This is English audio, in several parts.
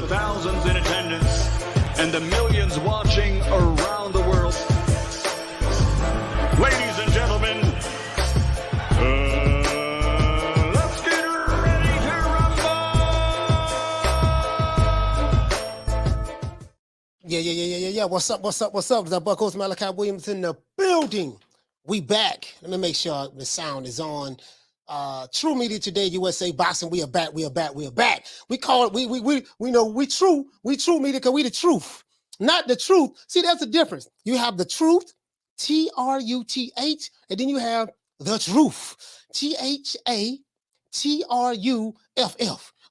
the thousands in attendance and the millions watching around the world. Ladies and gentlemen, let's get ready to rumble! Yeah. What's up? The Buckles Malachi Williams in the building. We back. Let me make sure the sound is on. True Media Today USA Boxing. We are back. We call it, we know we true media because we the truth. Not the truth. See, that's the difference. You have the truth, T-R-U-T-H, and then you have the truth, T-H-A-T-R-U-F-F,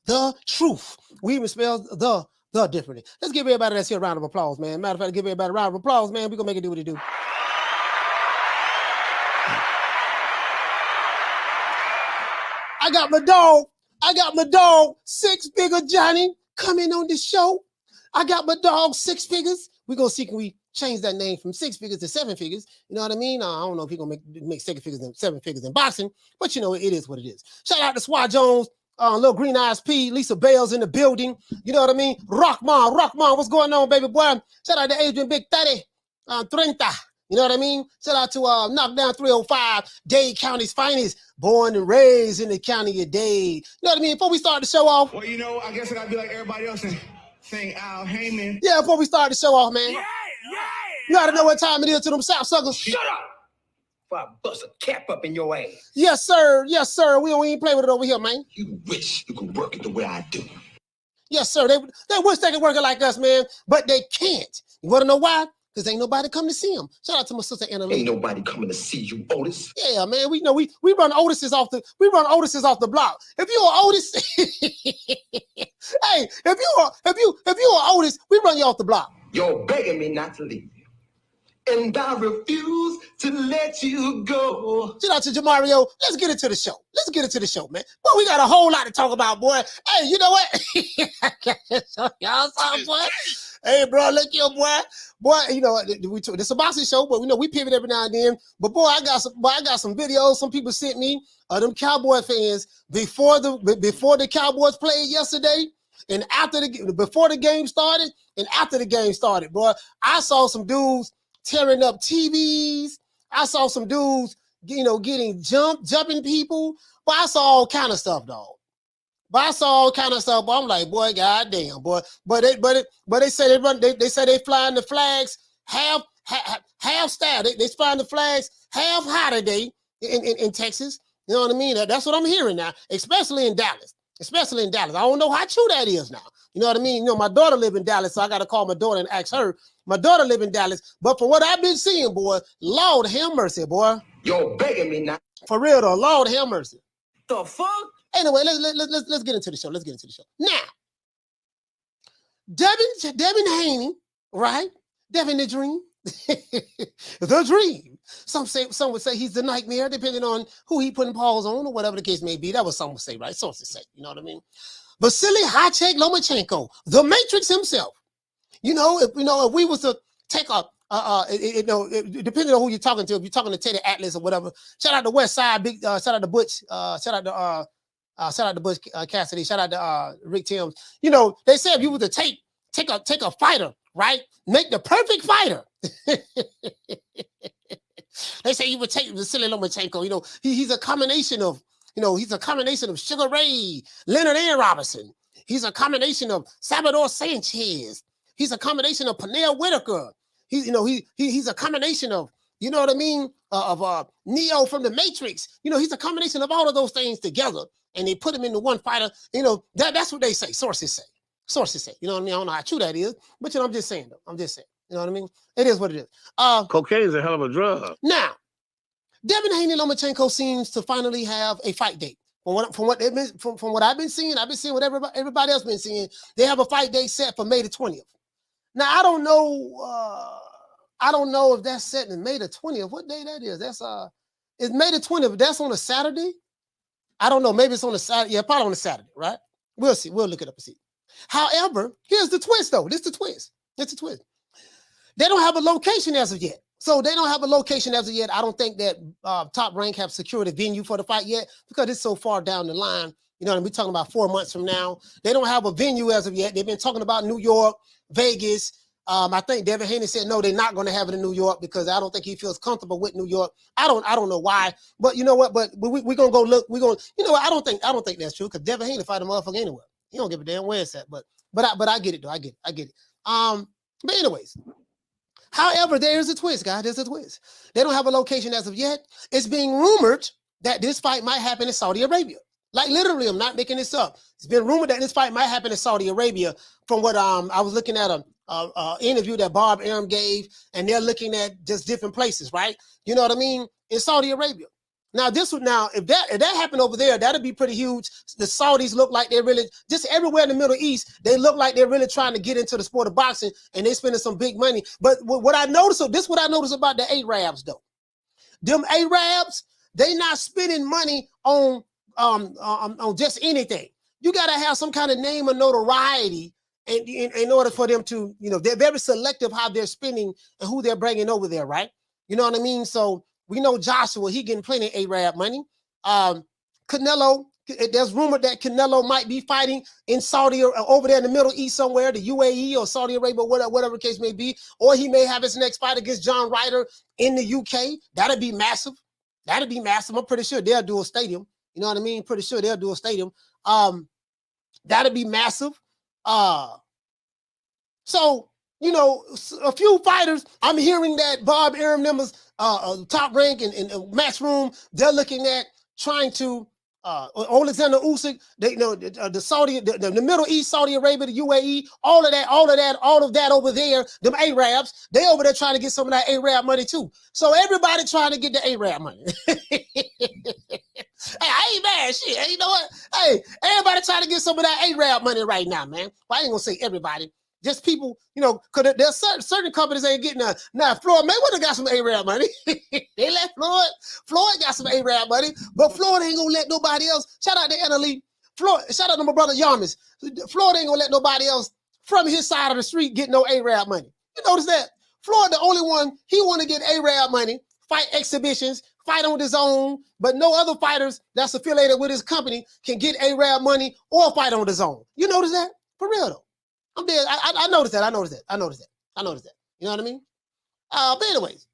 the truth. We even spell the differently. Let's give everybody that's here a round of applause, man. Matter of fact, give everybody a round of applause, man. We're going to make it do what it do. I got my dog, six-figure Jonnie, coming on the show. I got my dog, six figures. We're going to see can we change that name from six figures to seven figures. You know what I mean? I don't know if he's going to make six figures and seven figures in boxing, but you know, it is what it is. Shout out to Swat Jones, Little Green Eyes P, Lisa Bales in the building. You know what I mean? Rockman, what's going on, baby boy? Shout out to Adrian Big 30, 30. You know what I mean? Shout out to Knockdown 305, Dade County's finest, born and raised in the county of Dade. You know what I mean? Before we start the show off. Well, you know, I guess I gotta be like everybody else and sing Al Heyman. Yeah, before we start the show off, man. Yeah. You gotta know what time it is to them South suckers. Shut up! Before I bust a cap up in your ass. Yes, sir. We don't even play with it over here, man. You wish you could work it the way I do. Yes, sir. They wish they could work it like us, man, but they can't. You wanna know why? Because ain't nobody come to see them. Shout out to my sister Anna Lee. Ain't nobody coming to see you, Otis. Yeah, man. We know we run Otis's off the block. If you're Otis, hey, if you're Otis, we run you off the block. You're begging me not to leave you, and I refuse to let you go. Shout out to Jamario. Let's get into the show. Man. Boy, we got a whole lot to talk about, boy. Hey, you know what? Y'all saw, boy. Hey, bro, look here, boy. Boy, you know, it's a boxing show, but we know we pivot every now and then. But boy, I got some videos. Some people sent me of them Cowboy fans before the Cowboys played yesterday, and before the game started, and after the game started, boy. I saw some dudes tearing up TVs. I saw some dudes, you know, getting jumping people. But I saw all kind of stuff, dog. But I'm like, boy, goddamn, boy. But they say they say they flying the flags half style. They flying the flags half high today in Texas. You know what I mean? That's what I'm hearing now, especially in Dallas. I don't know how true that is now. You know what I mean? You know, my daughter live in Dallas, so I got to call my daughter and ask her. My daughter live in Dallas, but for what I've been seeing, boy, Lord have mercy, boy. You're begging me not. For real though, Lord have mercy. The fuck? Anyway, let's get into the show. Now, Devin Haney, right? Devin the Dream. The Dream. Some would say he's the nightmare, depending on who he putting paws on or whatever the case may be. That was some would say, right? Sources say, you know what I mean? Vasyl Lomachenko, the Matrix himself. You know, if we was to take depending on who you're talking to, if you're talking to Teddy Atlas or whatever, shout out to West Side, big shout out to Butch, shout out to Butch Cassidy, shout out to Rick Timms. You know, they said if you were to take a fighter, right? Make the perfect fighter. They say you would take Vasyl Lomachenko. You know, he's a combination of Sugar Ray, Leonard A. Robinson. He's a combination of Salvador Sanchez. He's a combination of Pernell Whitaker. He's a combination of, you know what I mean, of Neo from the Matrix. You know, he's a combination of all of those things together, and they put him into one fighter. You know, that's what they say. Sources say. You know what I mean? I don't know how true that is, but you know, I'm just saying. You know what I mean? It is what it is. Cocaine is a hell of a drug. Now, Devin Haney Lomachenko seems to finally have a fight date. From what I've been seeing what everybody else been seeing. They have a fight date set for May the 20th. Now I don't know if that's set in May the 20th. What day that is? It's May the 20th. That's on a Saturday. I don't know. Maybe it's on a Saturday. Yeah, probably on a Saturday, right? We'll see. We'll look it up and see. However, here's the twist, though. This is the twist. They don't have a location as of yet. I don't think that Top Rank have secured a venue for the fight yet because it's so far down the line You know what I mean? We're talking about 4 months from now. They don't have a venue as of yet. They've been talking about New York, Vegas. I think Devin Haney said no, they're not going to have it in New York because I don't think he feels comfortable with New York. I don't know why, but you know what? But we're gonna go look. We're gonna, you know what? I don't think that's true because Devin Haney fight a motherfucker anywhere. He don't give a damn where it's at. But I get it though. I get it. But anyways, however, there's a twist, guys. There's a twist. They don't have a location as of yet. It's being rumored that this fight might happen in Saudi Arabia. Like literally, I'm not making this up. It's been rumored that this fight might happen in Saudi Arabia. From what I was looking at a interview that Bob Arum gave, and they're looking at just different places, right? You know what I mean? In Saudi Arabia. Now if that happened over there, that'd be pretty huge. The Saudis look like they're really just everywhere in the Middle East. They look like they're really trying to get into the sport of boxing, and they're spending some big money. But what I noticed about the Arabs though. Them Arabs, they not spending money on just anything. You got to have some kind of name or notoriety in order for them to, you know, they're very selective how they're spending and who they're bringing over there, right? You know what I mean? So we know Joshua, he getting plenty of Arab money. Canelo, there's rumor that Canelo might be fighting in Saudi or over there in the Middle East somewhere, the UAE or Saudi Arabia, whatever the case may be. Or he may have his next fight against John Ryder in the UK. That'd be massive. That'd be massive. I'm pretty sure they'll do a stadium. You know what I mean? Pretty sure they'll do a stadium. That'd be massive. So, you know, a few fighters, I'm hearing that Bob Arum numbers, Top Rank and Matchroom, they're looking at trying to, Alexander Usyk, they, you know, the Saudi, the Middle East, Saudi Arabia, the UAE, all of that over there, them Arabs, they over there trying to get some of that Arab money too. So everybody trying to get the Arab money. Hey, I ain't mad, shit. Hey, you know what? Hey, everybody trying to get some of that Arab money right now, man. Well, I ain't gonna say everybody. Just people, you know, because there's certain companies ain't getting now. Floyd Mayweather got some Arab money. They let Floyd. Floyd got some Arab money, but Floyd ain't gonna let nobody else. Shout out to Anna Lee. Floyd. Shout out to my brother Yarmis. Floyd ain't gonna let nobody else from his side of the street get no Arab money. You notice that? Floyd, the only one, he want to get Arab money, fight exhibitions, fight on his own, but no other fighters that's affiliated with his company can get Arab money or fight on his own. You notice that? For real though. I'm dead. I noticed that. I noticed that. You know what I mean? But anyways,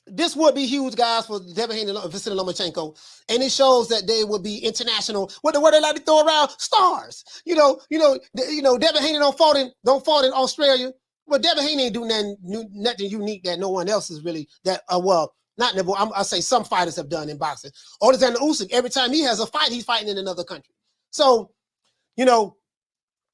this would be huge, guys, for Devin Haney and Vasyl Lomachenko, and it shows that they will be international. What the word they like to throw around? Stars. You know. Devin Haney don't fought in Australia. Well, Devin Haney ain't do nothing unique that no one else is really that. Not never. I say some fighters have done in boxing. Alexander Usyk, every time he has a fight, he's fighting in another country. So, you know.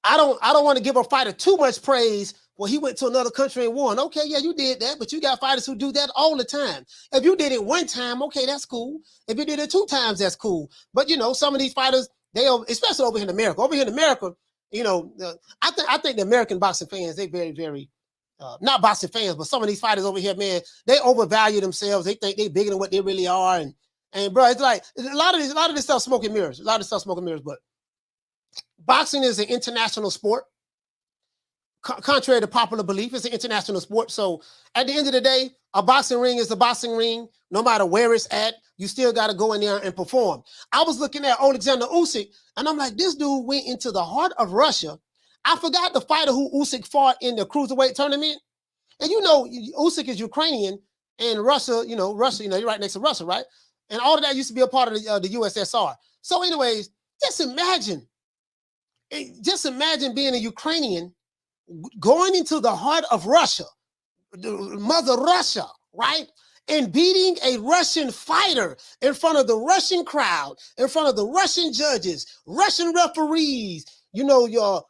I don't want to give a fighter too much praise. Well, he went to another country and won. Okay, yeah, you did that, but you got fighters who do that all the time. If you did it one time, okay, that's cool. If you did it 2 times, that's cool. But you know, some of these fighters, especially over here in America. Over here in America, you know, I think the American boxing fans, they very, very not boxing fans, but some of these fighters over here, man, they overvalue themselves. They think they bigger than what they really are, and bro, it's like a lot of this stuff smoke and mirrors. But boxing is an international sport. Contrary to popular belief, it's an international sport. So at the end of the day, a boxing ring is a boxing ring. No matter where it's at, you still got to go in there and perform. I was looking at Alexander Usyk, and I'm like, this dude went into the heart of Russia. I forgot the fighter who Usyk fought in the cruiserweight tournament. And you know, Usyk is Ukrainian, and Russia, you're right next to Russia, right? And all of that used to be a part of the USSR. So anyways, just imagine being a Ukrainian going into the heart of Russia, Mother Russia, right? And beating a Russian fighter in front of the Russian crowd, in front of the Russian judges, Russian referees. You gotta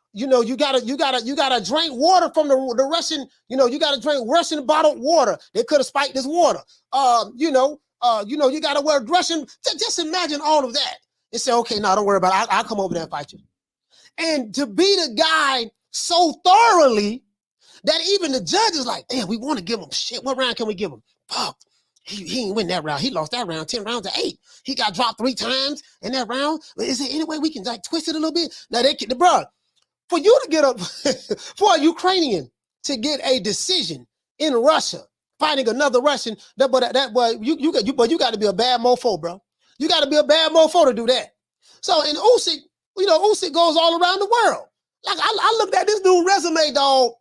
drink water from the Russian, you gotta drink Russian bottled water. They could have spiked this water. You gotta wear Russian. Just imagine all of that. And say, okay, no, don't worry about it. I'll come over there and fight you. And to beat a guy so thoroughly that even the judge is like, damn, we want to give him shit. What round can we give him? Fuck. He ain't win that round. He lost that round 10 rounds to 8. He got dropped 3 times in that round. Is there any way we can like twist it a little bit? Now bro, for you to get up for a Ukrainian to get a decision in Russia, fighting another Russian, you got to be a bad mofo, bro. You got to be a bad mofo to do that. So in Usyk, Usyk goes all around the world. Like I looked at this dude's resume, dog.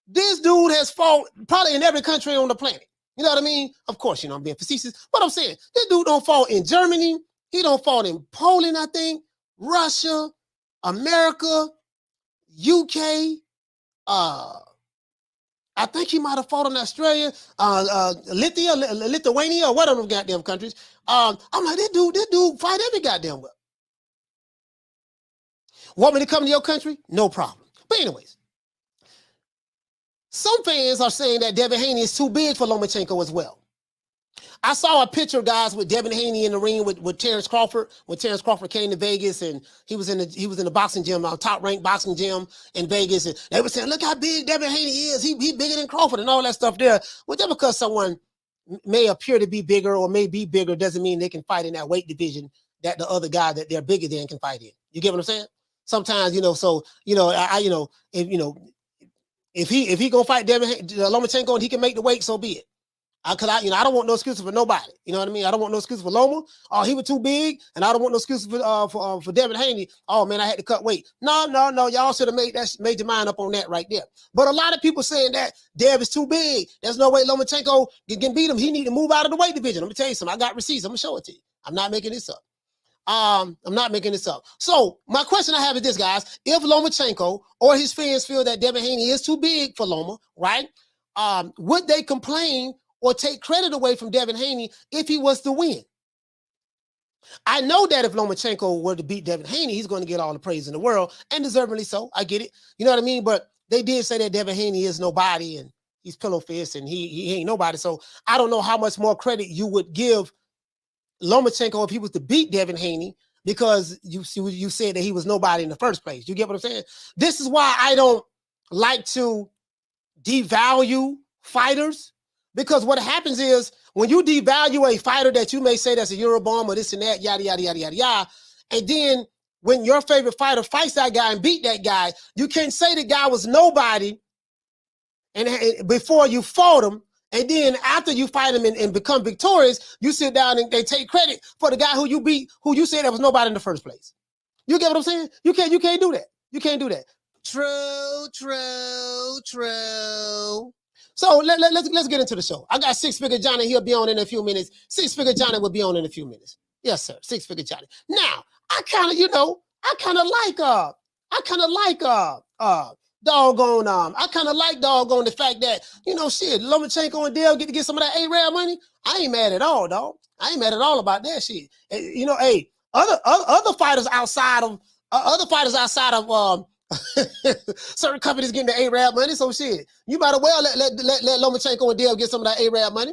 This dude has fought probably in every country on the planet. You know what I mean? Of course, I'm being facetious. But I'm saying this dude don't fought in Germany. He don't fought in Poland, I think, Russia, America, UK. I think he might have fought in Australia, Lithuania, or one of them goddamn countries. I'm like, this dude fight every goddamn well. Want me to come to your country? No problem. But anyways, some fans are saying that Devin Haney is too big for Lomachenko as well. I saw a picture, guys, with Devin Haney in the ring with Terrence Crawford. When Terrence Crawford came to Vegas, and he was in the boxing gym, top ranked boxing gym in Vegas, and they were saying, "Look how big Devin Haney is. He bigger than Crawford," and all that stuff there. Well, just because someone may appear to be bigger or may be bigger doesn't mean they can fight in that weight division that the other guy that they're bigger than can fight in. You get what I'm saying? Sometimes, if he gonna fight Lomachenko and he can make the weight, so be it. I don't want no excuses for nobody. You know what I mean? I don't want no excuse for Loma. Oh, he was too big, and I don't want no excuse for Devin Haney. Oh man, I had to cut weight. No. Y'all should have made your mind up on that right there. But a lot of people saying that Dev is too big. There's no way Lomachenko can beat him. He need to move out of the weight division. Let me tell you something. I got receipts. I'm gonna show it to you. I'm not making this up. So my question I have is this, guys: if Lomachenko or his fans feel that Devin Haney is too big for Loma, right? Would they complain or take credit away from Devin Haney if he was to win? I know that if Lomachenko were to beat Devin Haney, he's going to get all the praise in the world, and deservedly so. I get it. You know what I mean? But they did say that Devin Haney is nobody, and he's pillow fist, and he ain't nobody. So I don't know how much more credit you would give Lomachenko if he was to beat Devin Haney, because you said that he was nobody in the first place. You get what I'm saying? This is why I don't like to devalue fighters. Because what happens is when you devalue a fighter that you may say that's a Eurobomb or this and that, yada, yada, yada, yada, yada, and then when your favorite fighter fights that guy and beat that guy, you can't say the guy was nobody and before you fought him, and then after you fight him and become victorious, you sit down and they take credit for the guy who you beat, who you said that was nobody in the first place. You get what I'm saying? You can't do that. You can't do that. True. So let's get into the show. I got Six Figure Jonnie. He'll be on in a few minutes. Six Figure Jonnie will be on in a few minutes. Yes, sir. Six Figure Jonnie. Now, I kind of like doggone the fact that, Lomachenko and Dale get to get some of that A-Rab money. I ain't mad at all, dog. I ain't mad at all about that shit. Other fighters outside of certain companies getting the A-Rab money, so shit, you might as well let Lomachenko and Dale get some of that A-Rab money.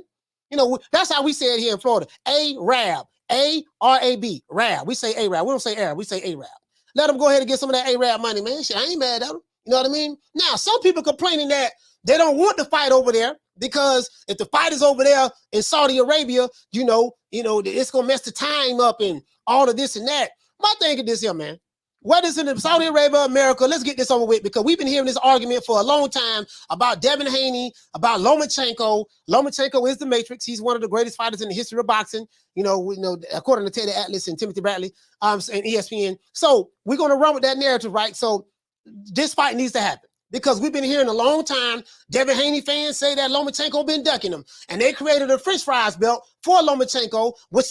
That's how we say it here in Florida. A-Rab, A-R-A-B, Rab. We say A-Rab. We don't say Arab. We say A-Rab. Let them go ahead and get some of that A-Rab money, man. Shit, I ain't mad at them. You know what I mean? Now, some people complaining that they don't want to fight over there because if the fight is over there in Saudi Arabia, it's gonna mess the time up and all of this and that. My thing is this here, man. Whether it's in Saudi Arabia, America, let's get this over with, because we've been hearing this argument for a long time about Devin Haney, about Lomachenko. Lomachenko is the Matrix. He's one of the greatest fighters in the history of boxing, according to Teddy Atlas and Timothy Bradley and ESPN. So we're going to run with that narrative, right? So this fight needs to happen, because we've been hearing a long time Devin Haney fans say that Lomachenko been ducking him, and they created a French fries belt for Lomachenko, which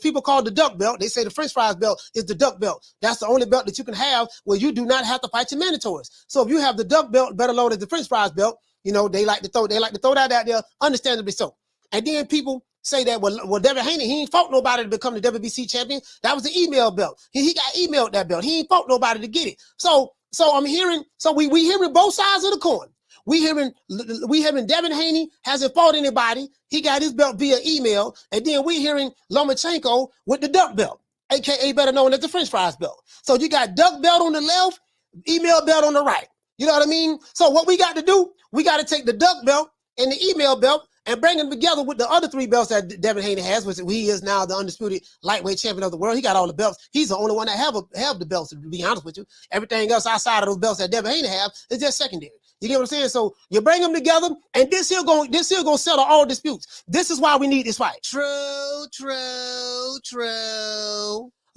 people call the duck belt. They say the French fries belt is the duck belt. That's the only belt that you can have where you do not have to fight your mandatories. So if you have the duck belt, better load as the French fries belt. They like to throw that out there, understandably so. And then people say that well, Devin Haney, he ain't fought nobody to become the WBC champion. That was the email belt. He got emailed that belt. He ain't fought nobody to get it. So I'm hearing, we hearing both sides of the coin. We hearing Devin Haney hasn't fought anybody. He got his belt via email. And then we hearing Lomachenko with the duck belt, aka better known as the French fries belt. So you got duck belt on the left, email belt on the right. You know what I mean? So what we got to do, we got to take the duck belt and the email belt and bring them together with the other three belts that Devin Haney has, which he is now the undisputed lightweight champion of the world. He got all the belts. He's the only one that have the belts, to be honest with you. Everything else outside of those belts that Devin Haney have is just secondary. You get what I'm saying? So you bring them together, and this here gonna settle all disputes. This is why we need this fight. True.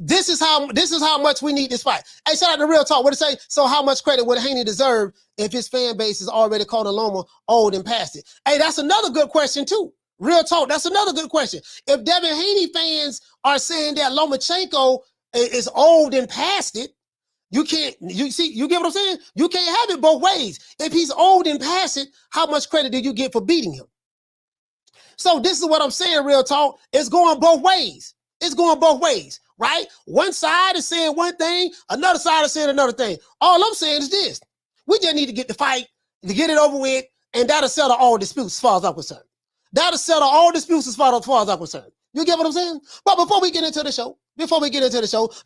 This is how much we need this fight. Hey, shout out to Real Talk. What it say? So how much credit would Haney deserve if his fan base is already called Loma old and past it? Hey, that's another good question too. Real Talk. That's another good question. If Devin Haney fans are saying that Lomachenko is old and past it, you get what I'm saying? You can't have it both ways. If he's old and past it, how much credit do you get for beating him? So this is what I'm saying, Real Talk. It's going both ways. It's going both ways, right? One side is saying one thing, another side is saying another thing. All I'm saying is this. We just need to get the fight, to get it over with, and that'll settle all disputes as far as I'm concerned. That'll settle all disputes as far as I'm concerned. You get what I'm saying? But before we get into the show, you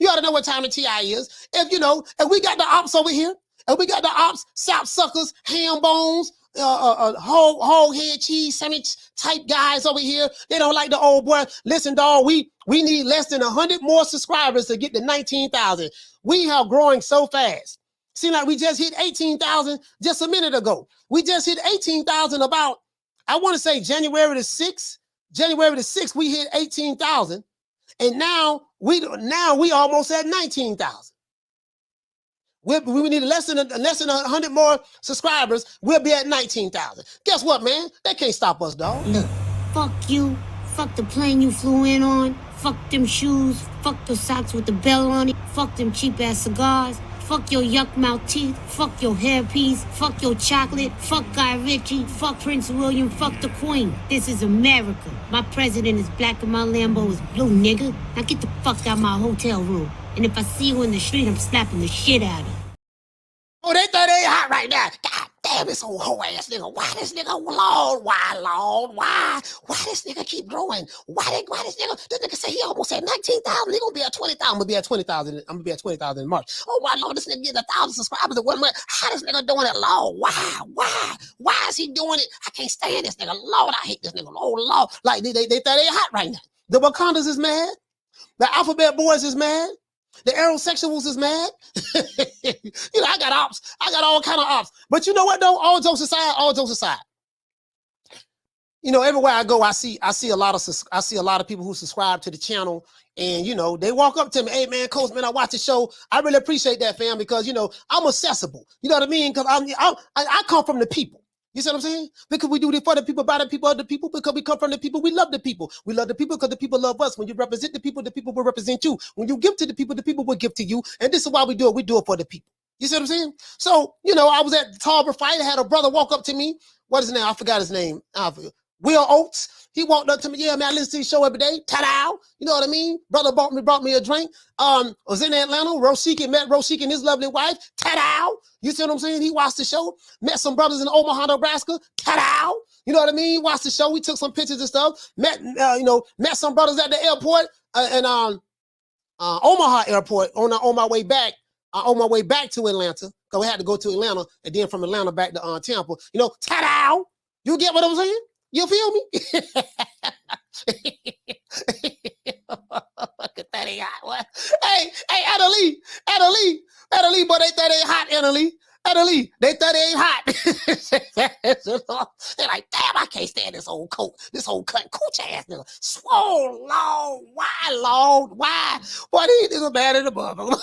ought to know what time the TI is. If we got the ops over here, and we got the ops, sap suckers, ham bones, whole head cheese sandwich type guys over here. They don't like the old boy. Listen, dog, we need less than 100 more subscribers to get to 19,000. We are growing so fast. Seems like we just hit 18,000 just a minute ago. We just hit 18,000 about, I want to say January the 6th. January the 6th, we hit 18,000. And now we almost at 19,000. We need less than 100 more subscribers. We'll be at 19,000. Guess what, man? They can't stop us, dog. Look, fuck you. Fuck the plane you flew in on. Fuck them shoes. Fuck the socks with the bell on it. Fuck them cheap-ass cigars. Fuck your yuck mouth teeth. Fuck your hairpiece. Fuck your chocolate. Fuck Guy Ritchie. Fuck Prince William. Fuck the Queen. This is America. My president is black and my Lambo is blue, nigga. Now get the fuck out of my hotel room. And if I see you in the street, I'm slapping the shit out of you. Oh, they thought they hot right now. God damn, this old hoe ass nigga. Why this nigga, Lord? Why this nigga keep growing? Why this nigga say he almost at 19,000. He gonna be at 20,000. I'm gonna be at 20,000. I'm gonna be at 20,000 in March. Oh, why, Lord, this nigga getting 1,000 subscribers in 1 month. How this nigga doing it, Lord? Why is he doing it? I can't stand this nigga. Lord, I hate this nigga. Oh, Lord. Like, they thought they hot right now. The Wakandas is mad. The Alphabet Boys is mad. The aerosexuals is mad. I got ops. I got all kind of ops. But you know what though? All jokes aside. Everywhere I go, I see a lot of people who subscribe to the channel, and they walk up to me, hey man, Coach, man, I watch the show. I really appreciate that, fam, because I'm accessible. You know what I mean? Because I come from the people. You see what I'm saying? Because we do this for the people, by the people, of the people, because we come from the people. We love the people. We love the people because the people love us. When you represent the people will represent you. When you give to the people will give to you. And this is why we do it. We do it for the people. You see what I'm saying? So, I was at the Tarbert fight. I had a brother walk up to me. What is his name? I forgot his name. Will Oates. He walked up to me. Yeah, man, I listen to your show every day. Ta-da! You know what I mean? Brother brought me a drink. Was in Atlanta. Met Roshik and his lovely wife. Ta-da! You see what I'm saying? He watched the show. Met some brothers in Omaha, Nebraska. Ta-da! You know what I mean? Watched the show. We took some pictures and stuff. Met some brothers at the airport and Omaha airport on my way back. On my way back to Atlanta, because we had to go to Atlanta and then from Atlanta back to Tampa. Ta-da! You get what I'm saying? You feel me? Hey, Adelie, but they thought they hot, Adelie, they thought they ain't hot. They're like, damn, I can't stand this old cut cooch ass nigga. Swole, Lord, why? Boy, these niggas bad in the bubble.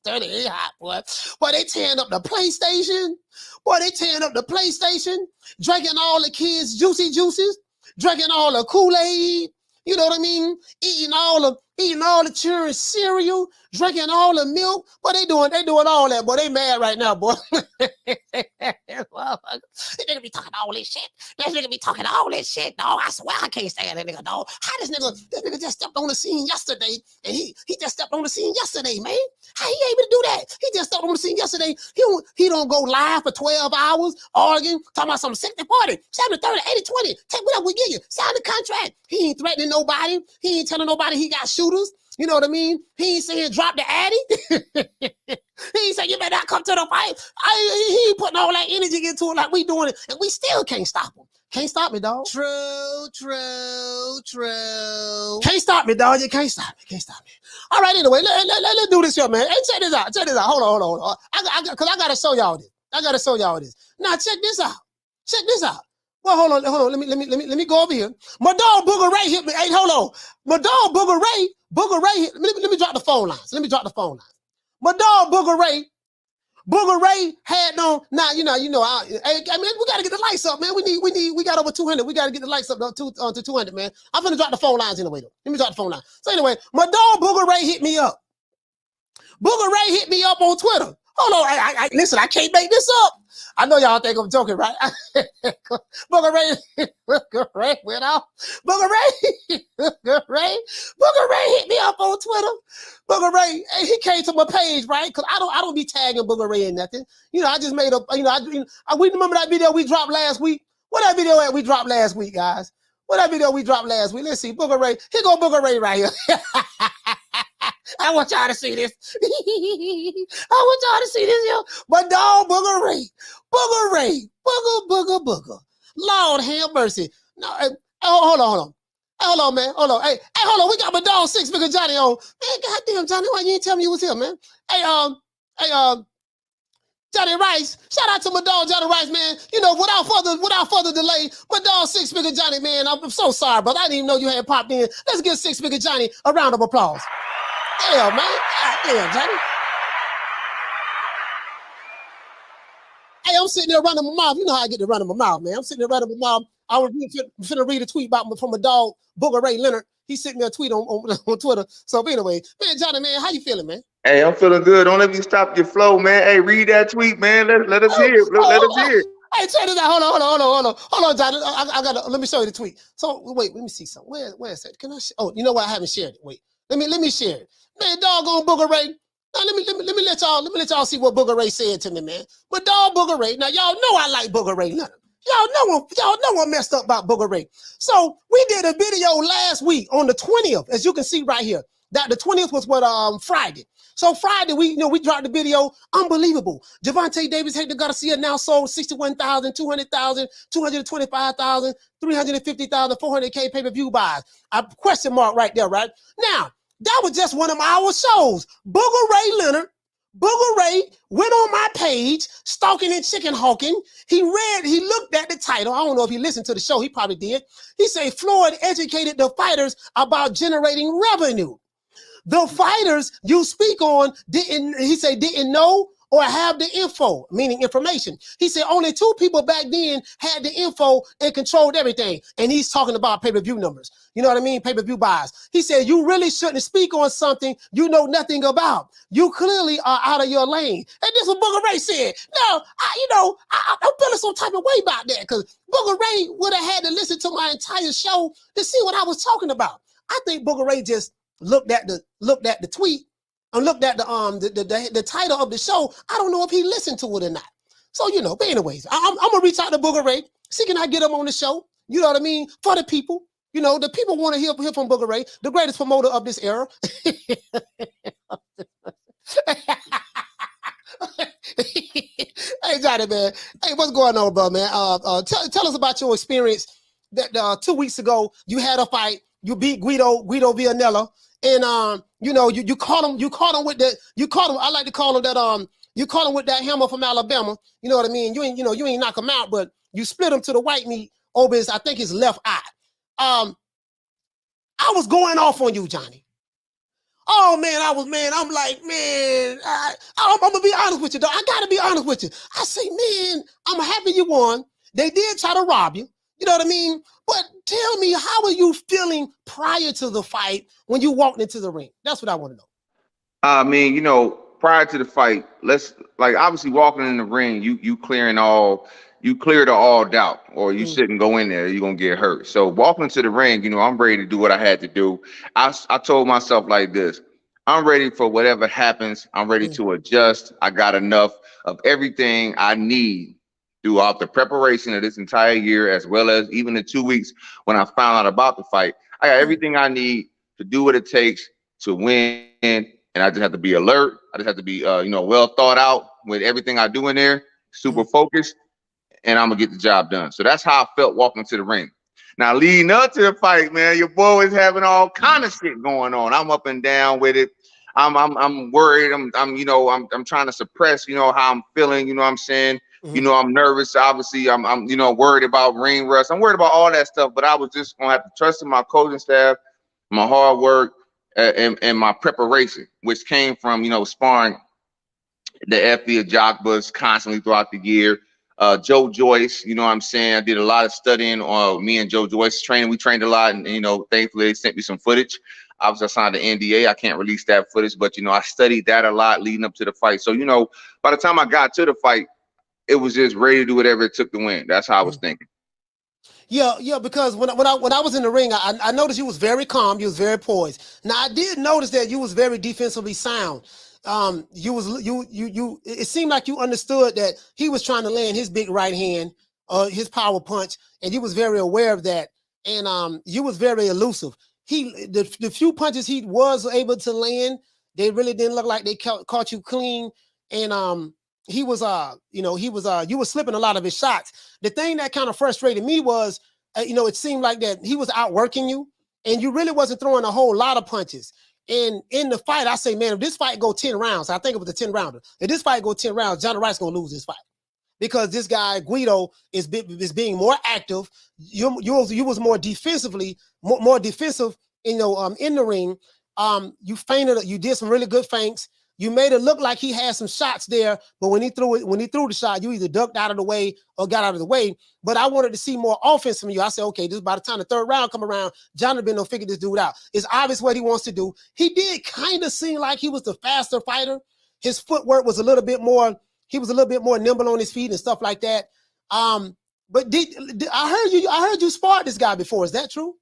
30 ain't hot, boy. Boy, they tearing up the PlayStation. Drinking all the kids' juicy juices, drinking all the Kool-Aid. You know what I mean? Eating all the children's cereal, drinking all the milk. But they doing all that, boy. They mad right now, boy. They nigga be talking all this shit. This nigga be talking all this shit, dog. I swear I can't stand that nigga, dog. How this nigga just stepped on the scene yesterday, and he just stepped on the scene yesterday, man. How he able to do that? He just stepped on the scene yesterday. He don't go live for 12 hours arguing, talking about some 60-40, 70-30, 80-20. Take whatever we give you. Sign the contract. He ain't threatening nobody. He ain't telling nobody he got shooters. You know what I mean? He ain't saying drop the addy. He ain't saying you better not come to the fight. He ain't putting all that energy into it like we doing it, and we still can't stop him. Can't stop me, dog. True. Can't stop me, dog. You can't stop me. All right, anyway, let's do this here, man. Hey, check this out. Hold on. Because I got to show y'all this. Now, check this out. Well, hold on. Let me go over here. My dog Booger Ray hit me. Hey, hold on. My dog Booger Ray Booger Ray, let me drop the phone lines. My dog Booger Ray had no, now, I mean, we got to get the lights up, man. We got over 200. We got to get the lights up to 200, man. I'm going to drop the phone lines anyway, though. Let me drop the phone line. So anyway, my dog Booger Ray hit me up. Booger Ray hit me up on Twitter. Hold on, listen, I can't make this up. I know y'all think I'm joking, right? Booger Ray went off. Booger Ray hit me up on Twitter. Booger Ray, he came to my page, right? Because I don't be tagging Booger Ray in nothing. I just made up. We remember that video we dropped last week. What that video we dropped last week, guys? Let's see, Booger Ray. Here go Booger Ray right here. I want y'all to see this. Yo. My dog Booger Ray. Booger. Lord have mercy. No, hold on, man. Hold on. Hey, hold on. We got my dog 6 Figure Jonnie on. Man, goddamn, Jonnie, why you ain't tell me you was here, man? Hey, Johnny Rice. Shout out to my dog Johnny Rice, man. Without further delay, my dog 6 Figure Jonnie, man. I'm so sorry, brother. I didn't even know you had popped in. Let's give 6 Figure Jonnie a round of applause. Hell, man. Damn, Johnny. Hey, I'm sitting there running my mouth. You know how I get to running my mouth, man. I'm sitting there running my mouth. I was finna read a tweet from my dog, Booger Ray Leonard. He sent me a tweet on Twitter. So anyway, man, Johnny, man, how you feeling, man? Hey, I'm feeling good. Don't let me stop your flow, man. Hey, read that tweet, man. Let us hear it. Let us hear it. Hey, check this out. Hold on, Johnny. Let me show you the tweet. So wait, let me see something. Where is that? Can I? Oh, you know what? I haven't shared it. Wait, let me share it. Man, doggone Booger Ray. Now let me let y'all see what Booger Ray said to me, man. But dog Booger Ray. Now y'all know I like Booger Ray Leonard. Y'all know I'm messed up about Booger Ray. So we did a video last week on the 20th, as you can see right here. That the 20th was what Friday. So Friday we dropped the video. Unbelievable. Javante Davis, Hector Garcia now sold 61,000, 200,000, 225,000, 350,000, 400K pay-per-view buys. A question mark right there, right? Now, that was just one of our shows. Booger Ray Leonard. Booger Ray went on my page, stalking and chicken hawking. He looked at the title. I don't know if he listened to the show. He probably did. He said, Floyd educated the fighters about generating revenue. The fighters you speak on didn't know or have the info, meaning information. He said only 2 people back then had the info and controlled everything. And he's talking about pay-per-view numbers. You know what I mean? Pay-per-view buys. He said you really shouldn't speak on something you know nothing about. You clearly are out of your lane. And this is what Booger Ray said. Now, I'm feeling some type of way about that because Booger Ray would have had to listen to my entire show to see what I was talking about. I think Booger Ray just looked at the tweet and looked at the title of the show. I don't know if he listened to it or not. So, but anyways, I'm going to reach out to Booger Ray. See, can I get him on the show? You know what I mean? For the people. The people want to hear from Booger Ray, the greatest promoter of this era. Hey, Johnny, man. Hey, what's going on, bro, man? Tell us about your experience that 2 weeks ago you had a fight. You beat Guido Villanella. And you caught him with that. You caught him. I like to call him that. You caught him with that hammer from Alabama. You know what I mean? You ain't knock him out, but you split him to the white meat over his, I think his left eye. I was going off on you, Johnny. Oh man, I'm like, man, I'm gonna be honest with you, though. I gotta be honest with you. I say, man, I'm happy you won. They did try to rob you. You know what I mean? But tell me, how are you feeling prior to the fight when you walked into the ring? That's what I want to know. I mean, prior to the fight, obviously walking in the ring, you cleared all doubt, or you shouldn't go in there, you're gonna get hurt. So walking into the ring, I'm ready to do what I had to do. I told myself like this: I'm ready for whatever happens. I'm ready to adjust. I got enough of everything I need throughout the preparation of this entire year, as well as even the 2 weeks when I found out about the fight. I got everything I need to do what it takes to win, and I just have to be alert. I just have to be, well thought out with everything I do in there, super focused, and I'm gonna get the job done. So that's how I felt walking to the ring. Now, leading up to the fight, man, your boy is having all kind of shit going on. I'm up and down with it. I'm worried. I'm trying to suppress, how I'm feeling. You know what I'm saying? I'm nervous. Obviously, I'm worried about ring rust. I'm worried about all that stuff. But I was just gonna have to trust in my coaching staff, my hard work, in my preparation, which came from, you know, sparring the FB Jock Bus constantly throughout the year. Joe Joyce, you know what I'm saying? I did a lot of studying on me and Joe Joyce training. We trained a lot, and, you know, thankfully they sent me some footage. Obviously, I signed the NDA. I can't release that footage, but, you know, I studied that a lot leading up to the fight. So, you know, by the time I got to the fight, it was just ready to do whatever it took to win. That's how I was thinking. Yeah, because when I was in the ring, I noticed you was very calm, you was very poised. Now I did notice that you was very defensively sound. It seemed like you understood that he was trying to land his big right hand, his power punch, and you was very aware of that. And you was very elusive. The few punches he was able to land, they really didn't look like they caught you clean. And you was slipping a lot of his shots. The thing that kind of frustrated me was, it seemed like that he was outworking you, and you really wasn't throwing a whole lot of punches. And in the fight, I say, man, if this fight go 10 rounds, I think it was a 10-rounder. If this fight go 10 rounds, Jonnie Wright's gonna lose this fight, because this guy Guido is being more active. You was more defensively, more defensive, in the ring. You feinted, you did some really good feints. You made it look like he had some shots there, but when he threw the shot, you either ducked out of the way or got out of the way. But I wanted to see more offense from you. I said, okay, this by the time the third round come around, Jonnie been gonna figure this dude out. It's obvious what he wants to do. He did kind of seem like he was the faster fighter. His footwork was a little bit more. He was a little bit more nimble on his feet and stuff like that. But I heard you sparred this guy before. Is that true?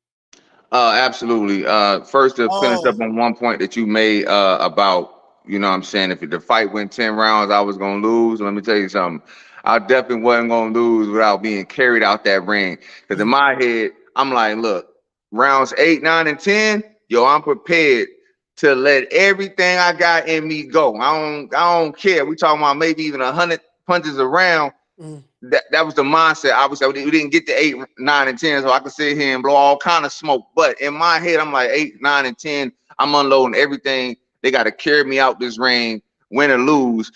Absolutely. First, to finish up on one point that you made about, you know what I'm saying, if the fight went 10 rounds, I was going to lose. Let me tell you something. I definitely wasn't going to lose without being carried out that ring. Because in my head, I'm like, look, rounds 8, 9, and 10, yo, I'm prepared to let everything I got in me go. I don't care. We talking about maybe even 100 punches a round. That was the mindset. Obviously, we didn't get to 8, 9, and 10, so I could sit here and blow all kind of smoke. But in my head, I'm like 8, 9, and 10. I'm unloading everything. They got to carry me out this ring, win or lose.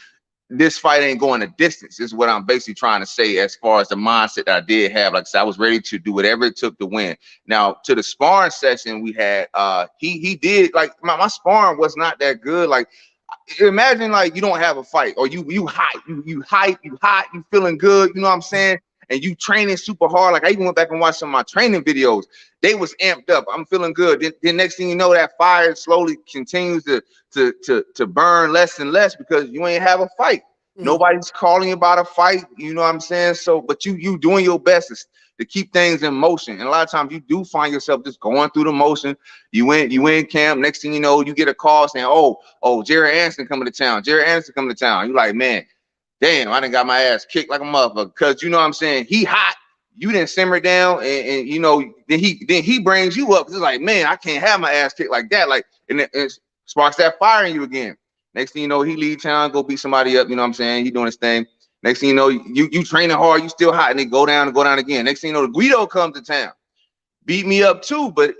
This fight ain't going a distance, is what I'm basically trying to say, as far as the mindset that I did have. Like I said, I was ready to do whatever it took to win. Now, to the sparring session we had, he did, like, my sparring was not that good. Like, imagine, like, you don't have a fight, or you hot, you feeling good, you know what I'm saying? And you training super hard. Like, I even went back and watched some of my training videos. They was amped up. I'm feeling good. Then next thing you know, that fire slowly continues to burn less and less, because you ain't have a fight. Nobody's calling you about a fight. You know what I'm saying? So, but you doing your best to keep things in motion. And a lot of times you do find yourself just going through the motion. You in camp. Next thing you know, you get a call saying, oh, Jerry Anderson coming to town. Jerry Anderson coming to town. You like, man, damn, I done got my ass kicked like a motherfucker. Because, you know what I'm saying, he hot. You didn't simmer down, and you know, then he brings you up. It's like, man, I can't have my ass kicked like that. Like, and it sparks that fire in you again. Next thing you know, he leave town, go beat somebody up. You know what I'm saying? He doing his thing. Next thing you know, you training hard, you still hot, and they go down again. Next thing you know, the Guido comes to town, beat me up too. But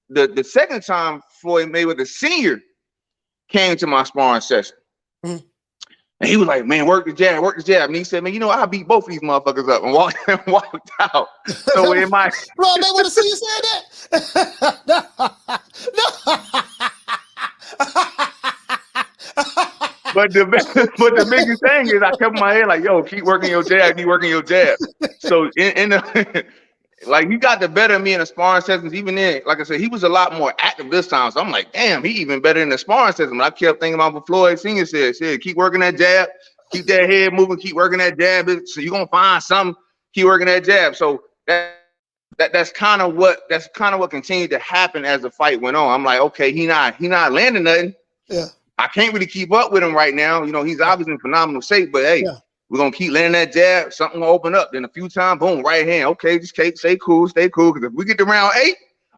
the second time Floyd Mayweather Sr. came to my sparring session, and he was like, man, work the jab. And he said, man, you know, I beat both of these motherfuckers up, and walked out. So in my Bro, they want to see you say that? But the biggest thing is, I kept my head like, yo, keep working your jab, So in the like, you got the better of me in the sparring sessions. Even then, like I said, he was a lot more active this time. So I'm like, damn, he even better in the sparring session. But I kept thinking about what Floyd Sr. said, keep working that jab, keep that head moving, keep working that jab. So you're gonna find something, keep working that jab. So that's kind of what continued to happen as the fight went on. I'm like, okay, he not landing nothing. Yeah. I can't really keep up with him right now. You know, he's obviously in phenomenal shape, but hey, we're gonna keep landing that jab. Something will open up. Then a few times, boom, right hand. Okay, just stay cool. Because if we get to round 8,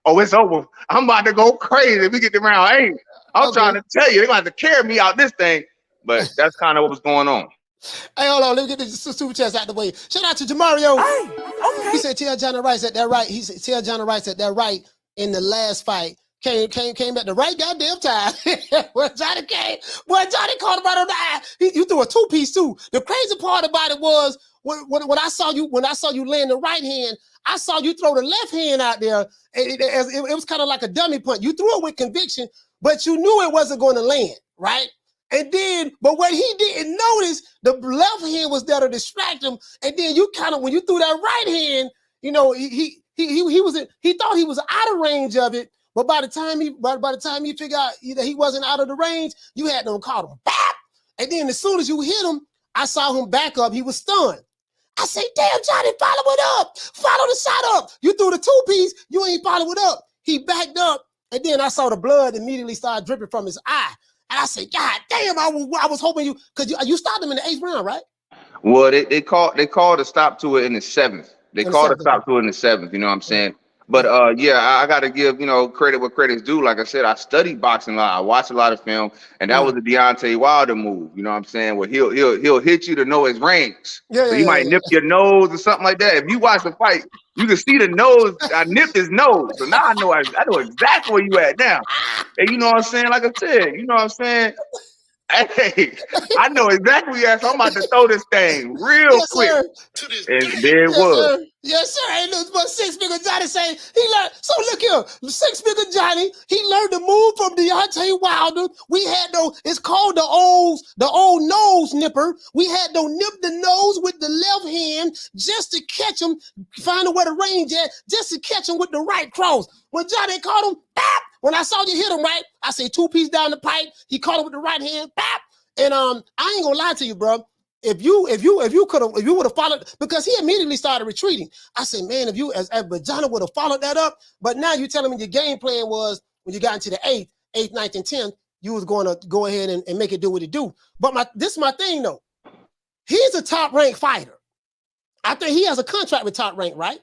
it's over. I'm about to go crazy if we get to round 8. I'm trying to tell you, they're gonna have to carry me out this thing. But that's kind of what was going on. Hey, hold on. Let me get this super chats out the way. Shout out to Jamario. Okay. He said, tell Jonnie Wright at that right. He said, tell Jonnie Wright at that right in the last fight. Came at the right goddamn time. When Jonnie came, Jonnie caught him right on the eye. You threw a 2-piece too. The crazy part about it was when I saw you land the right hand, I saw you throw the left hand out there. It was kind of like a dummy punch. You threw it with conviction, but you knew it wasn't going to land, right? And then, but what he didn't notice, the left hand was there to distract him. And then you kind of, when you threw that right hand, you know, he thought he was out of range of it. But by the time he figured out that he wasn't out of the range, you had them caught him. Bap! And then as soon as you hit him, I saw him back up. He was stunned. I say, damn, Johnny, follow it up. Follow the shot up. You threw the two-piece. You ain't follow it up. He backed up. And then I saw the blood immediately start dripping from his eye. And I said, God damn, I was hoping you, because you stopped him in the 8th round, right? Well, they called a stop to it in the 7th. They called a stop to it in the 7th, you know what I'm saying? But yeah, I gotta give, you know, credit where credit's due. Like I said, I studied boxing a lot. I watched a lot of film, and that was the Deontay Wilder move. You know what I'm saying? Where he'll hit you to know his range. So he might nip your nose or something like that. If you watch the fight, you can see the nose. I nipped his nose, so now I know exactly where you at now. And you know what I'm saying? Like I said, you know what I'm saying? Hey, I know exactly where you at, so I'm about to throw this thing real quick. Sir. And there it was. Sir. Yes, sir. And but Six-Figure Johnny say he learned. So look here, Six-Figure Johnny, he learned the move from Deontay Wilder. We had it's called the old nose nipper. We had to nip the nose with the left hand just to catch him, find out where the range at, just to catch him with the right cross. When Johnny caught him, bap! When I saw you hit him right, I say two-piece down the pipe. He caught him with the right hand, bap! And I ain't gonna lie to you, bro. If you would have followed, because he immediately started retreating. I said, man, but Johnny would have followed that up. But now you're telling me your game plan was when you got into the 8th, 9th, and 10th, you was going to go ahead and make it do what it do. But this is my thing though. He's a top ranked fighter. I think he has a contract with Top Rank, right?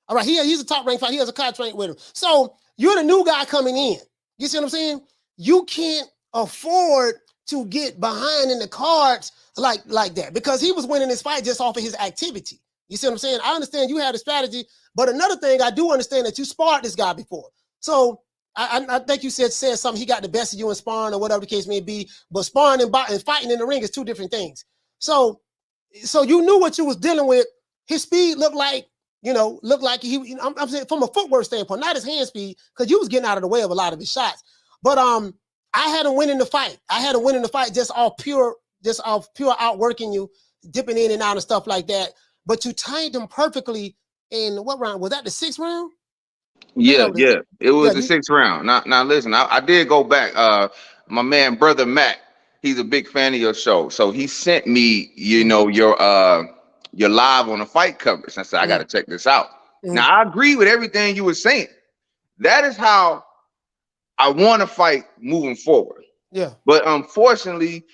All right, he's a top ranked fighter. He has a contract with him. So you're the new guy coming in. You see what I'm saying? You can't afford to get behind in the cards like that, because he was winning this fight just off of his activity. You see what I'm saying? I understand you had a strategy, but another thing, I do understand that you sparred this guy before. So I think you said something, he got the best of you in sparring or whatever the case may be, but sparring and fighting in the ring is two different things. So you knew what you was dealing with. His speed looked like he, I'm saying from a footwork standpoint, not his hand speed, because you was getting out of the way of a lot of his shots. But I had him winning the fight. Just off pure outworking you, dipping in and out and stuff like that. But you timed him perfectly in what round? Was that the 6th round? Yeah. It was the 6th round. Now listen, I did go back. My man, brother Matt, he's a big fan of your show. So he sent me, your live on the fight coverage. I said, I gotta check this out. Now I agree with everything you were saying. That is how I want to fight moving forward. Yeah. But unfortunately,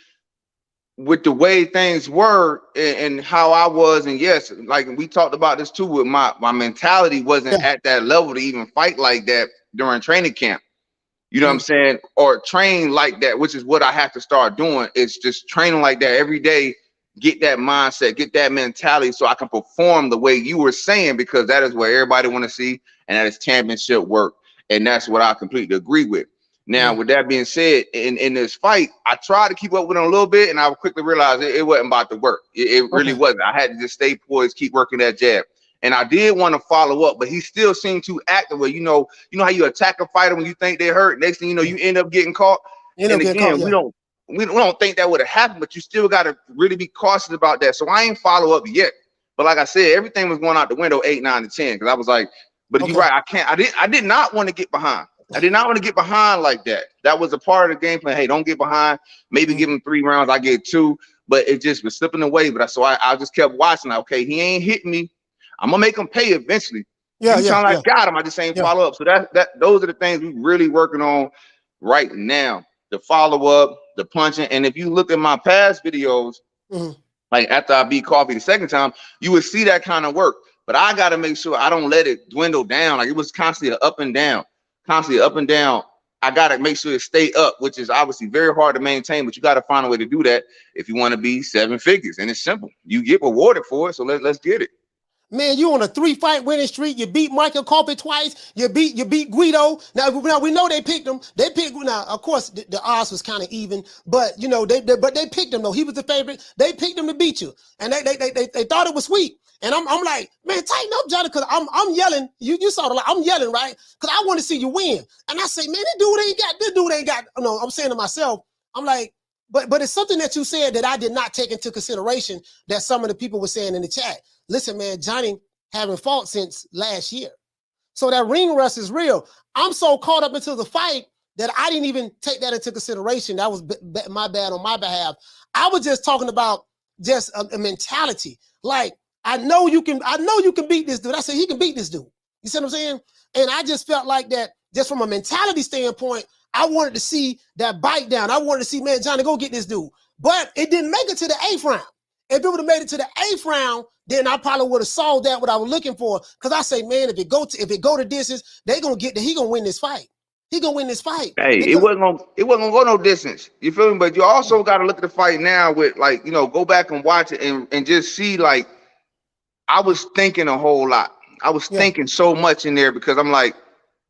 with the way things were and how I was, and yes, like we talked about this too, with my mentality wasn't at that level to even fight like that during training camp. You know what I'm saying? Or train like that, which is what I have to start doing. It's just training like that every day, get that mindset, get that mentality so I can perform the way you were saying, because that is what everybody want to see, and that is championship work. And that's what I completely agree with. Now, with that being said, in this fight, I tried to keep up with him a little bit, and I quickly realized it wasn't about to work. It really wasn't. I had to just stay poised, keep working that jab. And I did want to follow up, but he still seemed too active. Well, you know how you attack a fighter when you think they hurt. Next thing you know, you end up getting caught. And again, we don't think that would have happened, but you still got to really be cautious about that. So I ain't follow up yet. But like I said, everything was going out the window 8, 9, and 10, because I was like, but you're right. I did not want to get behind. I did not want to get behind like that. That was a part of the game plan. Hey, don't get behind. Maybe give him 3 rounds. I get 2, but it just was slipping away. But I just kept watching. Okay, he ain't hitting me. I'm gonna make him pay eventually. I got him. I just ain't follow up. So those are the things we really working on right now. The follow up, the punching. And if you look at my past videos, like after I beat Coffee the second time, you would see that kind of work. But I got to make sure I don't let it dwindle down. Like it was constantly up and down. I got to make sure it stay up, which is obviously very hard to maintain, but you got to find a way to do that if you want to be 7 figures. And it's simple. You get rewarded for it. So let's get it. Man, you on a 3-fight winning streak. You beat Michael Coffey twice. You beat Guido. Now we know they picked him. Now, of course, the odds was kind of even, but they picked him though. He was the favorite. They picked him to beat you, and they thought it was sweet. And I'm like, man, tighten up, Johnny, because I'm yelling. You saw the light. I'm yelling, right? Because I want to see you win. And I say, man, this dude ain't got, no, I'm saying to myself, I'm like, but it's something that you said that I did not take into consideration that some of the people were saying in the chat. Listen, man, Johnny haven't fought since last year. So that ring rust is real. I'm so caught up into the fight that I didn't even take that into consideration. That was my bad on my behalf. I was just talking about just a mentality. Like, I know you can beat this dude. I said, he can beat this dude. You see what I'm saying? And I just felt like that just from a mentality standpoint, I wanted to see that bite down. I wanted to see, man, Johnny, go get this dude. But it didn't make it to the 8th round. If it would have made it to the 8th round, then I probably would have saw that what I was looking for. Because I say, man, if it go to distance, he gonna win this fight. He gonna win this fight. Hey, it wasn't gonna go no distance. You feel me? But you also got to look at the fight now with, like, you know, go back and watch it and just see, like, I was thinking a whole lot. I was thinking so much in there because I'm like,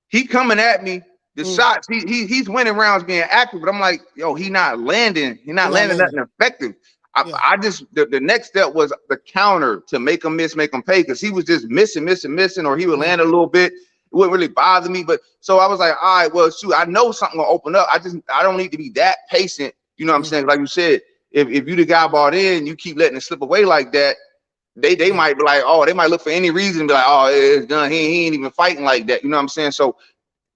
he coming at me. The shots, he's winning rounds being active, but I'm like, yo, he not landing. He not landing nothing effective. I just, the next step was the counter to make him miss, make him pay, because he was just missing, or he would land a little bit. It wouldn't really bother me. But so I was like, all right, well, shoot, I know something will open up. I don't need to be that patient. You know what I'm saying? Like you said, if you the guy bought in, you keep letting it slip away like that, they might be like, oh, they might look for any reason and be like, oh, it's done. He ain't even fighting like that. You know what I'm saying? So,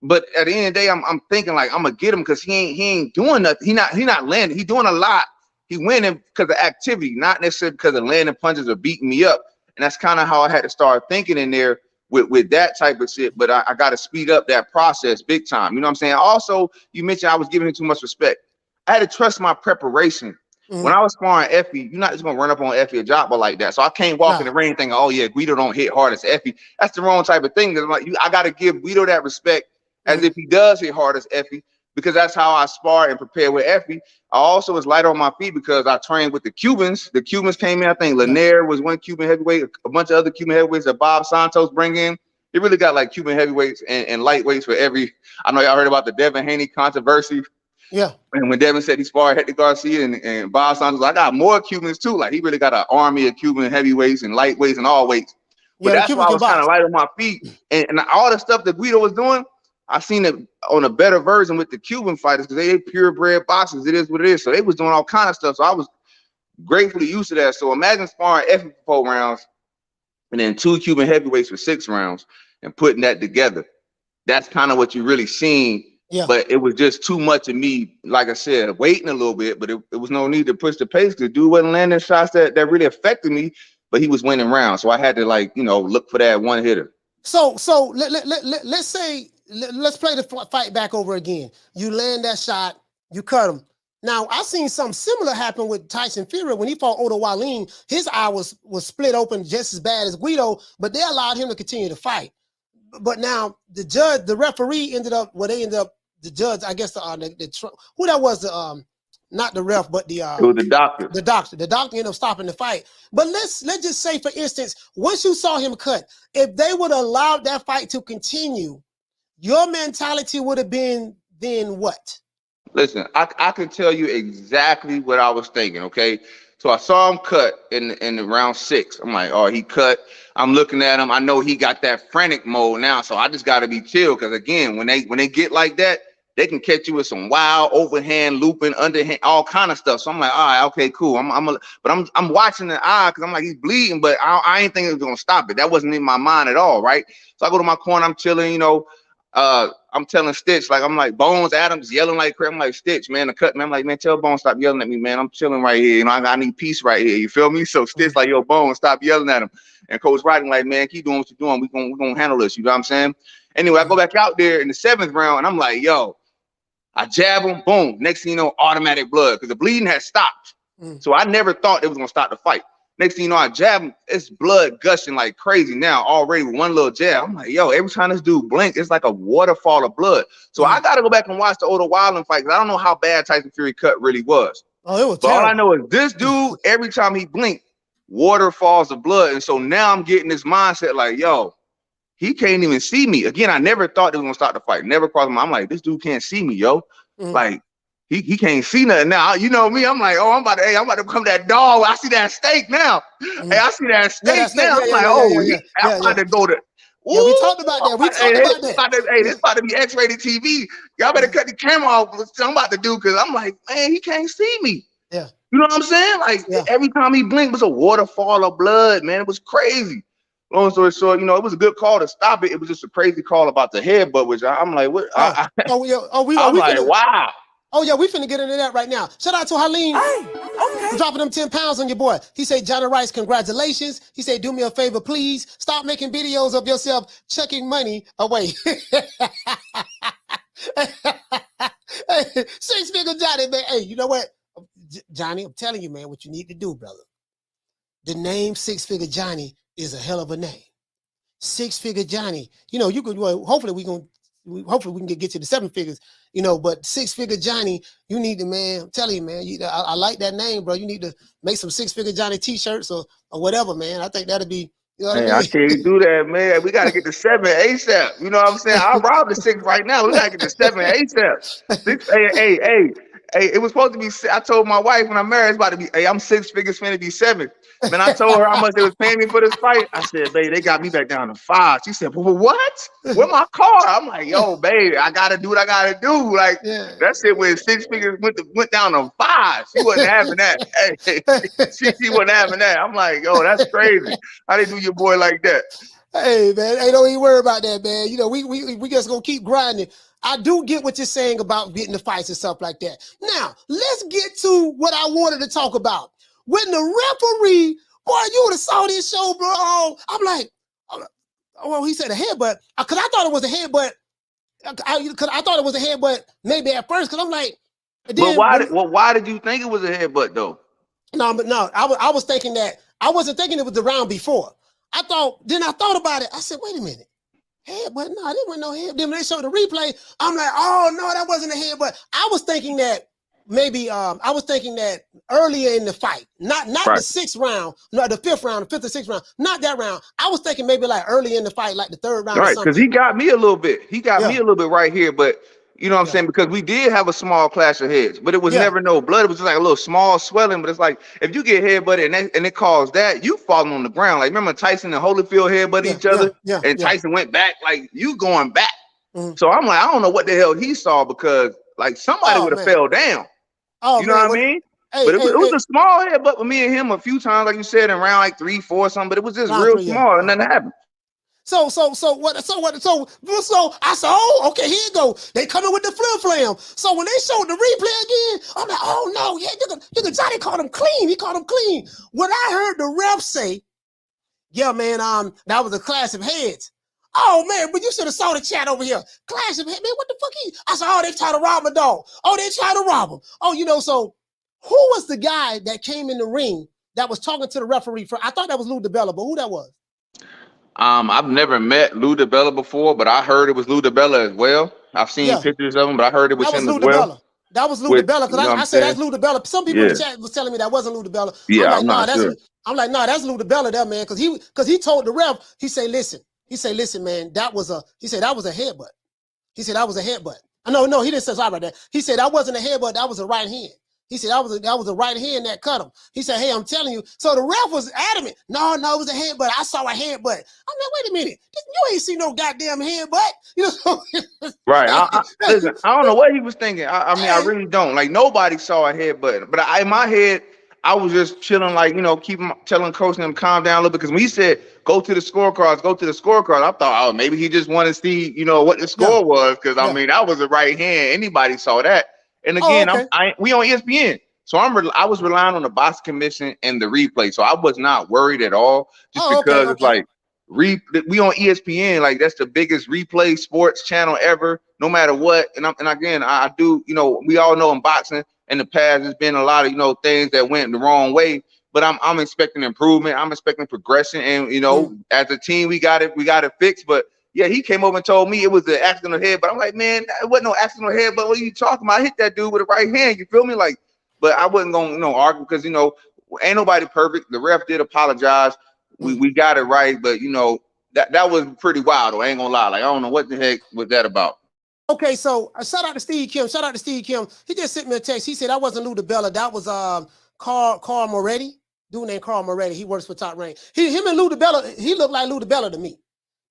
but at the end of the day, I'm thinking like I'm gonna get him because he ain't doing nothing. He not landing. He doing a lot. He winning because of activity, not necessarily because of landing punches or beating me up. And that's kind of how I had to start thinking in there with that type of shit. But I got to speed up that process big time. You know what I'm saying? Also, you mentioned I was giving him too much respect. I had to trust my preparation. When I was sparring Effie, you're not just gonna run up on Effie a jobber like that. So I can't walk in the ring thinking, oh yeah, Guido don't hit hard as Effie. That's the wrong type of thing. Like, I got to give Guido that respect as if he does hit hard as Effie, because that's how I spar and prepare with Effie. I also was light on my feet because I trained with the Cubans. The Cubans came in. I think Lanier was one Cuban heavyweight, a bunch of other Cuban heavyweights that Bob Santos bring in. He really got like Cuban heavyweights and lightweights for every. I know y'all heard about the Devin Haney controversy. Yeah. And when Devin said he sparred Hector Garcia and Bob Santos, I got more Cubans too. Like, he really got an army of Cuban heavyweights and lightweights and all weights. But that's why I was kind of light on my feet. And all the stuff that Guido was doing, I seen it on a better version with the Cuban fighters because they purebred boxers. It is what it is. So they was doing all kind of stuff. So I was gratefully used to that. So imagine sparring Effie for 4 rounds and then 2 Cuban heavyweights for 6 rounds and putting that together. That's kind of what you really seen. Yeah. But it was just too much of me, like I said, waiting a little bit, but it was no need to push the pace because dude wasn't landing shots that really affected me, but he was winning rounds. So I had to, like, you know, look for that one hitter. So let's say, let's play the fight back over again. You land that shot, you cut him. Now, I seen something similar happen with Tyson Fury when he fought Otto Wallin. His eye was split open just as bad as Guido, but they allowed him to continue to fight. But now the referee ended up, the judge, I guess who that was, not the ref, but it was the doctor. The doctor ended up stopping the fight. But let's just say, for instance, once you saw him cut, if they would have allowed that fight to continue, your mentality would have been then what? Listen, I can tell you exactly what I was thinking, okay? So I saw him cut in round 6. I'm like, oh, he cut. I'm looking at him. I know he got that frantic mode now, so I just got to be chill because, again, when they get like that, they can catch you with some wild overhand, looping, underhand, all kind of stuff. So I'm like, all right, okay, cool. I'm watching the eye because I'm like, he's bleeding, but I ain't thinking it was gonna stop it. That wasn't in my mind at all, right? So I go to my corner, I'm chilling, you know. I'm telling Stitch, like, I'm like, Bones Adams yelling like crap. I'm like, Stitch, man, the cut, man. I'm like, man, tell Bones stop yelling at me, man. I'm chilling right here. You know, I need peace right here. You feel me? So Stitch like, yo, Bones, stop yelling at him. And Coach Rodney like, man, keep doing what you're doing. We're gonna handle this. You know what I'm saying? Anyway, I go back out there in the 7th round, and I'm like, yo, I jab him, boom. Next thing you know, automatic blood because the bleeding had stopped. So I never thought it was gonna stop the fight. Next thing you know, I jab him, it's blood gushing like crazy now already with one little jab. I'm like, yo, every time this dude blink, it's like a waterfall of blood. So I got to go back and watch the Otto Wallin fight because I don't know how bad Tyson Fury cut really was. Oh, it was terrible. All I know is this dude, every time he blinked, waterfalls of blood. And so now I'm getting this mindset like, yo, he can't even see me. Again, I never thought it was gonna stop the fight. Never crossed my mind. I'm like, this dude can't see me, yo. Like, he can't see nothing now. You know me, I'm like, oh, I'm about to become that dog. I see that steak now. Hey, I see that steak now. I'm like, I'm about to go to. Yeah, we talked about that. We talked about that. This about to be X-rated TV. Y'all better cut the camera off. What I'm about to do, because I'm like, man, he can't see me. Yeah. You know what I'm saying? Like every time he blinked was a waterfall of blood, man. It was crazy. Long story short, you know, it was a good call to stop it. It was just a crazy call about the headbutt, which I'm like, what? I'm like, wow. Oh yeah, we finna get into that right now. Shout out to Halim. For dropping them 10 pounds on your boy. He said, Johnny Rice, congratulations. He said, do me a favor, please. Stop making videos of yourself chucking money away. 6-figure Johnny, man. Hey, you know what? Johnny, I'm telling you, man, what you need to do, brother. The name 6-figure Johnny is a hell of a name. 6-figure Johnny. You know, you could, well, hopefully we can get to the 7 figures, you know, but 6-figure Johnny, you need to, man, I'm telling you, man, I like that name, bro. You need to make some 6-figure Johnny t-shirts or whatever, man. I think that'd be, you know what I mean? I can't do that, man. We got to get the 7 ASAP. You know what I'm saying? I'll rob the 6 right now. We got to get the 7 ASAP. 6, hey, it was supposed to be, I told my wife when I married, it's about to be, hey, I'm 6 figures, finna be 7. Man, I told her how much they was paying me for this fight. I said, babe, they got me back down to 5. She said, well, what? Where my car? I'm like, yo, babe, I gotta do what I gotta do. Like, that shit when 6 figures went down to 5. She wasn't having that. Hey, she wasn't having that. I'm like, yo, that's crazy. How they do your boy like that? Hey, man, hey, don't even worry about that, man. You know, we just gonna keep grinding. I do get what you're saying about getting the fights and stuff like that. Now, let's get to what I wanted to talk about. When the referee, boy, you would have saw this show, bro. I'm like, well, he said a headbutt, because I thought it was a headbutt. Because I thought it was a headbutt maybe at first, because I'm like, but why did you think it was a headbutt though? No, I was thinking that, I wasn't thinking it was the round before. I thought about it. I said, wait a minute. Headbutt? No, there wasn't no headbutt. Then when they showed the replay, I'm like, oh no, that wasn't a headbutt. I was thinking that maybe earlier in the fight, not right. The 6th round, no, the 5th round, the 5th or 6th round, not that round. I was thinking maybe like early in the fight, like the 3rd round. Right, because he got me a little bit. He got me a little bit right here, but you know what I'm saying? Because we did have a small clash of heads, but it was never no blood. It was just like a little small swelling. But it's like if you get headbutted and it caused that, you falling on the ground. Like remember Tyson and Holyfield headbutted each other, and Tyson went back. Like you going back. So I'm like, I don't know what the hell he saw, because like somebody would have fell down. Oh, you know what I mean? But it was a small headbutt with me and him a few times, like you said, in round like 3, 4, something. But it was just real small, and nothing happened. So I said, oh, okay, here you go. They coming with the flim-flam. So when they showed the replay again, I'm like, oh no, Johnny caught him clean. He caught him clean. When I heard the ref say, yeah, man, that was a clash of heads. Oh man, but you should have saw the chat over here. Clash of heads, man, what the fuck I said, oh, they tried to rob my dog. Oh, they tried to rob him. Oh, you know, so who was the guy that came in the ring that was talking to the referee? I thought that was Lou DiBella, but who that was? I've never met Lou DiBella before, but I heard it was Lou DiBella as well. I've seen pictures of him, but I heard it was him as well. That was Lou DiBella, because I said that's Lou DiBella. Some people in the chat was telling me that wasn't Lou DiBella. Yeah, I'm like, no, that's Lou DiBella there, man, because he told the ref, he said, listen, man, that was a headbutt. He said that was a headbutt. No, he didn't say sorry about that. He said that wasn't a headbutt, that was a right hand. He said that was a right hand that cut him. He said, hey, I'm telling you. So the ref was adamant. No, it was a headbutt. I saw a headbutt. I'm like, wait a minute. You ain't seen no goddamn headbutt. You know? Right. Listen, I don't know what he was thinking. I mean, I really don't. Like, nobody saw a headbutt. But in my head, I was just chilling, like, you know, telling coach them calm down a little bit. Because when he said, go to the scorecards, I thought, oh, maybe he just wanted to see, you know, what the score was. Because, I mean, that was a right hand. Anybody saw that. And again, we on ESPN. So I was relying on the box commission and the replay. So I was not worried at all. Just because it's like, we on ESPN, like that's the biggest replay sports channel ever, no matter what. And again, I do, you know, we all know in boxing in the past, there's been a lot of, you know, things that went the wrong way, but I'm expecting improvement. I'm expecting progression. And, you know, as a team, we got it fixed. But yeah, he came over and told me it was an accidental head, but I'm like, man, it wasn't no accidental head. But what are you talking about? I hit that dude with a right hand. You feel me? Like, but I wasn't going to argue, because, you know, ain't nobody perfect. The ref did apologize. We got it right. But, you know, that was pretty wild, though. I ain't going to lie. Like, I don't know what the heck was that about. Okay, so shout out to Steve Kim. Shout out to Steve Kim. He just sent me a text. He said that wasn't Lou DiBella. That was Carl Moretti. Dude named Carl Moretti. He works for Top Rank. Him and Lou DiBella. He looked like Lou DiBella to me.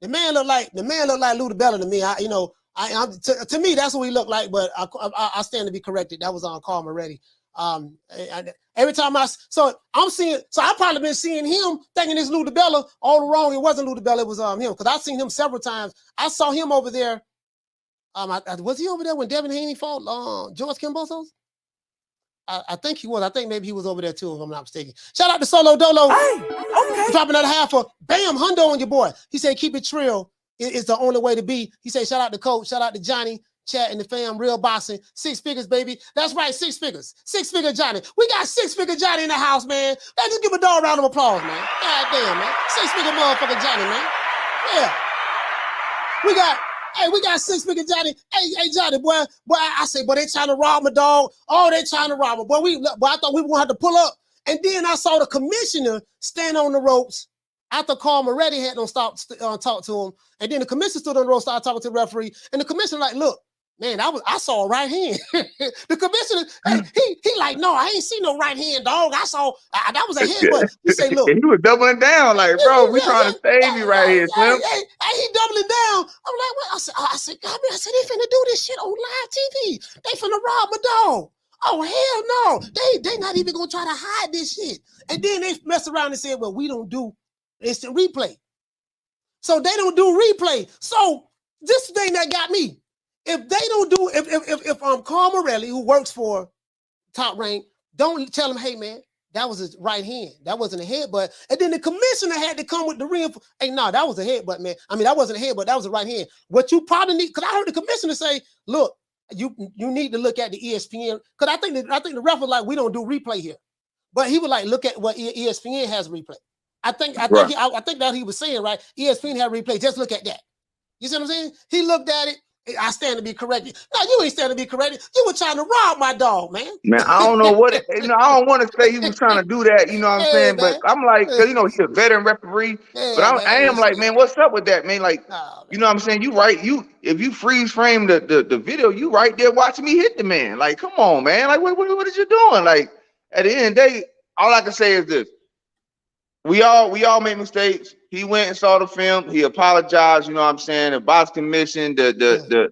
The man looked like Lou DiBella to me. To me that's what he looked like. But I stand to be corrected. That was on Carl Moretti. Every time I probably been seeing him thinking it's Lou DiBella all wrong. It wasn't Lou DiBella. It was him because I've seen him several times. I saw him over there. Was he over there when Devin Haney fought George Kimbosos? I think he was. I think maybe he was over there too, if I'm not mistaken. Shout out to Solo Dolo. Hey, okay. Dropping that half for bam, hundo on your boy. He said, keep it trill. It's the only way to be. He said, shout out to Coach. Shout out to Jonnie, Chat, and the fam. Real boxing. 6 figures, baby. That's right, 6 figures. 6-figure Jonnie. We got 6-figure Jonnie in the house, man. Let's just give a dog a round of applause, man. God damn, man. 6-figure motherfucker Jonnie, man. Yeah. We got 6-figure Jonnie. Hey, Jonnie, boy, I say, boy, they trying to rob my dog. Oh, they trying to rob me. Boy, I thought we were going to have to pull up. And then I saw the commissioner stand on the ropes after Carl Moretti had them stop talk to him. And then the commissioner stood on the ropes, started talking to the referee. And the commissioner like, look, man, I saw a right hand. The commissioner, he like, no, I ain't see no right hand, dog. I saw, that was a headbutt. He say, look. He was doubling down like, bro, we trying to save you right here, Slim. He doubling down. I'm like, what? I said, they finna do this shit on live TV. They finna rob my dog. Oh, hell no. They not even gonna try to hide this shit. And then they mess around and said, well, we don't do instant replay. So they don't do replay. So this thing that got me. If they don't do, if Carl Morelli, who works for Top Rank, don't tell him, hey man, that was his right hand. That wasn't a headbutt. And then the commissioner had to come with the ring. Hey, no, that was a headbutt, man. I mean, that wasn't a headbutt. That was a right hand. What you probably need, because I heard the commissioner say, look, you need to look at the ESPN, because I think the ref was like, we don't do replay here. But he was like, look at what ESPN has replay. I think that he was saying, right? ESPN had replay. Just look at that. You see what I'm saying? He looked at it. I stand to be corrected. No, you ain't stand to be corrected. You were trying to rob my dog, man. Man, I don't know what I don't want to say he was trying to do that, you know what I'm saying? Man. But I'm like, cause he's a veteran referee. But I am like, man, what's up with that, man? Like, you know what I'm saying? You right, if you freeze frame the video, you right there watching me hit the man. Like, come on, man. Like, what is you doing? Like, at the end of the day, all I can say is this. We all make mistakes. He went and saw the film. He apologized. You know what I'm saying? The box commission, the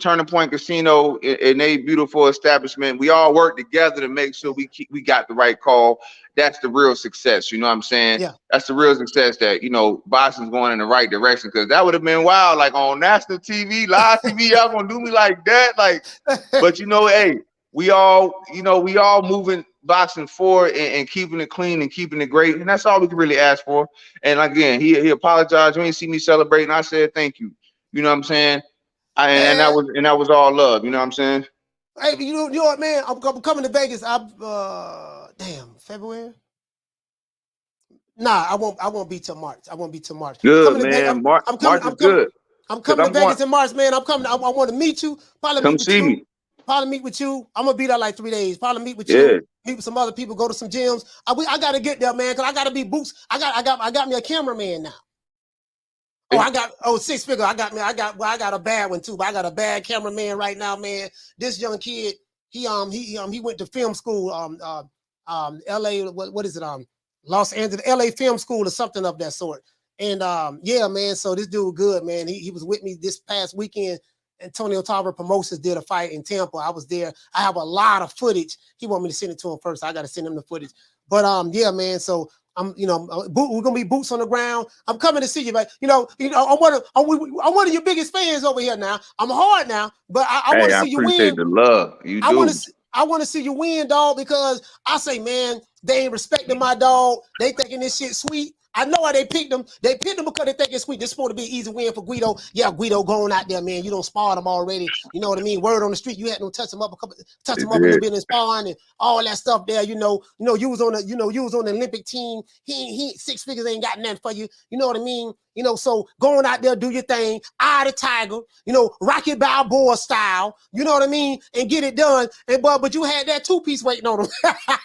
Turning Point Casino in a beautiful establishment. We all work together to make sure we got the right call. That's the real success. You know what I'm saying? Yeah. That's the real success that, boxing's going in the right direction. Because that would have been wild. Like on national TV, live TV, y'all gonna do me like that? Like, but hey, we all moving boxing forward and keeping it clean and keeping it great, and that's all we can really ask for. And again, he apologized. You ain't see me celebrating. I said thank you. You know what I'm saying? And that was all love. You know what I'm saying? Hey, you know what, man? I'm coming to Vegas. February. Nah, I won't be till March. I won't be till March. Good, man. March is good. I'm coming to Vegas in March, man. I'm coming. I want to meet you. Come see me. Probably meet with you. I'm gonna be there like 3 days. Probably meet with you. Meet with some other people. Go to some gyms. I gotta get there, man. Cause I gotta be boots. I got me a cameraman now. Oh, 6 figure. I got a bad one too. But I got a bad cameraman right now, man. This young kid. He went to film school. LA. What is it? Los Angeles, LA Film School or something of that sort. And yeah, man. So this dude good, man. He was with me this past weekend. Antonio Tarver Promotions did a fight in Tampa. I was there. I have a lot of footage. He want me to send it to him first. I got to send him the footage. But yeah, man. So we're gonna be boots on the ground. I'm coming to see you, but I'm one of your biggest fans over here now. I'm hard now, but I want to see you win. I appreciate the love you do. I want to see you win, dog, because I say, man, they ain't respecting my dog. They thinking this shit sweet. I know why they picked him. They picked him because they think it's sweet. This is supposed to be an easy win for Guido. Yeah, Guido going out there, man. You don't spar him already. You know what I mean? Word on the street, you had to touch him up a little bit in sparring and all that stuff there. You was on the Olympic team. He 6 figures ain't got nothing for you. You know what I mean? So going out there, do your thing, eye the tiger, Rocky Balboa style, you know what I mean, and get it done. And but you had that 2-piece waiting on him.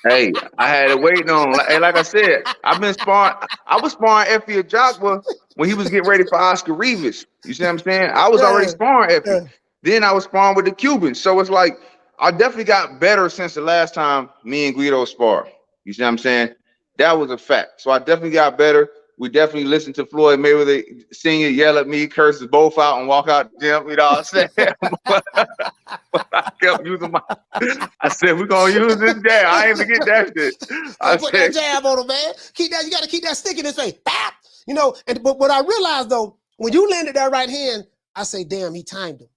Hey, I had it waiting on him. Like I said, I've been sparring. I was sparring Effie Ajagba when he was getting ready for Oscar Rivas. You see what I'm saying? I was already Yeah. sparring Effie. Yeah. Then I was sparring with the Cubans. So it's like I definitely got better since the last time me and Guido sparred. You see what I'm saying? That was a fact. So I definitely got better. We definitely listened to Floyd Mayweather Senior yell at me, curse us both out, and walk out the gym. You know what I'm saying? But I kept using my. I said, we're gonna use this jab. I ain't forget that shit. I Put said, that jab on him, man. Keep that. You got to keep that stick in his face. Bap. You know. And but what I realized though, when you landed that right hand, I say, damn, he timed him.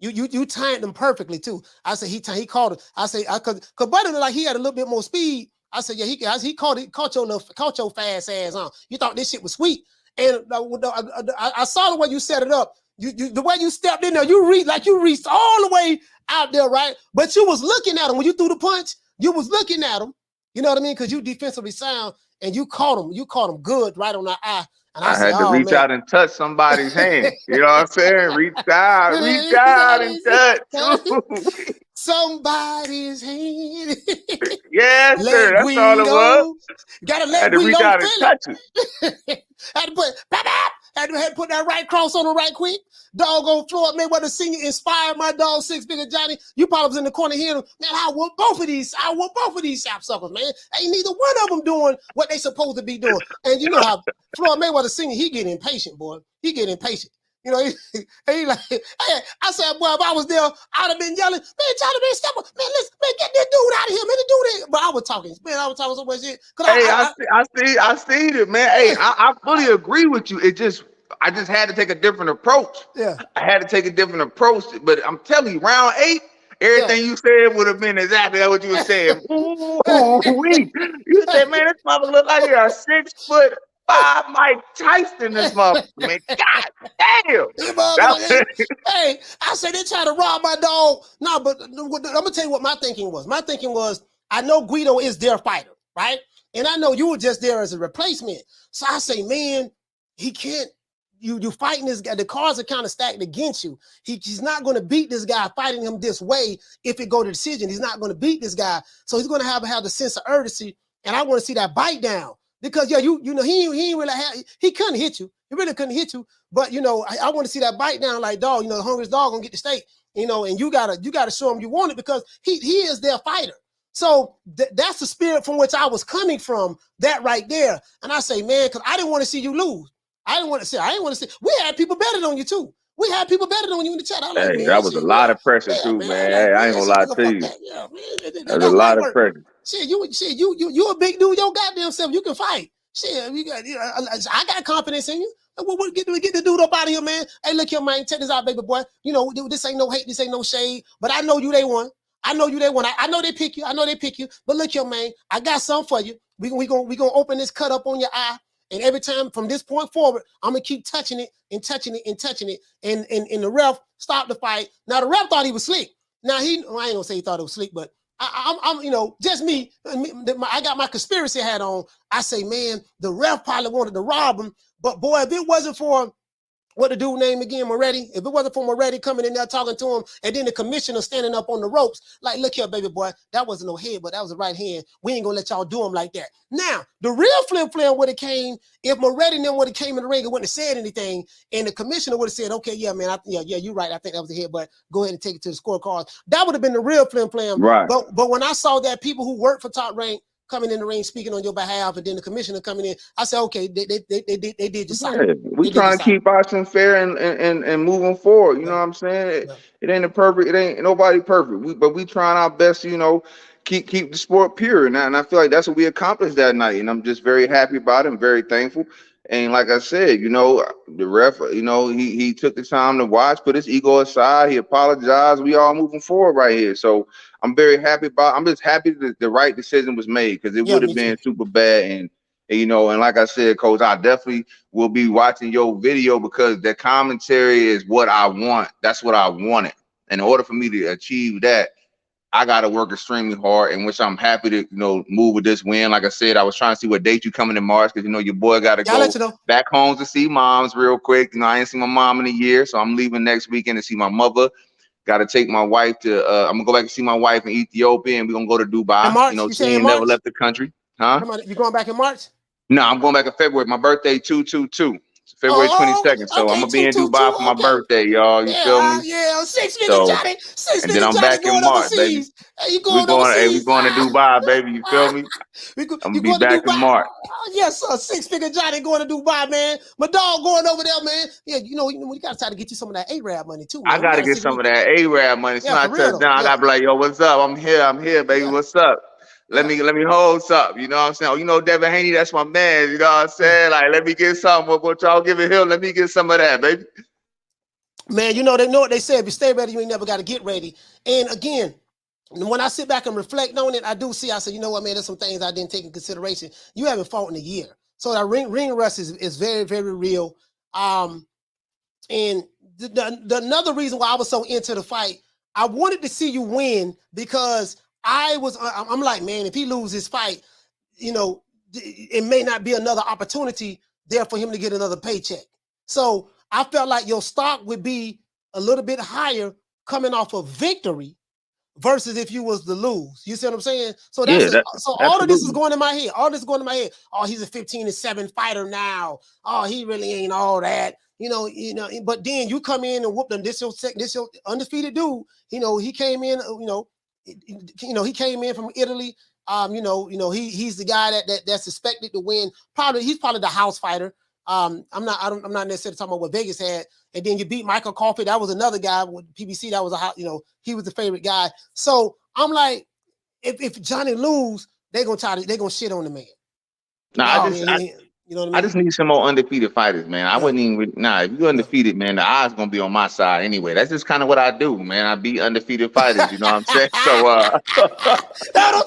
You timed him perfectly too. I said he called it. I say cause Buddy looked like he had a little bit more speed. I said yeah, he caught your fast ass on. You thought this shit was sweet, and I saw the way you set it up. The way you stepped in there, you reached all the way out there, right? But you was looking at him when you threw the punch. You was looking at him. You know what I mean? Because you defensively sound, and you caught him. You caught him good right on the eye. And I said, had to reach out and touch somebody's hand. You know what I'm saying? Reach out and touch. Somebody's hand. Yes, sir. That's all it was. Gotta let Had to reach out and touch it. Had to put that right cross on the right quick. Doggone Floyd Mayweather Senior inspired my dog 6-figure Johnny. You probably was in the corner here. Man, I want both of these sapsuckers, man. Ain't neither one of them doing what they supposed to be doing. And you know how Floyd Mayweather Senior, he get impatient, boy. He get impatient. You know, he like, hey, I said, boy, if I was there, I'd have been yelling, man, Johnny, man, step up, man, listen, man, get this dude out of here, man, the dude. But I was talking so much shit. Hey, I see it, man. Hey, I fully agree with you. I just had to take a different approach. Yeah. I had to take a different approach, but I'm telling you, round 8, everything you said would have been exactly what you were saying. You said, man, this mother look like you're a 6'5" Mike Tyson. This mother, man. God damn. Hey, I said they try to rob my dog. No, but I'm gonna tell you what my thinking was. My thinking was, I know Guido is their fighter, right? And I know you were just there as a replacement. So I say, man, he can't. You fighting this guy. The cards are kind of stacked against you. He's not going to beat this guy fighting him this way. If it go to decision, he's not going to beat this guy. So he's going to have the sense of urgency. And I want to see that bite down because you know he really he couldn't hit you. He really couldn't hit you. But you know I want to see that bite down like dog. You know the hungriest dog gonna get the steak. You know, and you gotta show him you want it because he is their fighter. So that's the spirit from which I was coming from. That right there. And I say, man, because I didn't want to see you lose. I didn't want to say. We had people better than you too. We had people better than you in the chat. I'm like, hey, man, that was a lot of pressure too, man. Hey, I ain't gonna lie to you. There's a lot of pressure. Shit, you a big dude. Your goddamn self. You can fight. Shit, I got confidence in you. Get the dude up out of here, man. Hey, look here, man. Check this out, baby boy. You know this ain't no hate. This ain't no shade. But I know you. They won. I know you. They won. I know they pick you. I know they pick you. But look here, man. I got something for you. We gonna open this cut up on your eye. And every time from this point forward, I'm gonna keep touching it and touching it and touching it. And the ref stopped the fight. Now the ref thought he was slick. Now I ain't gonna say he thought it was slick, but I'm you know, just me. I got my conspiracy hat on. I say, man, the ref probably wanted to rob him. But boy, if it wasn't for what the dude name again, Moretti, if it wasn't for Moretti coming in there talking to him, and then the commissioner standing up on the ropes, like, look here, baby boy, that wasn't no head, but that was the right hand. We ain't gonna let y'all do him like that. Now, the real flim would have came if Moretti and them would have came in the ring and wouldn't have said anything, and the commissioner would have said, okay, yeah, man, yeah, you're right. I think that was the head, but go ahead and take it to the scorecards. That would have been the real flim. Right. But when I saw that people who work for Top Rank coming in the ring, speaking on your behalf, and then the commissioner coming in, I said, okay, they did just yeah, we trying to keep action fair and moving forward. You know what I'm saying? It ain't it ain't nobody perfect. But we trying our best to, you know, keep the sport pure. And I feel like that's what we accomplished that night. And I'm just very happy about it. I'm very thankful. And like I said, you know, the ref, you know, he took the time to watch, put his ego aside. He apologized. We all moving forward right here. So I'm very happy I'm just happy that the right decision was made, because it would have been super bad. And, you know, and like I said, Coach, I definitely will be watching your video, because the commentary is what I want. That's what I wanted. In order for me to achieve that, I got to work extremely hard, in which I'm happy to, you know, move with this win. Like I said, I was trying to see what date you coming in March, because, you know, your boy got to go back home to see moms real quick. You know, I ain't seen my mom in a year, so I'm leaving next weekend to see my mother. Got to take my wife to, I'm going to go back and see my wife in Ethiopia, and we're going to go to Dubai. In March? You know, she ain't never left the country. Huh? You going back in March? No, I'm going back in February. My birthday, 2/22. February 22nd. So I'm Okay, gonna be in Dubai for my birthday, y'all. You feel me? Yeah, six-figure So, Johnny, and then I'm Johnny back in going March, baby. overseas. Hey, you going We overseas? going to Dubai, baby. You feel me? I'm You gonna be going to back in Dubai? March. Oh, yes, sir. Six-figure Johnny going to Dubai, man. My dog going over there, man. Yeah, you know, we gotta try to get you some of that Arab money too, man. I gotta get some of that Arab money. As soon as I For real touch though. down, I gotta be like, yo, what's up? I'm here, baby. Yeah. What's up? Let me hold something. You know what I'm saying? Oh, you know Devin Haney, that's my man. You know what I'm saying? Like, let me get something. What y'all giving him? Let me get some of that, baby. Man, you know what they say. If you stay ready, you ain't never got to get ready. And again, when I sit back and reflect on it, I do see. I say, you know what, man? There's some things I didn't take in consideration. You haven't fought in a year, so that ring rust is very, very real. And another reason why I was so into the fight, I wanted to see you win because I'm like, man, if he loses his fight, you know, it may not be another opportunity there for him to get another paycheck. So I felt like your stock would be a little bit higher coming off of victory versus if you was to lose. You see what I'm saying? So so all of this is going in my head. All this is going in my head. Oh, he's a 15-7 fighter now. Oh, he really ain't all that. You know, but then you come in and whoop them. This your undefeated dude. You know, he came in, he came in from Italy. He's the guy that's expected to win. He's probably the house fighter. I'm not necessarily talking about what Vegas had. And then you beat Michael Coffey. That was another guy with PBC. That was he was the favorite guy. So I'm like, if Johnny lose, they're gonna shit on the man. You know what I mean? I just need some more undefeated fighters, man. I wouldn't even if you're undefeated, man, the odds gonna be on my side anyway. That's just kind of what I do, man. I beat undefeated fighters, you know what I'm saying? So I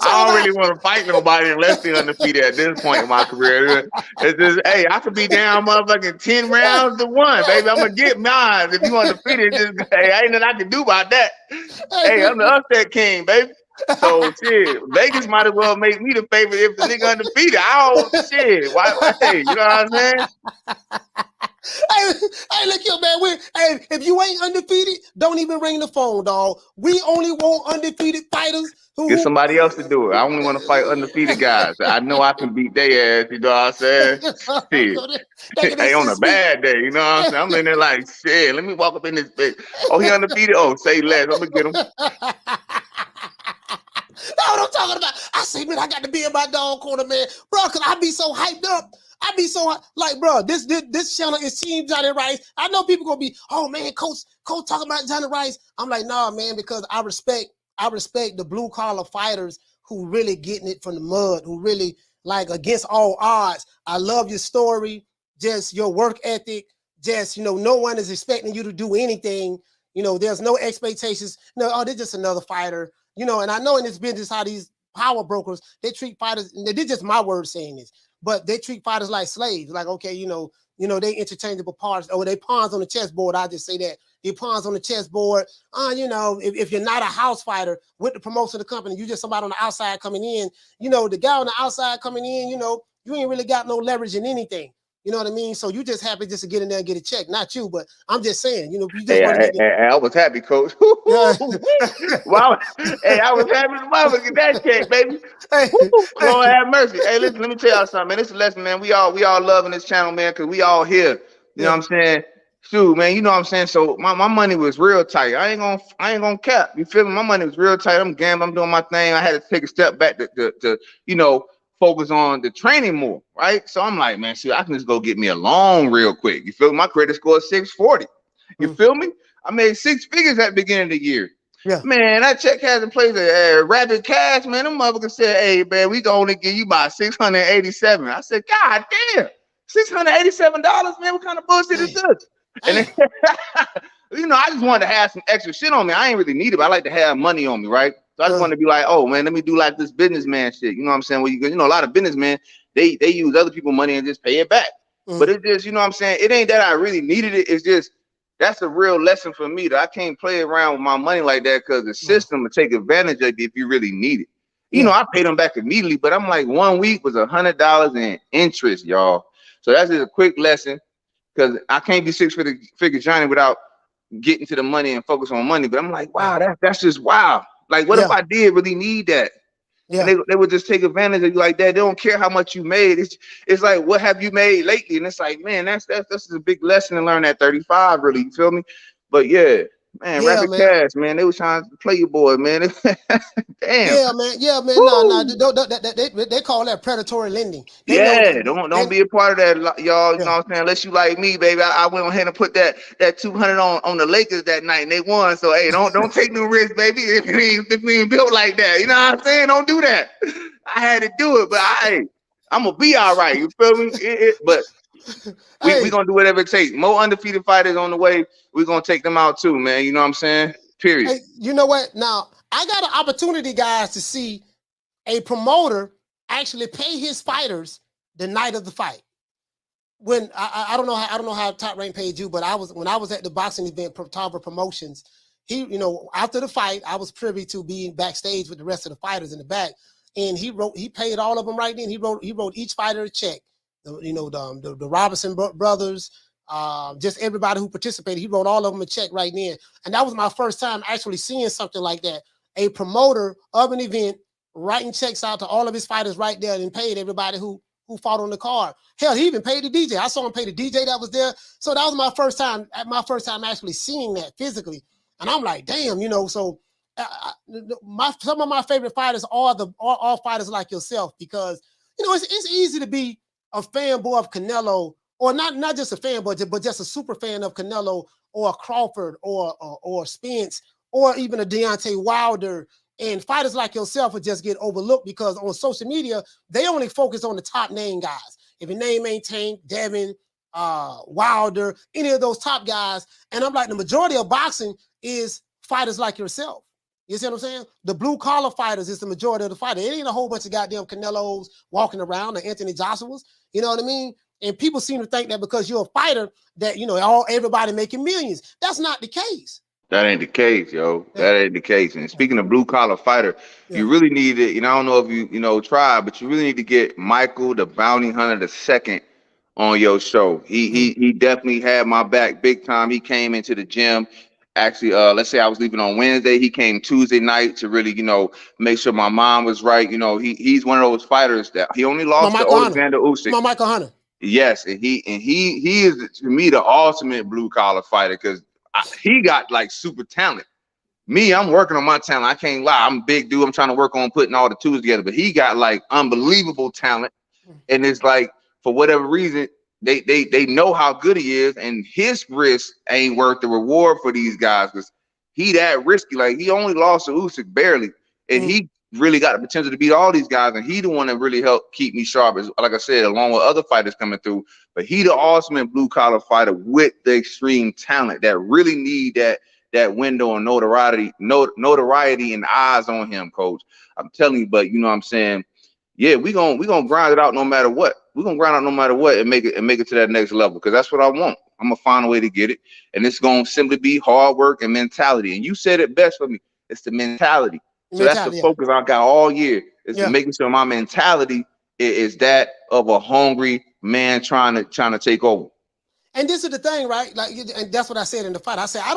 don't really want to fight nobody unless they're undefeated at this point in my career. It's just, hey, I could be down motherfucking 10 rounds to 1, baby. I'm gonna get mine. If you undefeated, just ain't nothing I can do about that. Hey, I'm the upset king, baby. So shit, Vegas might as well make me the favorite if the nigga undefeated. Hey, you know what I'm saying? Hey, look here, man. If you ain't undefeated, don't even ring the phone, dog. We only want undefeated fighters. Get somebody else to do it. I only want to fight undefeated guys. I know I can beat their ass, you know what I'm saying? Shit. Hey, on a bad day, you know what I'm saying? I'm in there like, shit, let me walk up in this bitch. Oh, he undefeated? Oh, say less. I'm gonna get him. That's what I'm talking about. I say, man, I got to be in my dog corner, man, bro, because I be so hyped up. I be so like, bro, this channel is Team Johnny Rice. I know people gonna be, oh man, coach talking about Johnny Rice. I'm like, nah, man, because I respect the blue collar fighters who really getting it from the mud, who really like against all odds. I love your story, just your work ethic. Just no one is expecting you to do anything. There's no expectations. No, oh, they're just another fighter. And I know in this business how these power brokers, they treat fighters, and they're just my word saying this, but they treat fighters like slaves. Like, okay, they interchangeable parts, or they pawns on the chessboard. I just say that. They pawns on the chessboard. If you're not a house fighter with the promotion of the company, you just somebody on the outside coming in, the guy on the outside coming in, you ain't really got no leverage in anything. You know what I mean? So you just happy just to get in there and get a check. Not you, but I'm just saying, you just want to get I was happy, coach. Wow. Hey, I was happy to mother get that check, baby. Lord have mercy. Hey, listen, let me tell y'all something, man. This is a lesson, man. We all loving this channel, man, because we all here. You know what I'm saying? Shoot, man, you know what I'm saying? So my money was real tight. I ain't gonna cap. You feel me? My money was real tight. I'm gambling, I'm doing my thing. I had to take a step back to focus on the training more, right? So I'm like, man, see, I can just go get me a loan real quick. You feel me? My credit score is 640. You feel me? I made 6 figures at the beginning of the year. Yeah. Man, that check hasn't played a rapid cash, man. Them motherfuckers said, hey, man, we can only give you about $687. I said, God damn, $687, man, what kind of bullshit is this? And then, I just wanted to have some extra shit on me. I ain't really need it, but I like to have money on me, right? So I just wanted to be like, oh man, let me do like this businessman shit. You know what I'm saying? Well, a lot of businessmen, they use other people's money and just pay it back. But it's just, you know what I'm saying? It ain't that I really needed it. It's just, that's a real lesson for me that I can't play around with my money like that because the system will take advantage of it if you really need it. I paid them back immediately, but I'm like, 1 week was $100 in interest, y'all. So that's just a quick lesson because I can't be six-figure Johnny without getting to the money and focus on money. But I'm like, wow, that's just wow. Like, what if I did really need that? Yeah. And they would just take advantage of you like that. They don't care how much you made. It's like, what have you made lately? And it's like, man, that's a big lesson to learn at 35, really. You feel me? But yeah, man, Yeah, rapid man. cash, man. They was trying to play your boy, man. Damn. Yeah, man. Yeah, man. No, they call that predatory lending. They know Yeah, that. don't be a part of that, y'all. You Yeah. know what I'm saying? Unless you like me, baby. I went ahead and put that 200 on the Lakers that night, and they won. So hey, don't take no risk, baby. If you ain't built like that, you know what I'm saying? Don't do that. I had to do it, but I'm gonna be all right. You feel me? But we gonna do whatever it takes. More undefeated fighters on the way. We're gonna take them out too, man. You know what I'm saying? Period. Hey, you know what? Now I got an opportunity, guys, to see a promoter actually pay his fighters the night of the fight. When I don't know how Top Rank paid you, but when I was at the boxing event, Tava Promotions, after the fight, I was privy to being backstage with the rest of the fighters in the back, and he paid all of them right then. He wrote each fighter a check. The Robinson brothers, just everybody who participated, he wrote all of them a check right then. And that was my first time actually seeing something like that. A promoter of an event writing checks out to all of his fighters right there and paid everybody who fought on the card. Hell, he even paid the DJ. I saw him pay the DJ that was there. So that was my first time actually seeing that physically. And I'm like, damn, so some of my favorite fighters are fighters like yourself, because, it's easy to be a fanboy of Canelo, or not just a fanboy, but just a super fan of Canelo, or a Crawford, or Spence, or even a Deontay Wilder. And fighters like yourself would just get overlooked because on social media, they only focus on the top name guys. If your name ain't Tank, Devin, Wilder, any of those top guys. And I'm like, the majority of boxing is fighters like yourself. You see what I'm saying? The blue collar fighters is the majority of the fighters. It ain't a whole bunch of goddamn Canelos walking around, or Anthony Joshua's. You know what I mean? And people seem to think that because you're a fighter that, everybody making millions. That's not the case. That ain't the case, yo. That ain't the case. And speaking of blue collar fighter, you really need it. I don't know if you try, but you really need to get Michael the Bounty Hunter II on your show. He definitely had my back big time. He came into the gym. Actually, let's say I was leaving on Wednesday. He came Tuesday night to really, make sure my mom was right. He's one of those fighters that he only lost to Alexander Usyk. Michael Hunter. Yes, and he is, to me, the ultimate blue collar fighter, because he got like super talent. Me, I'm working on my talent. I can't lie. I'm a big dude. I'm trying to work on putting all the tools together. But he got like unbelievable talent. And it's like, for whatever reason, they know how good he is, and his risk ain't worth the reward for these guys, because he that risky. Like, he only lost to Usyk barely, and he really got the potential to beat all these guys, and he the one that really helped keep me sharp, as like I said, along with other fighters coming through. But he the ultimate blue collar fighter with the extreme talent that really need that window and notoriety and eyes on him, coach. I'm telling you. But you know what I'm saying? Yeah, we gonna grind it out no matter what. We're gonna grind out no matter what and make it to that next level, because that's what I want. I'm gonna find a way to get it. And it's gonna simply be hard work and mentality. And you said it best for me. It's the mentality. So that's the focus I got all year, is making sure my mentality is that of a hungry man trying to take over. And this is the thing, right? Like, and that's what I said in the fight. I said, I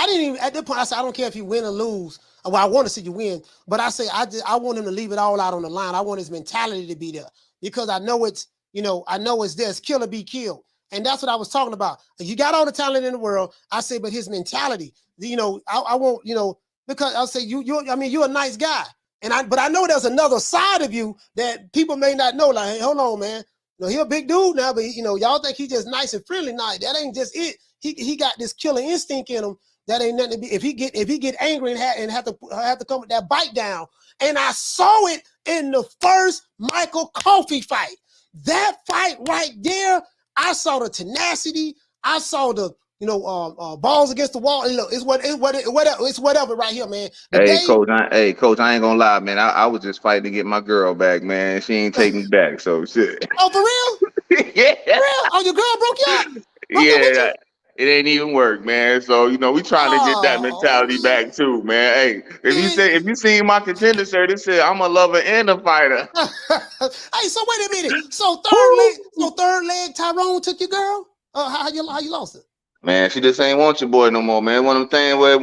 didn't even, at that point, I said, I don't care if you win or lose. Well, I want to see you win, but I say, I want him to leave it all out on the line. I want his mentality to be there, because I know it's there. It's kill or be killed. And that's what I was talking about. You got all the talent in the world. I say, but his mentality, I won't, because I'll say you're a nice guy. But I know there's another side of you that people may not know. Like, hey, hold on, man. He a big dude now, but y'all think he just nice and friendly. Nah, that ain't just it. He got this killer instinct in him that ain't nothing to be. If he get angry and have to come with that bite down. And I saw it in the first Michael Coffey fight. That fight right there, I saw the tenacity. I saw the balls against the wall. And look, it's whatever right here, man. Coach, I ain't gonna lie, man. I was just fighting to get my girl back, man. She ain't take me back, so shit. Oh, for real? Yeah. For real? Oh, your girl broke you up? Yeah, it ain't even work, man. So we trying to get that mentality back too, man. Hey, if you see my contender shirt, it said I'm a lover and a fighter. Hey, so wait a minute. So third leg, Tyrone took your girl? How you lost it? Man, she just ain't want your boy no more, man. One of them things where,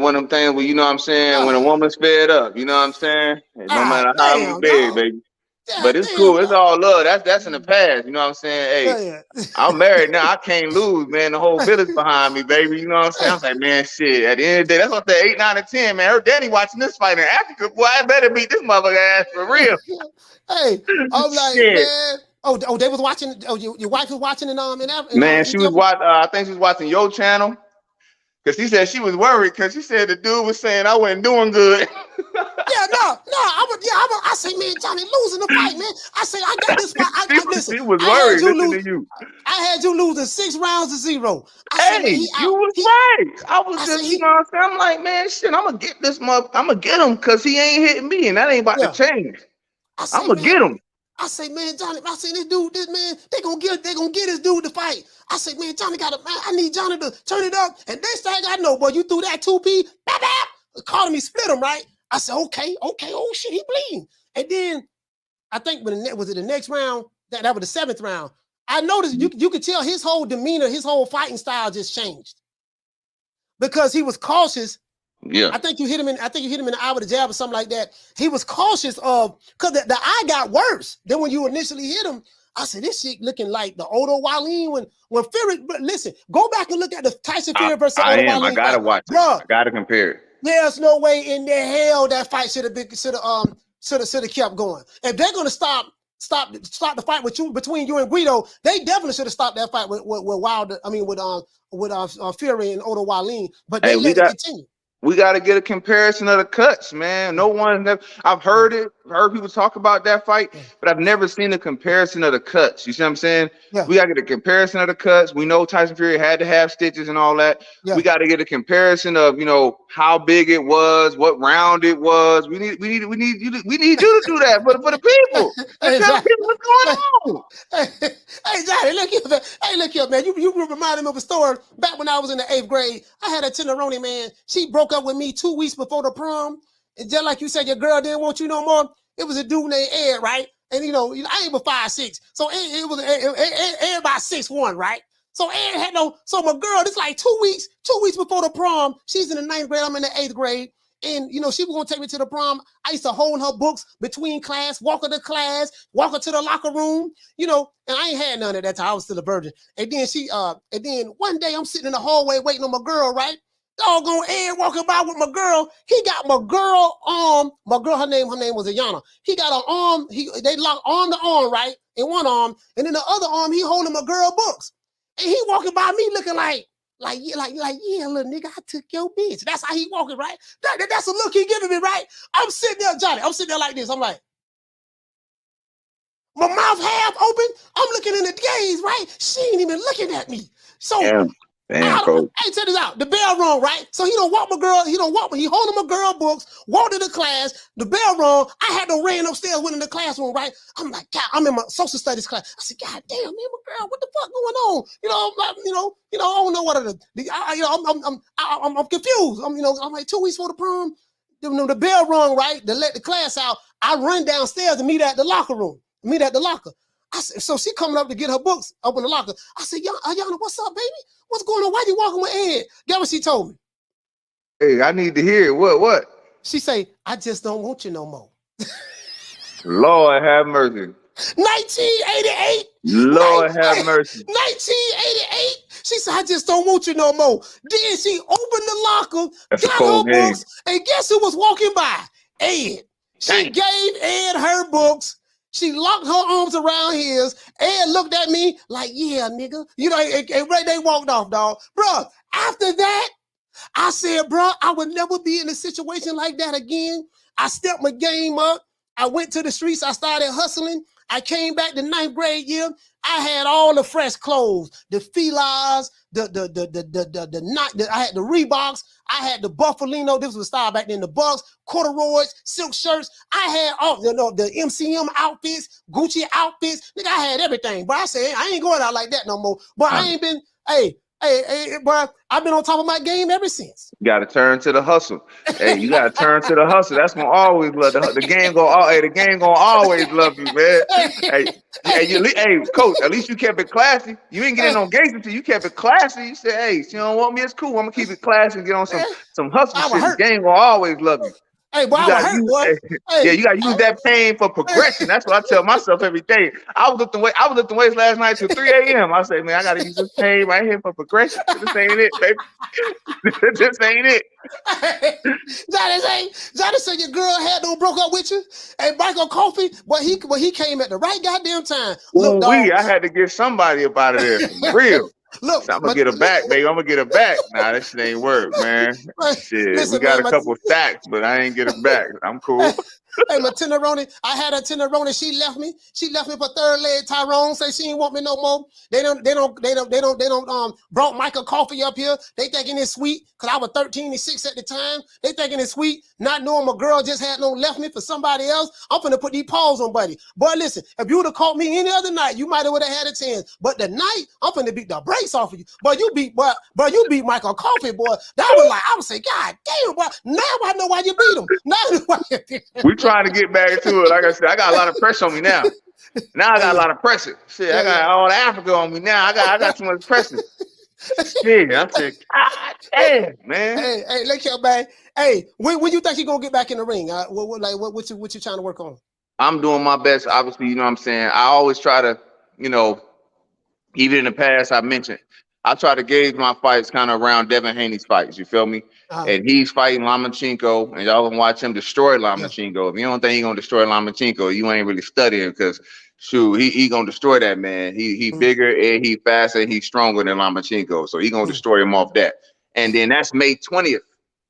you know what I'm saying, when a woman's fed up, you know what I'm saying? And no matter how we Damn, big, dog. baby. God But it's damn, cool. It's dog. all love. That's in the past. You know what I'm saying? Hey, Yeah. I'm married now. I can't lose, man. The whole village behind me, baby. You know what I'm saying? I was like, man, shit. At the end of the day, that's what I said, 8, 9, and 10, man. Her daddy watching this fight in Africa. Boy, I better beat this motherfucker ass for real. Hey, I'm like, Shit. man. Oh, they was watching. Oh, your wife was watching in Man, she was Ethiopia? watching, I think she was watching your channel. Because she said she was worried because she said the dude was saying I wasn't doing good. Yeah, I say, man, Jonnie losing the fight, man. I say, I got this fight. Listen, She was I had worried. you Listen lose. to you. I had you losing 6 rounds to 0. I said, man, Hey, he you out. was right. I was I just, said, you know what I'm saying? I'm like, man, shit, I'm going to get this mother. I'm going to get him because he ain't hitting me, and that ain't about to yeah. change. I I'm say, going to man, get him. I say, man, Jonnie, I say, this man, they gonna get this dude to fight. I say, man, I need Jonnie to turn it up. And next thing I know, boy, you threw that 2P, bap, bap, calling me split him, right? I said, okay, oh shit, he bleeding. And then I think was it the next round? That was the 7th round. I noticed you could tell his whole demeanor, his whole fighting style just changed. Because he was cautious. Yeah. I think you hit him in the eye with a jab or something like that. He was cautious of, because the eye got worse than when you initially hit him. I said, this shit looking like the Odo Wallin when Fury. But listen, go back and look at the Tyson Fury versus Odo Wallin. I gotta watch it. I gotta compare it. There's no way in the hell that fight should have kept going. If they're gonna stop the fight between you and Guido, they definitely should have stopped that fight with Wilder. I mean with Fury and Odo Wallin. But they let it continue. We got to get a comparison of the cuts, man. No one never. I've heard people talk about that fight, but I've never seen a comparison of the cuts. You see what I'm saying? Yeah. We got to get a comparison of the cuts. We know Tyson Fury had to have stitches and all that. Yeah. We got to get a comparison of, you know, how big it was, what round it was. We need you to do that for the people. Tell people what's going on. Hey, Johnny, look here, man. You reminded me of a story back when I was in the 8th grade. I had a tenderoni, man. She broke up with me 2 weeks before the prom. And just like you said, your girl didn't want you no more. It was a dude named Ed, right? And you know I ain't but 5'6", so Ed was Ed about 6'1", right? So Ed had so my girl, this like 2 weeks before the prom. She's in the 9th grade, I'm in the 8th grade. And, you know, she was going to take me to the prom. I used to hold her books between class, walk her to class, walk her to the locker room, you know, and I ain't had none of that time. I was still a virgin. And then one day I'm sitting in the hallway waiting on my girl, right? Doggone Ed walking by with my girl. He got my girl arm. My girl, her name was Ayana. He got her arm. They lock arm to arm, right? In one arm. And in the other arm, he holding my girl books. And he walking by me looking like, yeah, little nigga, I took your bitch. That's how he walking, right? That's a look he giving me, right? I'm sitting there, Johnny. I'm sitting there like this. I'm like, my mouth half open. I'm looking in the gaze, right? She ain't even looking at me. So, damn, coach. Hey, check this out. The bell rung, right? So he don't walk my girl. He holding my girl books, walked to the class. The bell rung. I had to ran upstairs, went in the classroom, right? I'm like, God, I'm in my social studies class. I said, God damn, man, my girl, what the fuck going on? You know, I don't know what I'm confused. I'm like 2 weeks for the prom. The bell rung, right? To let the class out. I run downstairs to meet at the locker room. I said, so she coming up to get her books up in the locker. I said, Yana, what's up, baby? What's going on? Why you walking with Ed? Guess what she told me? Hey, I need to hear it. What? She say, I just don't want you no more. Lord have mercy. 1988. Lord have mercy. 1988. She said, I just don't want you no more. Then she opened the locker, got her books, and guess who was walking by? Ed. She gave Ed her books. She locked her arms around his. Ed looked at me like, yeah, nigga. You know, and right, they walked off, dog. Bro, after that, I said, bro, I would never be in a situation like that again. I stepped my game up. I went to the streets. I started hustling. I came back the 9th grade year. I had all the fresh clothes, the Filas, I had the Reeboks. I had the Buffalino. This was style back then. The Bucks, corduroys, silk shirts. I had all the MCM outfits, Gucci outfits. Nigga, I had everything. But I said, I ain't going out like that no more. But I ain't been, hey, Hey, boy, I've been on top of my game ever since. You got to turn to the hustle. Hey, you got to turn to the hustle. That's gonna always love the game. The game gonna always love you, man. Hey, coach. At least you kept it classy. You ain't getting on games until you kept it classy. You said, hey, you don't want me? It's cool. I'm gonna keep it classy and get on some hustle shit. The game gonna always love you. Hey, boy, I was hurt, boy. Yeah, you got to use that pain for progression. That's what I tell myself every day. I was lifting weights last night till 3 a.m. I say, man, I got to use this pain right here for progression. This ain't it, baby. This ain't it. Johnny said your girl had no broke up with you. And Michael Coffey, but he came at the right goddamn time. Look, dog, I had to get somebody up out of there for real. Look, so I'm gonna get her back, baby. I'm gonna get her back. Nah, that shit ain't work, man. Shit, we got a couple stacks, but I ain't get her back. I'm cool. Hey, my Tenderoni, I had a Tenderoni. She left me. She left me for third leg. Tyrone say she ain't want me no more. They don't brought Michael Coffey up here. They thinking it's sweet because I was 13-6 at the time. They thinking it's sweet, not knowing my girl just had left me for somebody else. I'm finna put these paws on, buddy. Boy, listen, if you would have caught me any other night, you might have would have had a chance. But tonight, I'm finna beat the brakes off of you. But you beat Michael Coffey, boy. That was like, I would say, God damn, boy. Now I know why you beat him. Now I know why you beat him. We trying to get back into it. Like I said, I got a lot of pressure on me now. Now I got a lot of pressure. Shit, I got all Africa on me now. I got too much pressure. Shit, I said, God damn, man. Hey, look here, man. Hey, when you think you gonna get back in the ring? What you trying to work on? I'm doing my best. Obviously, you know what I'm saying. I always try to, even in the past, I mentioned, I try to gauge my fights kind of around Devin Haney's fights. You feel me? And he's fighting Lomachenko, and y'all gonna watch him destroy Lomachenko. Yeah. If you don't think he's gonna destroy Lomachenko, you ain't really studying, because shoot, he gonna destroy that man. He bigger and he faster and he's stronger than Lomachenko, so he gonna destroy him off that. And then that's May 20th.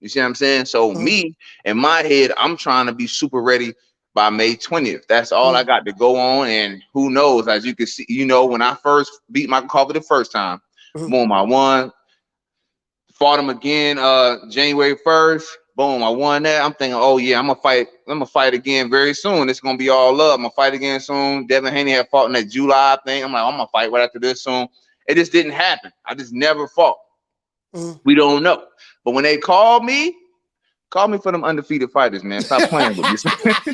You see what I'm saying? So me, in my head, I'm trying to be super ready by May 20th. That's all I got to go on. And who knows? As you can see, when I first beat Michael Coffey the first time, boom, I won. Fought him again January 1st. Boom, I won that. I'm thinking, oh yeah, I'm gonna fight again very soon. It's gonna be all love. I'm gonna fight again soon. Devin Haney had fought in that July thing. I'm like, I'm gonna fight right after this soon. It just didn't happen. I just never fought. We don't know. But when they call me for them undefeated fighters, man. Stop playing with me.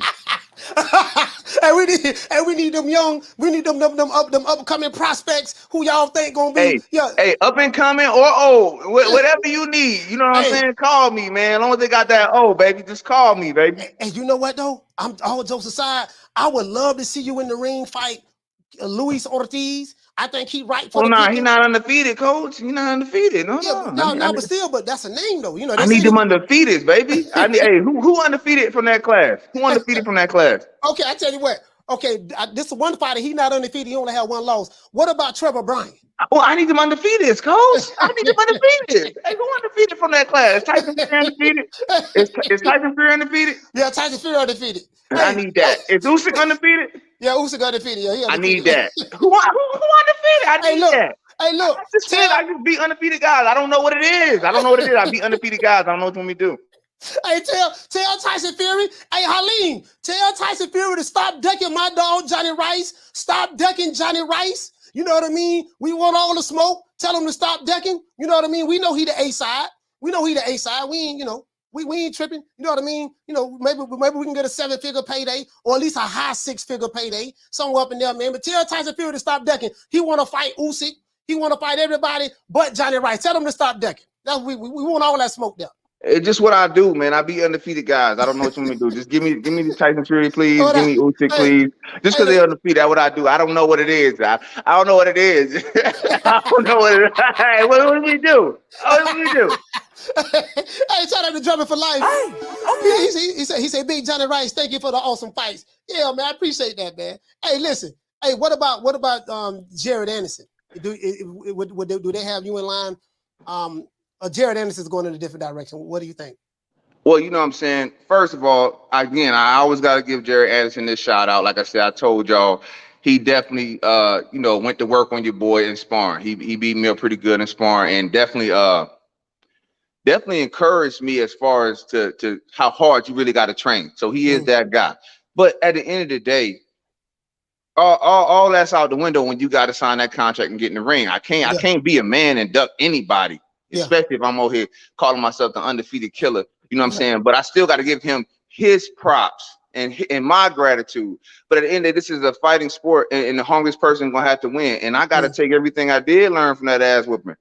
we need them upcoming prospects who y'all think gonna be up and coming or old, whatever you need. You know what I'm saying? Call me, man. As long as they got that baby, just call me, baby. And you know what though? I'm all jokes aside, I would love to see you in the ring fight Luis Ortiz. I think he right for he's not undefeated, coach. He's not undefeated. But still, but that's a name though. I need them undefeated, baby. Who undefeated from that class? Who undefeated from that class? Okay, I tell you what. Okay, this is one fighter. He not undefeated. He only had one loss. What about Trevor Bryan? Well, I need them undefeated, coach. I need them undefeated. Hey, who undefeated from that class? Tyson Fury undefeated? Is Tyson Fury undefeated? Yeah, Tyson Fury undefeated. I need that. Is Usyk undefeated? Yeah, Usyk undefeated. Yeah, I need that. Who undefeated? I need that. Hey, look. I just beat undefeated guys. I don't know what it is. I beat undefeated guys. I don't know what you want me to do. Hey, tell Tyson Fury. Hey, Halim, tell Tyson Fury to stop ducking my dog Johnny Rice. Stop ducking Johnny Rice. You know what I mean? We want all the smoke. Tell him to stop ducking. You know what I mean? We know he the A side. We ain't, we ain't tripping. You know what I mean? Maybe we can get a 7-figure payday or at least a high 6-figure payday somewhere up in there, man. But tell Tyson Fury to stop ducking. He want to fight Usyk. He want to fight everybody but Johnny Rice. Tell him to stop ducking. We want all that smoke there. It's just what I do, man. I beat undefeated guys. I don't know what you want me to do. Just give me the Tyson Fury, please. Give me Usyk, please. Just because they're undefeated, that's what I do. I don't know what it is. I don't know what it is. I don't know what it is. Hey, what do we do? What do we do? Hey, shout out to Drummond for life. Hey, okay. He said, Big Johnny Rice, thank you for the awesome fights. Yeah, man, I appreciate that, man. Hey, listen. Hey, what about Jared Anderson? Do they have you in line? Jared Anderson's going in a different direction. What do you think? Well, you know what I'm saying? First of all, again, I always got to give Jared Anderson this shout out. Like I said, I told y'all, he definitely, went to work on your boy in sparring. He beat me up pretty good in sparring and definitely encouraged me as far as to how hard you really got to train. So he is that guy. But at the end of the day, all that's out the window when you got to sign that contract and get in the ring. I can't be a man and duck anybody, especially if I'm over here calling myself the undefeated killer. You know what I'm saying? But I still got to give him his props and my gratitude. But at the end of the day, this is a fighting sport, and the hungriest person gonna have to win. And I got to take everything I did learn from that ass whooping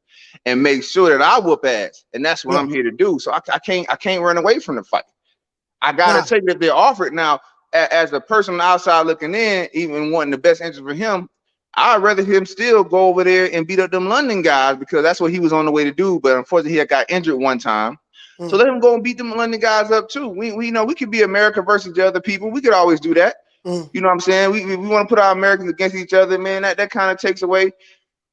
and make sure that I whoop ass. And that's what I'm here to do. So I can't run away from the fight. I gotta take it if they're offered. Now, as a person on the outside looking in, even wanting the best interest for him, I'd rather him still go over there and beat up them London guys, because that's what he was on the way to do. But unfortunately, he had got injured one time. So let him go and beat them London guys up too. We know we could be America versus the other people. We could always do that. You know what I'm saying? We want to put our Americans against each other, man. That kind of takes away.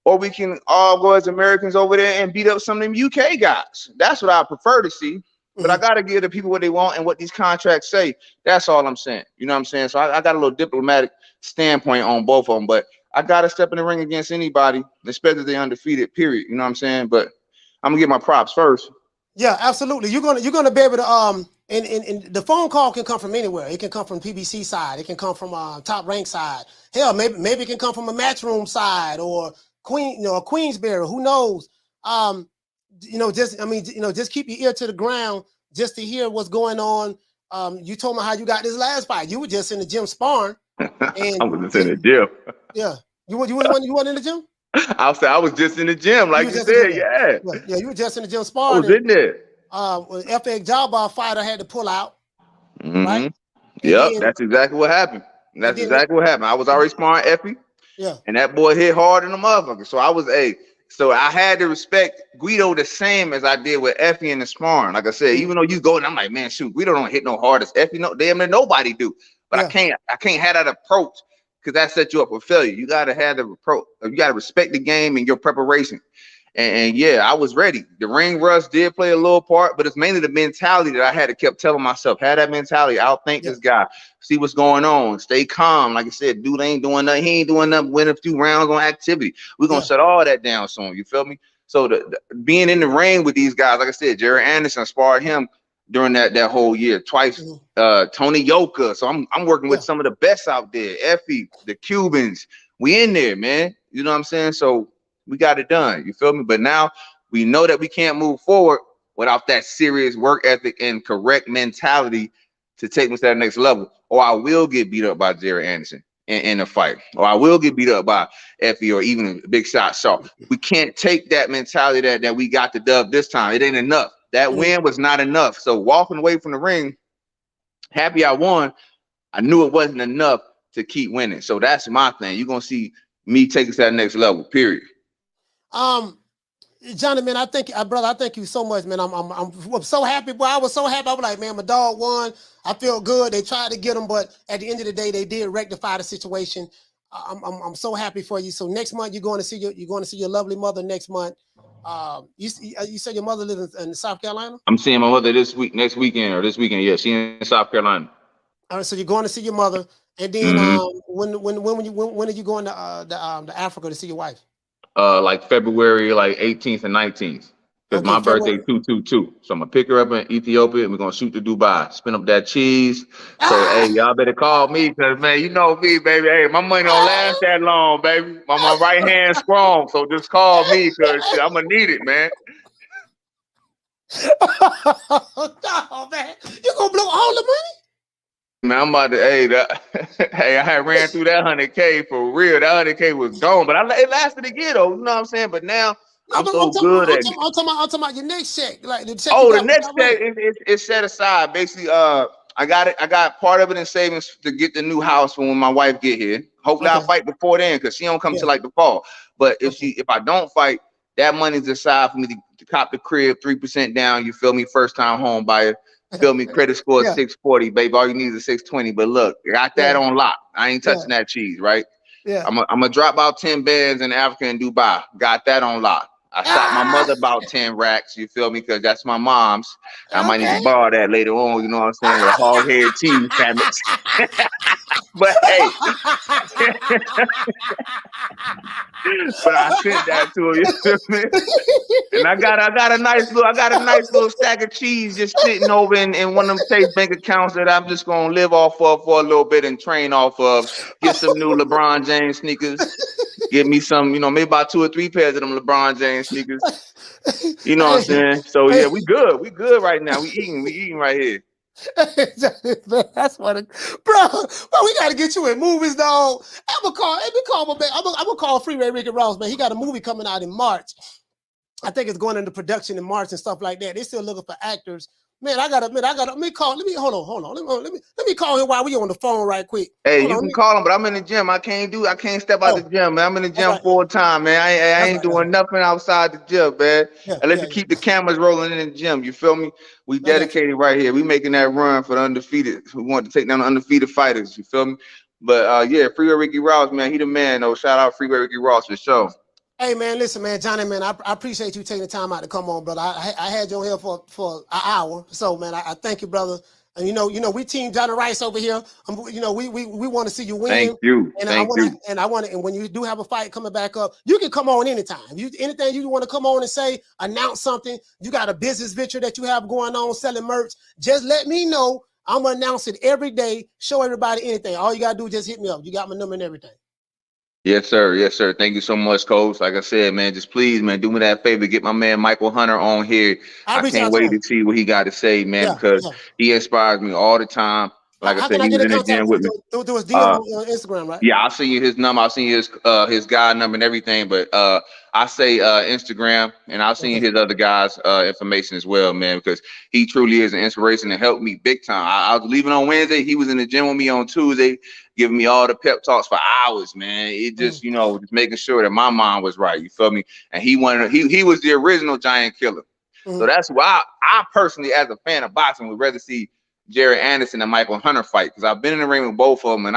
Or we can all go as Americans over there and beat up some of them UK guys. That's what I prefer to see. But I got to give the people what they want and what these contracts say. That's all I'm saying. You know what I'm saying? So I got a little diplomatic standpoint on both of them. But I got to step in the ring against anybody, especially if they're undefeated, period. You know what I'm saying? But I'm going to get my props first. Yeah, absolutely. You're gonna be able to and the phone call can come from anywhere. It can come from PBC side. It can come from Top Rank side. Hell, maybe it can come from a Matchroom side or Queensberry. Who knows? Just keep your ear to the ground just to hear what's going on. You told me how you got this last fight. You were just in the gym sparring. And I was just in the gym. Yeah, you weren't in the gym. I was just in the gym, like you said. Yeah, you were just in the gym sparring. I was in there. When FA Jabbar fighter had to pull out. Right? Yep, that's exactly what happened. I was already sparring Effie. Yeah. And that boy hit hard in the motherfucker. So I had to respect Guido the same as I did with Effie in the sparring. Like I said, even though you go and I'm like, man, shoot, Guido don't hit no hard as Effie. No, damn near nobody do. But I can't have that approach, because that sets you up for failure. You gotta have the approach. You gotta respect the game and your preparation. And yeah, I was ready. The ring rust did play a little part, but it's mainly the mentality that I had to kept telling myself. Have that mentality. Outthink this guy. See what's going on. Stay calm. Like I said, dude ain't doing nothing. He ain't doing nothing. Win a few rounds on activity. We're gonna shut all that down soon. You feel me? So the being in the ring with these guys, like I said, Jerry Anderson sparred him during that whole year twice. Tony Yoka. So I'm working with some of the best out there. Effie, the Cubans. We in there, man. You know what I'm saying? So we got it done. You feel me? But now we know that we can't move forward without that serious work ethic and correct mentality to take us to that next level. Or I will get beat up by Jerry Anderson in a fight. Or I will get beat up by Effie or even Big Shot. So we can't take that mentality that we got the dub this time. It ain't enough. That win was not enough. So walking away from the ring, happy I won, I knew it wasn't enough to keep winning. So that's my thing. You're going to see me take us to that next level, period. Jonnie, man, brother, I thank you so much, man. I'm so happy, boy. I was so happy. I was like, man, my dog won. I feel good. They tried to get him, but at the end of the day, they did rectify the situation. I'm so happy for you. So next month, you're going to see your lovely mother next month. You said your mother lives in South Carolina? I'm seeing my mother next weekend. Yeah, she's in South Carolina. All right, so you're going to see your mother, and then when are you going to Africa to see your wife? Like February 18th and 19th, because my birthday 2/22. So I'm gonna pick her up in Ethiopia and we're gonna shoot to Dubai, spin up that cheese. So hey, y'all better call me, because man, you know me, baby. Hey, my money don't last that long, baby. My right hand strong, so just call me, because I'm gonna need it, man. Oh man, you gonna blow all the money? Man, I'm about to, hey, I had ran through that 100K for real. That 100K was gone, but it lasted a year though. You know what I'm saying? But now I'm talking about your next check. Like the check. Oh, the next check is set aside. Basically, I got part of it in savings to get the new house for when my wife get here. Hopefully I'll fight before then, because she don't come till like the fall. But if I don't fight, that money's aside for me to cop the crib, 3% down. You feel me? First time home buyer. Feel me? Credit score 640, baby. All you need is 620. But look, got that on lock. I ain't touching that cheese, right? Yeah. I'm gonna drop about 10 bands in Africa and Dubai. Got that on lock. I shot my mother about 10 racks. You feel me? Because that's my mom's. I might need to borrow that later on. You know what I'm saying? With a hog head cheese sandwich. But hey, but I sent that to her. You feel me? And I got a nice little stack of cheese just sitting over in one of them Chase bank accounts that I'm just gonna live off of for a little bit and train off of. Get some new LeBron James sneakers. Give me some, maybe about 2 or 3 pairs of them LeBron James sneakers. You know what I'm saying? So yeah, we good. We good right now. We eating right here. That's funny, bro. We gotta get you in movies, dog. I'm gonna call Freeway Ricky Ross, man. He got a movie coming out in March. I think it's going into production in March and stuff like that. They still looking for actors. Man, let me call him while we on the phone right quick. Hey, you can call him, but I'm in the gym. I can't step out the gym, man. I'm in the gym full time, man. I ain't doing nothing outside the gym, man. Unless you keep the cameras rolling in the gym. You feel me? We dedicated right here. We making that run for the undefeated. We want to take down the undefeated fighters. You feel me? But yeah, Freeway Ricky Ross, man. He the man, though. Shout out Freeway Ricky Ross for sure. Hey man, listen, man, Jonnie, man, I appreciate you taking the time out to come on, brother. I had you on here for an hour, so man, I thank you, brother. And you know, we team Johnny Rice over here. We want to see you win. Thank you. And I want to, and when you do have a fight coming back up, you can come on anytime. Anything you want to come on and say, announce something. You got a business venture that you have going on, selling merch. Just let me know. I'm gonna announce it every day. Show everybody anything. All you gotta do is just hit me up. You got my number and everything. Yes, sir. Yes, sir. Thank you so much, Coach. Like I said, man, just please, man, do me that favor. Get my man Michael Hunter on here. I can't wait to see what he got to say, man, because he inspires me all the time. Like I said, he was in the gym with me. Through his DM on Instagram, right? Yeah, I'll send you his number. I'll send you his guy number and everything. But I say Instagram, and I'll send you his other guys' information as well, man, because he truly is an inspiration and helped me big time. I was leaving on Wednesday. He was in the gym with me on Tuesday, giving me all the pep talks for hours, man. It just, just making sure that my mind was right. You feel me? And he was the original giant killer. So that's why I personally, as a fan of boxing, would rather see Jared Anderson and Michael Hunter fight, because I've been in the ring with both of them, and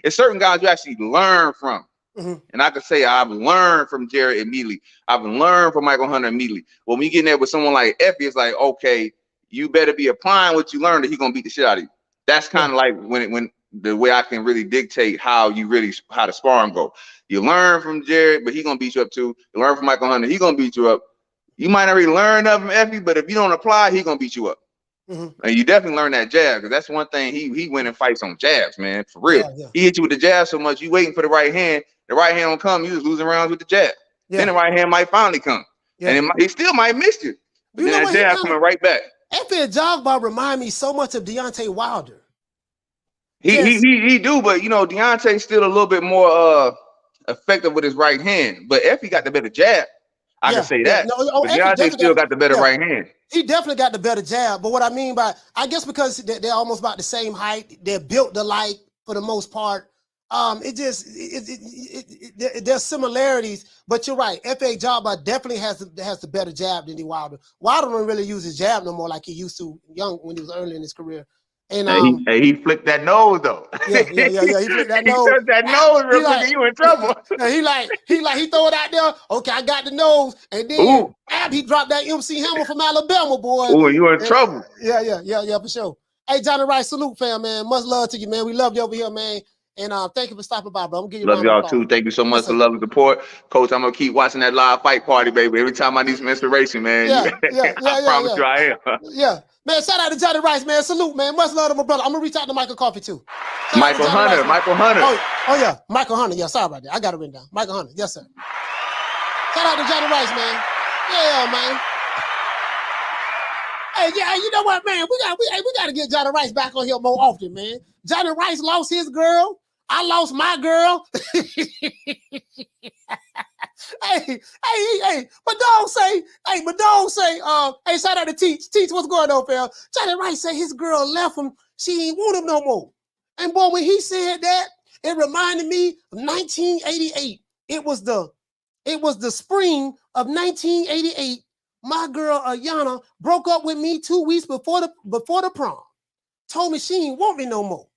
it's certain guys you actually learn from. And I could say I've learned from Jared immediately. I've learned from Michael Hunter immediately. When we get in there with someone like Effie, it's like, okay, you better be applying what you learned, or he's gonna beat the shit out of you. That's kind of like when the way I can really dictate how the sparring go. You learn from Jared, but he's gonna beat you up too. You learn from Michael Hunter, he's gonna beat you up. You might not really learn of him, Effie, but if you don't apply, he's gonna beat you up. And you definitely learn that jab, because that's one thing he win in fights on jabs, man, for real. He hit you with the jab so much, you waiting for the right hand. The right hand don't come, you just losing rounds with the jab. Then the right hand might finally come, and he still might miss you. But then that jab coming right back. Effie Jogba remind me so much of Deontay Wilder. He do, but Deontay's still a little bit more effective with his right hand. But Effie got the better jab. I can say that. But Deontay still got the better right hand. He definitely got the better jab. But what I mean by, I guess because they're almost about the same height, they're built alike for the most part. There's similarities, but you're right. F.A. Jogba definitely has the better jab than Wilder. Wilder don't really use his jab no more like he used to when he was early in his career. And he flicked that nose though. Yeah. He flicked that nose. He touched that nose real quick, you in trouble. He throw it out there. Okay, I got the nose, and then he dropped that MC Hammer from Alabama, boy. Ooh, you in trouble. Yeah, for sure. Hey, Johnny Rice, salute, fam, man. Much love to you, man. We love you over here, man. And thank you for stopping by, bro. I'm gonna give you love y'all too. Thank you so much for love and support, Coach. I'm gonna keep watching that live fight party, baby. Every time I need some inspiration, man. I promise you, I am. Man, shout out to Johnny Rice, man. Salute, man. Much love to my brother. I'm gonna reach out to Michael Coffee too. Michael Hunter. Oh yeah, Michael Hunter. Yeah, sorry about that. I got it written down. Michael Hunter. Yes, sir. Shout out to Johnny Rice, man. Yeah, man. Hey, yeah, you know what, man? We got to get Johnny Rice back on here more often, man. Johnny Rice lost his girl. I lost my girl. Hey, but don't say, hey, shout out to Teach. Teach, what's going on, fam? Johnny Rice said his girl left him. She ain't want him no more. And boy, when he said that, it reminded me of 1988. It was the spring of 1988. My girl Ayana broke up with me 2 weeks before the prom. Told me she ain't want me no more.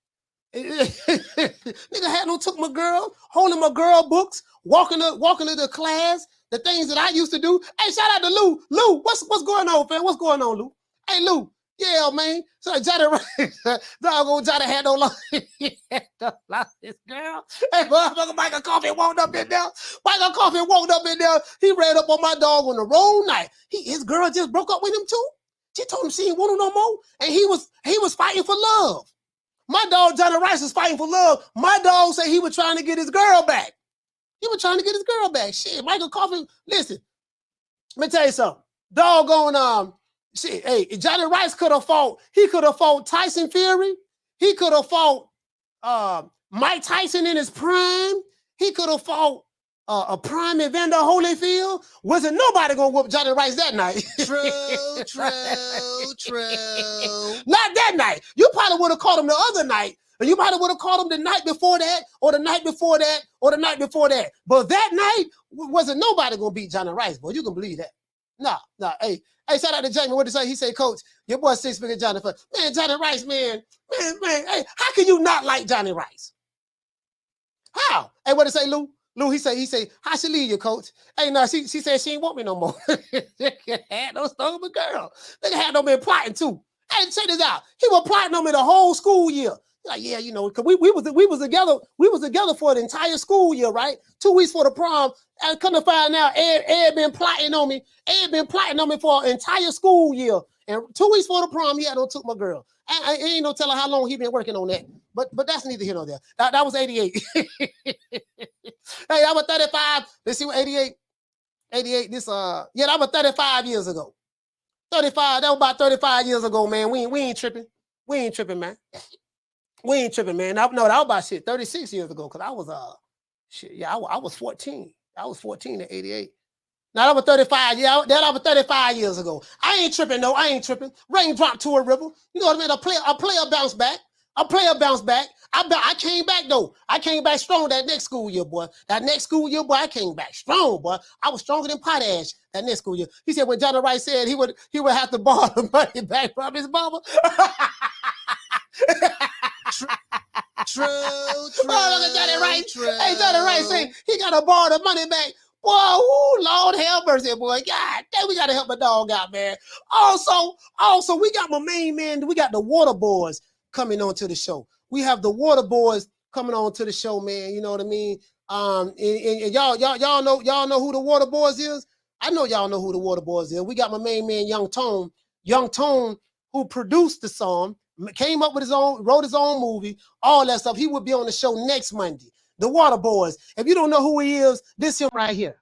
Nigga had no took my girl, holding my girl books, walking to the class, the things that I used to do. Hey, shout out to Lou. Lou, what's going on, fam? What's going on, Lou? Hey, Lou, Yeah, man. So Johnny Rice, doggone Johnny had no love. He had no love his girl. Hey, motherfucker, Michael Coffin walked up in there. Michael Coffin walked up in there. He ran up on my dog on the wrong night. His girl just broke up with him too. She told him she didn't want him no more. And he was fighting for love. My dog Johnny Rice was fighting for love. My dog said he was trying to get his girl back. He was trying to get his girl back. Shit, Michael Coffin, listen. Let me tell you something. Doggone, shit, hey, Johnny Rice could have fought. He could have fought Tyson Fury. He could have fought Mike Tyson in his prime. He could have fought a prime Evander Holyfield. Wasn't nobody gonna whoop Johnny Rice that night. True. Not that night. You probably would have caught him the other night. And you might have would have caught him the night before that, or the night before that, or the night before that. But that night, wasn't nobody gonna beat Johnny Rice, boy. You can believe that. Nah. Hey, shout out to Jamie. What did he say? He said, Coach, your boy 6-figure Johnny. Man, Johnny Rice, man. Hey, how can you not like Johnny Rice? How? Hey, what did he say, Lou? Lou, he say, how she leave you, Coach? Hey, no, she said she ain't want me no more. Had no stubborn girl. They had no man plotting too. Hey, check this out. He was plotting on me the whole school year. Like, yeah, you know, cause we was together for the entire school year, right? 2 weeks for the prom. And come to find out, Ed been plotting on me. Ed been plotting on me for an entire school year. And 2 weeks for the prom, he had took my girl. I ain't no telling how long he been working on that. But that's neither here nor there. That was 88. Hey, that was 35. Let's see what 88. 88. That was 35 years ago. 35. That was about 35 years ago, man. We ain't tripping. We ain't tripping, man. We ain't tripping, man. No, that was about 36 years ago, because I was I was 14. I was 14 in 88. Now that was 35. Yeah, that was 35 years ago. I ain't tripping, no. I ain't tripping. Raindrop to a river. You know what I mean? A player bounce back. A player bounce back. I came back though. I came back strong that next school year, boy. That next school year, boy, I came back strong, boy. I was stronger than Potash that next school year. He said when Johnny Rice said he would have to borrow the money back from his mama. True. Oh, look at Johnny Rice. Hey, Johnny Rice saying he got to borrow the money back. Boy, ooh, Lord have mercy, boy. God damn, we got to help my dog out, man. Also, we got my main man. We got the Water Boys coming on to the show. We have the Water Boys coming on to the show, man. You know what I mean? And y'all know who the Water Boys is? I know y'all know who the Water Boys is. We got my main man, Young Tone, who produced the song, came up with his own, wrote his own movie, all that stuff. He will be on the show next Monday. The Water Boys. If you don't know who he is, this him right here.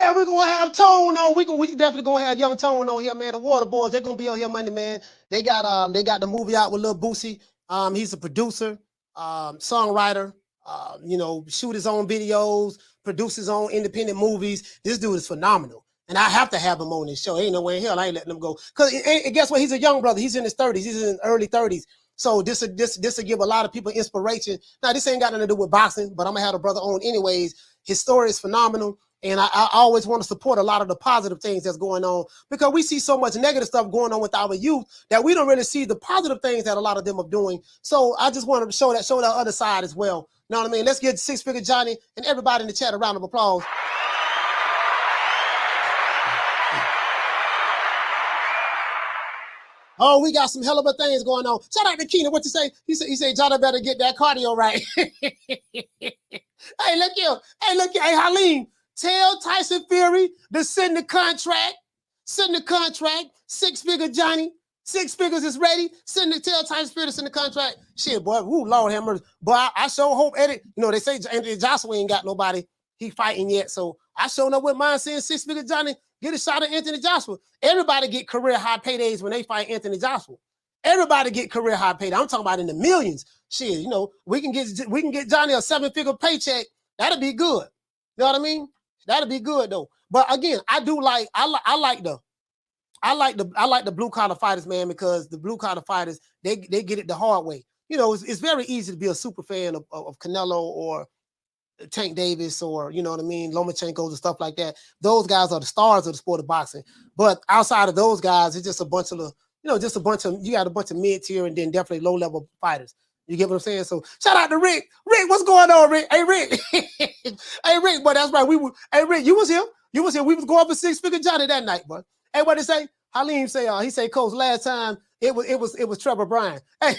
Yeah, we're gonna have Tone on. We definitely gonna have Young Tone on here, man. The Water Boys, they're gonna be on here Monday, man. They got the movie out with Lil Boosie. He's a producer, songwriter, shoot his own videos, produce his own independent movies. This dude is phenomenal. And I have to have him on this show. Ain't no way in hell I ain't letting him go. Cause guess what? He's a young brother. He's in his 30s. He's in his early 30s. So this will give a lot of people inspiration. Now, this ain't got nothing to do with boxing, but I'm gonna have the brother on anyways. His story is phenomenal. And I always want to support a lot of the positive things that's going on, because we see so much negative stuff going on with our youth that we don't really see the positive things that a lot of them are doing. So I just wanted to show that other side as well. You know what I mean? Let's get 6-figure Johnny and everybody in the chat a round of applause. Oh, we got some hell of a things going on. Shout out to Keenan. What you say? He said, Johnny better get that cardio right. Hey, look here. Hey, Halim. Tell Tyson Fury to send the contract. 6-figure Johnny. 6 figures is ready. Send the tell Tyson Fury to send the contract. Shit, boy. Ooh, Lord have mercy. But I sure hope Eddie, you know, they say Anthony Joshua ain't got nobody he fighting yet. So I sure know what mine saying 6 figure Johnny get a shot at Anthony Joshua. Everybody get career high paydays when they fight Anthony Joshua. Everybody get career high payday. I'm talking about in the millions. Shit, you know, we can get Johnny a 7-figure paycheck. That'll be good. You know what I mean? That'll be good though. But again, I like the blue collar fighters, man, because the blue collar fighters, they get it the hard way. You know, it's very easy to be a super fan of Canelo or Tank Davis or, you know what I mean, Lomachenko and stuff like that. Those guys are the stars of the sport of boxing. But outside of those guys, it's just a bunch of, you got a bunch of mid-tier and then definitely low-level fighters. You get what I'm saying? So shout out to Rick. Rick, what's going on, Rick? Hey, Rick. Hey, Rick, but that's right. Hey, Rick, you was here. We was going for 6-figure Johnny that night, but hey, what did say? Halim say, he say, Coach, last time it was Trevor Bryan. Hey.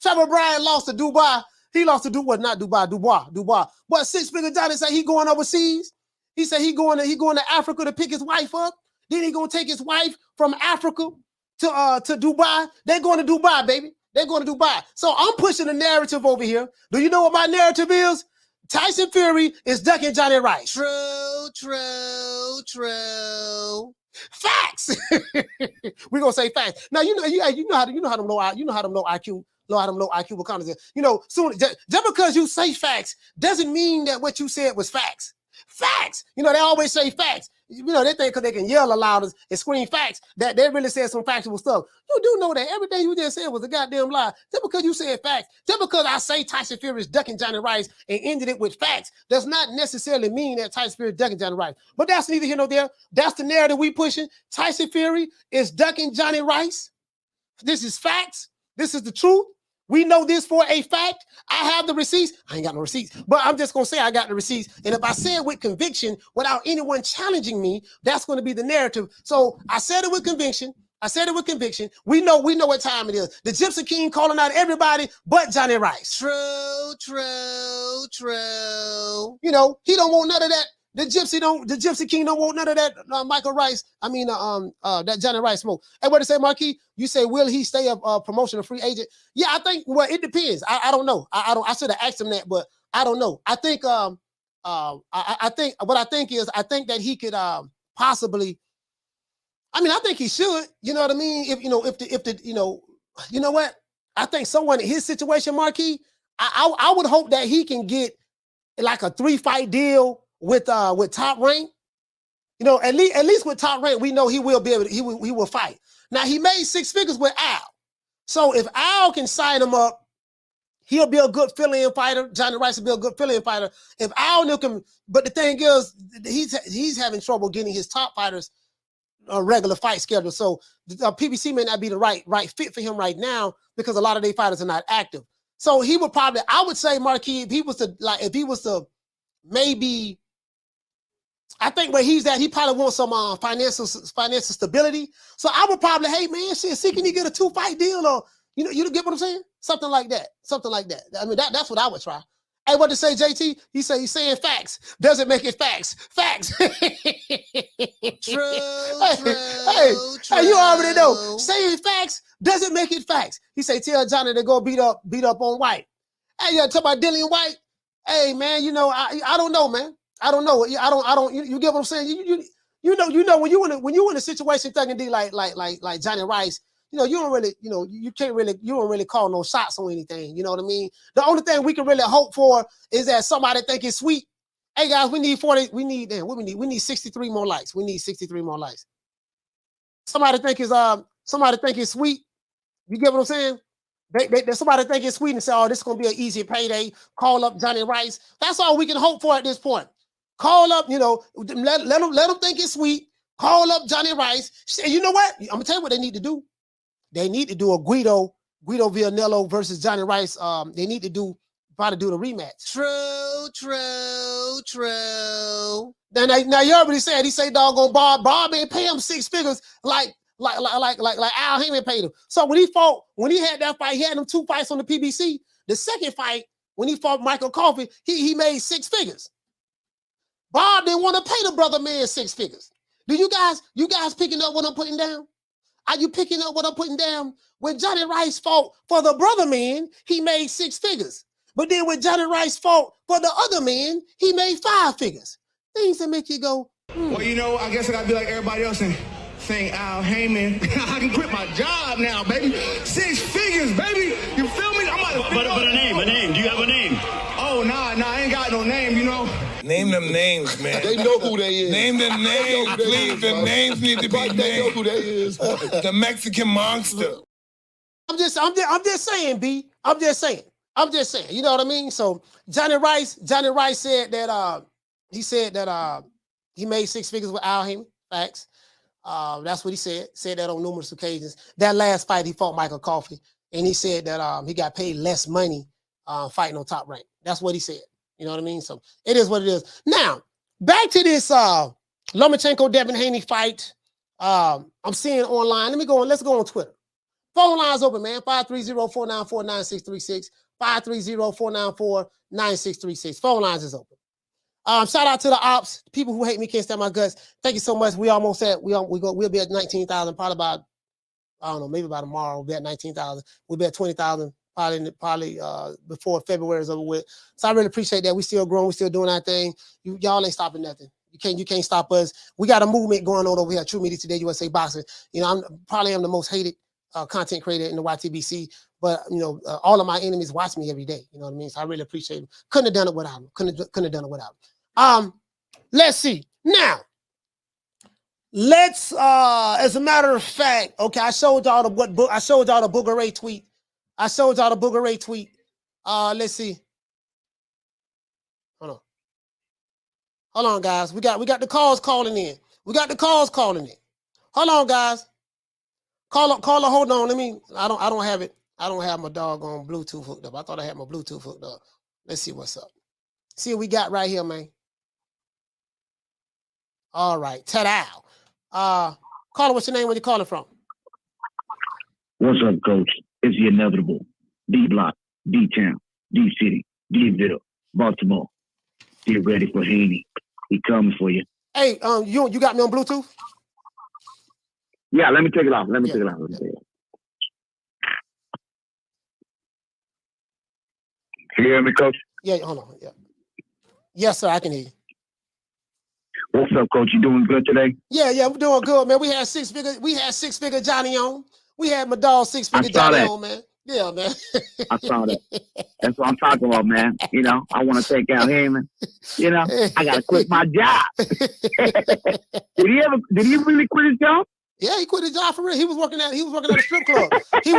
Trevor Bryan lost to Dubois. He lost to Dubois. But 6-figure Johnny say he going overseas. He said he going to Africa to pick his wife up. Then he gonna take his wife from Africa to Dubai. They're going to Dubai, baby. They're going to Dubai. So I'm pushing the narrative over here. Do you know what my narrative is? Tyson Fury is ducking Johnny Rice. True. Facts. We're gonna say facts. Now you know how to know IQ. Know how to know IQ will count. You know, soon just because you say facts doesn't mean that what you said was facts. Facts. You know, they always say facts. You know, they think because they can yell aloud and scream facts that they really said some factual stuff. You do know that everything you just said was a goddamn lie. Just because you said facts, just because I say Tyson Fury is ducking Johnny Rice and ended it with facts, does not necessarily mean that Tyson Fury is ducking Johnny Rice. But that's neither here nor there. That's the narrative we pushing. Tyson Fury is ducking Johnny Rice. This is facts. This is the truth. We know this for a fact. I have the receipts. I ain't got no receipts, but I'm just going to say I got the receipts. And if I say it with conviction without anyone challenging me, that's going to be the narrative. So I said it with conviction. We know what time it is. The Gypsy King calling out everybody but Johnny Rice. True. You know, he don't want none of that. The Gypsy King don't want none of that that Johnny Rice smoke. Hey, what to say, Marquis? You say, will he stay a promotional free agent? Yeah, I think, well, it depends. I don't know. I should have asked him that, but I don't know. I think I think that he could possibly, I think he should, you know what I mean? If you know what? I think someone in his situation, Marquis, I would hope that he can get like a 3-fight deal with Top Rank. You know, at least with Top Rank, we know he will be able to, he will fight. Now he made 6 figures with Al. So if Al can sign him up, he'll be a good fill-in fighter. Johnny Rice will be a good fill-in fighter. If Al can, but the thing is, he's having trouble getting his top fighters a regular fight schedule. So PBC may not be the right fit for him right now because a lot of their fighters are not active. So he would probably, I would say, Marquis, if he was to maybe, I think where he's at, he probably wants some financial stability. So I would probably, hey man, see, can you get a 2-fight deal, or you get what I'm saying? Something like that. I mean, that's what I would try. Hey, what to say, JT? He's saying facts doesn't make it facts. Facts. True. Hey, you already know. Saying facts doesn't make it facts. He say, tell Johnny to go beat up on White. Hey, you talk about Dillian White. Hey man, I don't know, man. I don't know. You get what I'm saying? You know when you in a situation thugging D like Johnny Rice, you don't really call no shots on anything. You know what I mean? The only thing we can really hope for is that somebody think it's sweet. Hey guys, we need 63 more likes. We need 63 more likes. Somebody think it's sweet. You get what I'm saying? Somebody think it's sweet and say, oh, this is going to be an easy payday. Call up Johnny Rice. That's all we can hope for at this point. Call up, let them think it's sweet. Call up Johnny Rice. Say, you know what? I'm going to tell you what they need to do. They need to do a Guido Villanello versus Johnny Rice. They need to probably do the rematch. True. Now you already said, he say doggone Bob ain't pay him 6 figures like Al Heyman paid him. So when he had that fight, he had them 2 fights on the PBC. The second fight, when he fought Michael Coffey, he made 6 figures. Bob didn't want to pay the brother man 6 figures. Do you guys picking up what I'm putting down? Are you picking up what I'm putting down? When Jonnie Rice fought for the brother man, he made 6 figures. But then when Jonnie Rice fought for the other man, he made 5 figures. Things that make you go, Well, you know, I guess I gotta be like everybody else and think Al Heyman. I can quit my job now, baby. 6 figures, baby. You feel me? I'm about to But a name. Do you have a name? Oh, nah, I ain't got no name, you know. Name them names, man. They know who they is. Name them names, please. The names need to be named. They know who they is. The Mexican monster. I'm just saying, B. I'm just saying. You know what I mean? So Jonnie Rice said that he made 6 figures with Al Heyman. Facts. That's what he said. Said that on numerous occasions. That last fight he fought Michael Coffey, and he said that he got paid less money fighting on Top Rank. That's what he said. You know what I mean? So it is what it is. Now, back to this Lomachenko Devin Haney fight. I'm seeing online. Let's go on Twitter. Phone lines open, man. 530-494-9636. 530-494-9636. Phone lines is open. Shout out to the ops, people who hate me, can't stand my guts. Thank you so much. We almost at we'll be at 19,000, probably about, I don't know, maybe about tomorrow. We'll be at 19,000. We'll be at 20,000 probably before February is over with. So I really appreciate that. We still growing, we still doing our thing. Y'all ain't stopping nothing. You can't stop us. We got a movement going on over here at True Media Today USA Boxing. You know, I am the most hated content creator in the YTBC, but you know, all of my enemies watch me every day. You know what I mean? So I really appreciate them. Couldn't have done it without them. Couldn't have done it without them. Let's see. Now, let's as a matter of fact, okay, I showed y'all the Booger Ray tweet. Let's see. Hold on, guys. We got the calls calling in. Hold on, guys. Caller, hold on. I don't have it. I don't have my doggone Bluetooth hooked up. I thought I had my Bluetooth hooked up. Let's see what's up. See what we got right here, man. All right. Ta-da. Caller, what's your name? Where you calling from? What's up, coach? It's the inevitable. D-Block, D-Town, D-City, D-Ville, Baltimore. Get ready for Haney. He coming for you. Hey, you got me on Bluetooth? Yeah, let me take it off. Let me take it off. Can you hear me, coach? Yeah, hold on. Yeah. Yes, sir, I can hear you. What's up, coach? You doing good today? Yeah, we're doing good, man. We had six figure Jonnie on. We had my dog 6 figure Jonnie on, man. Yeah, man. I saw that. That's what I'm talking about, man. You know, I want to take out Heyman. You know, I gotta quit my job. Did he really quit his job? Yeah, he quit his job for real. He was working at a strip club. He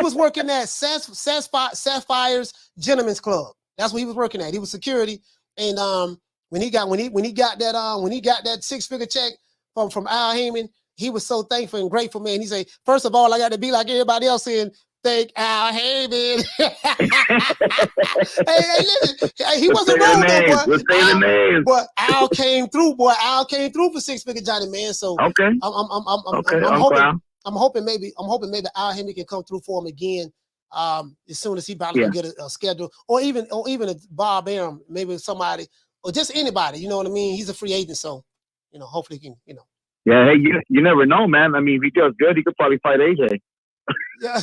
was working at Sapphire's Gentlemen's Club. That's what he was working at. He was security. And when he got that 6 figure check from Al Heyman, he was so thankful and grateful, man. He said, first of all, I got to be like everybody else saying, thank Al Heyman. hey, listen, he wasn't wrong though, boy. But Al came through, boy. Al came through for 6 figure Jonnie, man. So okay, I'm hoping maybe Al Heyman can come through for him again. As soon as he probably get a schedule, or even a Bob Arum, maybe somebody, or just anybody. You know what I mean? He's a free agent, so you know, hopefully he can, you know. Yeah, hey, you never know, man. I mean, if he does good, he could probably fight AJ. Yeah.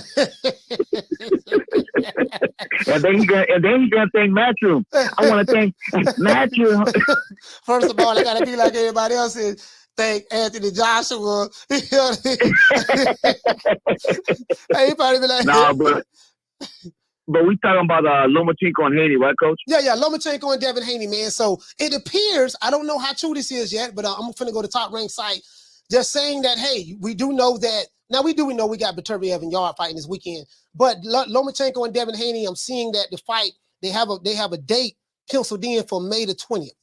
and then he's gonna thank Matchroom. I want to thank Matchroom. First of all, I gotta be like everybody else and thank Anthony Joshua. Hey, he probably be like, nah, but we talking about Lomachenko and Haney, right, coach? Yeah, Lomachenko and Devin Haney, man. So it appears, I don't know how true this is yet, but I'm finna go to Top Rank site, just saying that, hey, we do know that. Now we know we got Beterbiev and Yard fighting this weekend, but Lomachenko and Devin Haney, I'm seeing that the fight, they have a date penciled in for May the 20th.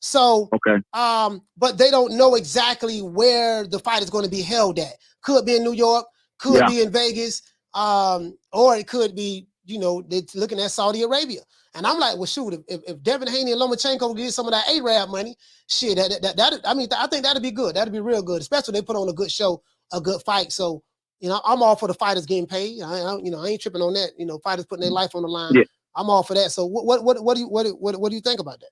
So, okay. But they don't know exactly where the fight is going to be held at. Could be in New York, could be in Vegas, or it could be, you know, they're looking at Saudi Arabia. And I'm like, well, shoot, if Devin Haney and Lomachenko get some of that Arab money, shit, I think that'd be good. That'd be real good, especially if they put on a good show, a good fight. So, you know, I'm all for the fighters getting paid. I ain't tripping on that. You know, fighters putting their life on the line. Yeah. I'm all for that. So, what do you think about that?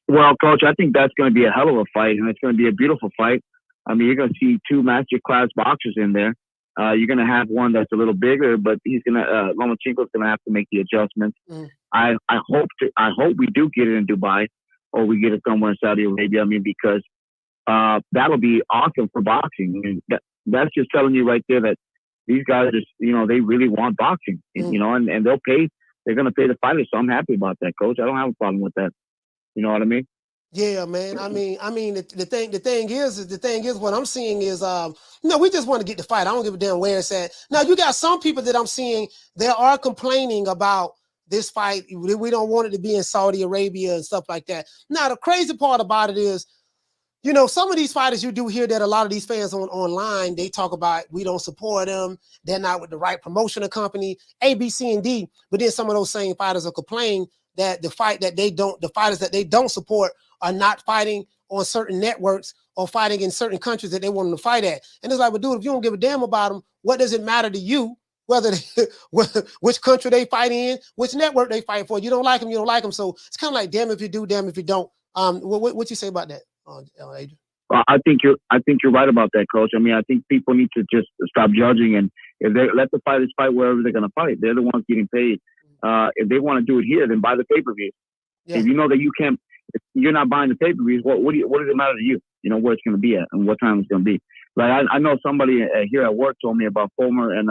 Well, Coach, I think that's going to be a hell of a fight, and it's going to be a beautiful fight. I mean, you're going to see two master class boxers in there. You're going to have one that's a little bigger, but Lomachenko's going to have to make the adjustments. I hope we do get it in Dubai, or we get it somewhere in Saudi Arabia. I mean, because that'll be awesome for boxing. And that's just telling you right there that these guys are, they really want boxing, and they'll pay. They're going to pay the fighters, so I'm happy about that, Coach. I don't have a problem with that. You know what I mean? Yeah, man. I mean, the thing is, what I'm seeing is, we just want to get the fight. I don't give a damn where it's at. Now, you got some people that I'm seeing, they are complaining about this fight. We don't want it to be in Saudi Arabia and stuff like that. Now, the crazy part about it is, some of these fighters you do hear that a lot of these fans online, they talk about, we don't support them. They're not with the right promotional company, A, B, C, and D. But then some of those same fighters are complaining that the fighters that they don't support are not fighting on certain networks or fighting in certain countries that they want them to fight at. And it's like, well, dude, if you don't give a damn about them, what does it matter to you whether which country they fight in, which network they fight for? You don't like them, you don't like them. So it's kind of like, damn if you do, damn if you don't. What you say about that, Adrian? I think you're right about that, Coach. I mean, I think people need to just stop judging, and if they let the fighters fight wherever they're going to fight, they're the ones getting paid. If they want to do it here, then buy the pay-per-view. Yeah. If you know that you can't, if you're not buying the pay-per-views, what does it matter to you? You know where it's going to be at and what time it's going to be. Like I know somebody here at work told me about Fulmer and